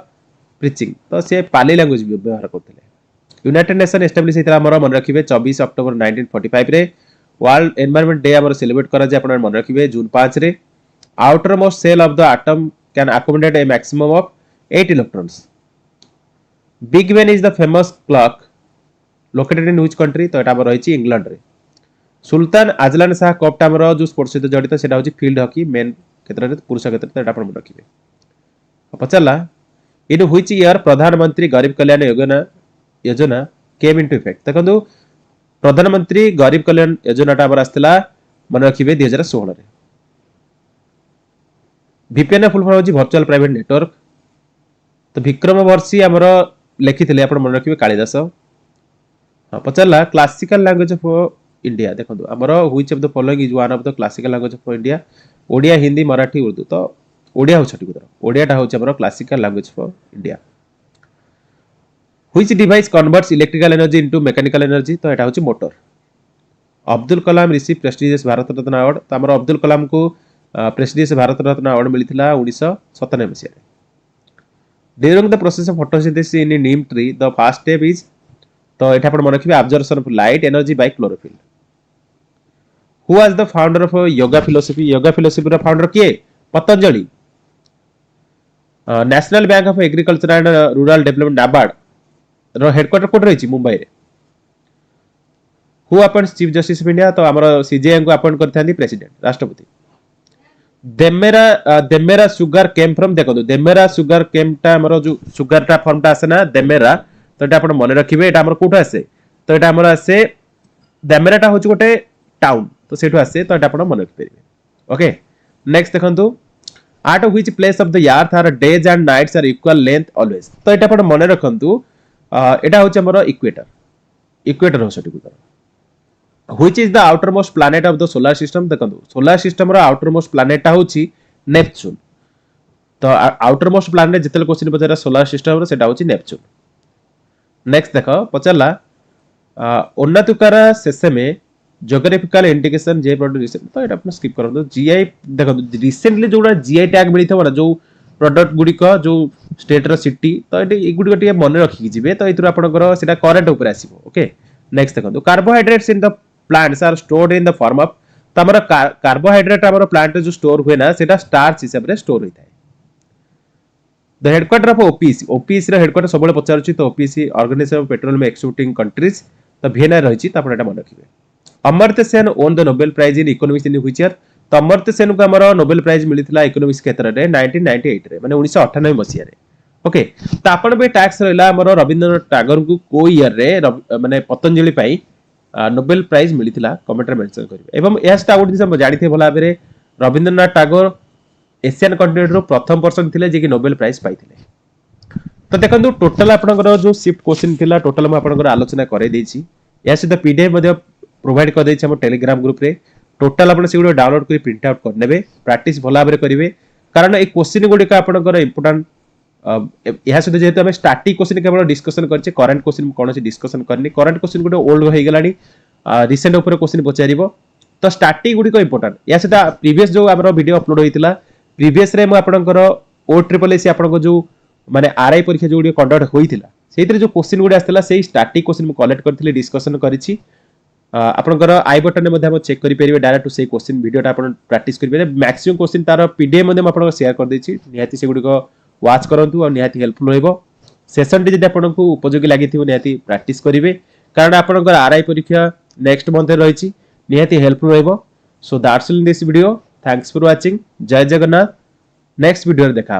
preaching तो से पाली language व्यवहार करथिले United nation establish हेतरा हमर मन रखिबे 24 अक्टोबर 1945 रे वर्ल्ड एनवायरनमेंट डे हमर सेलिब्रेट करा जे अपन मन रखिबे जून 5 रे outermost shell of the atom can accommodate a maximum of 8 electrons Big Ben is the famous clock located in which country तो एटा हमर रहिछि इंग्लैंड रे सुल्तान आजलान शाह कप टामर जो स्पोर्ट्स सहित जड़ित सेटा होछि फील्ड हॉकी मेन क्षेत्र रे पुरुष क्षेत्र तो एटा अपन मन रखिबे पचला इन व्हिच ईयर प्रधानमंत्री गरीब कल्याण योजना केम इनटू इफेक्ट देखंतु प्रधानमंत्री गरीब कल्याण योजना टा हमर आस्थिला मन रखिबे 2016 रे वीपीएन फुल फॉर्म होछि वर्चुअल प्राइवेट नेटवर्क तो विक्रम वर्षी हमर लिखिथिले आपण मन रखिबे कालिदास हां पचला क्लासिकल लैंग्वेज ऑफ इंडिया देखो आमर which of the following is one of the classical language of India Odia Hindi Marathi Urdu तो ओडिया हो छटी गुदर ओडिया टा होछ हमर classical language for India which device converts electrical energy into mechanical energy तो एटा होछ motor Abdul Kalam receive prestigious Bharat Ratna award तो हमर अब्दुल कलाम को प्रेस्टिजियस भारत रत्न अवार्ड मिलिथिला 1997 मसिया रे during the process of photosynthesis in neem tree the first step is तो एटा आपण मन रखिबे absorption of light energy by chlorophyll who was the founder of yoga philosophy रो फाउंडर किए Patanjali national bank of agriculture and rural development NABARD रो headquarter कोड रहिछि मुंबई रे who appoints chief justice of India तो हमर सीजेएम को अपॉइंट करथांदी प्रेसिडेंट राष्ट्रपति देमेरा सुगर केम फ्रॉम देखो देमेरा सुगर केम टा हमर जो सुगर टा फॉर्म टा आसे ना देमेरा तो एटा आपण मन रखिबे एटा हमर कोठो आसे तो एटा हमर आसे देमेरा टा होछ गोटे टाउन तो सेठो आसे तो एटा आपण मन रखिबे ओके नेक्स्ट देखंतु at which place of the earth are days and nights are equal length always तो एटा आपण मन रखंतु एटा होछ हमर इक्वेटर हो सटी गुदर which is the outer most planet of the solar system देखंतु सोलर सिस्टम रो आउटर मोस्ट प्लैनेट टा होछि नेपच्यून तो आउटर मोस्ट प्लैनेट जेतल क्वेश्चन पचरा सोलर सिस्टम रो सेटा होछि नेपच्यून नेक्स्ट देखो पचला उन्नतुकार शेष में ज्योग्राफिकल इंडिकेशन जे प्रोडक्ट तो एटा अपन स्किप करदो जीआई देखो रिसेंटली जोडा जीआई टैग मिली थबो ना जो प्रोडक्ट गुडी को जो स्टेट रो सिटी तो एटी गुडी को मन रखि जिवे तो इतरो आपनकर सेटा करेंट ऊपर आसीबो ओके नेक्स्ट देखो carbohydrates in the plants are stored in the form of तो हमर कार्बोहाइड्रेट हमर प्लांट जो स्टोर हुए ना सेटा स्टार्च हिसाब रे स्टोर होइथाय द हेडक्वार्टर ऑफ ओपीसी रो हेडक्वार्टर सबले पचारछि तो OPEC organization of petroleum exporting countries तो भिएना रहिछि त आपण एटा मन रखिबे Amartya Sen won the Nobel prize in economics in which year तो अमर्त्य सेन को हमर नोबेल प्राइज मिलिथिला इकोनॉमिक्स क्षेत्र रे 1998 रे माने 1998 मसिया रे ओके तो आपण बे टैक्स रहला हमर रविंद्रनाथ टैगोर को को ईयर रे माने पतंजलि पाई नोबेल प्राइज मिलिथिला कमेंट रे मेंशन करिवे एवं एस्टा आउट दिस जानिथे भला बेरे रविंद्रनाथ टैगोर एशियन कॉन्टिनेंट रो प्रथम पर्सन थिले जे कि नोबेल प्राइज पाइथिले तो देखंतु टोटल आपनकर जो शिफ्ट क्वेश्चन थिला टोटल हम आपनकर आलोचना करे देछि या सिधा पीडीएफ मध्ये प्रोवाइड कर देछि हम टेलीग्राम ग्रुप रे टोटल आपन सेगुडो डाउनलोड करी प्रिंट आउट कर नेबे प्रैक्टिस भला भाबरे करिवे कारण ए क्वेश्चन गुडी का आपनकर इंपोर्टेंट यह सहित जेहेतु आम स्टार्टिंग क्वेश्चन केवल डिस्कसन करछे करंट क्वेश्चन कौन डिस्कसन करनी करंट क्वेश्चन गोटे ओल्ड हो गलानी रिसेंट ऊपर क्वेश्चन पचारिबो तो स्टार्टिंग गुडी को इंपोर्टेंट या सहित प्रीवियस जो हमर वीडियो अपलोड होइतिला प्रीवियस रे म आपनकर ओ ट्रिपल एसी आपनको जो माने आरआई परीक्षा जो कंडक्ट होइतिला सेइतरे जो क्वेश्चन गुडी आस्तिला सेही स्टार्टिंग क्वेश्चन म कलेक्ट करथिले डिस्कसन करिछि आपनकर आई बटन मध्ये हम चेक करि परिबे डायरेक्ट से क्वेश्चन वीडियोटा आपन प्रैक्टिस करि परिबे मैक्सिमम क्वेश्चन तार पीडीएफ मध्ये म आपनको शेयर कर देछि निहाती से गुडी को वाच करंतु और निहाती हेल्पफुल होइबो सेशन टी जदि आपनको उपयोगी लागिथिबो निहाती प्रैक्टिस करिवे कारण आपनकर आरआई परीक्षा नेक्स्ट मंथ रे रहिछि निहाती हेल्पफुल होइबो so that's all in this video thanks for watching जय जगन्नाथ नेक्स्ट वीडियो रे देखा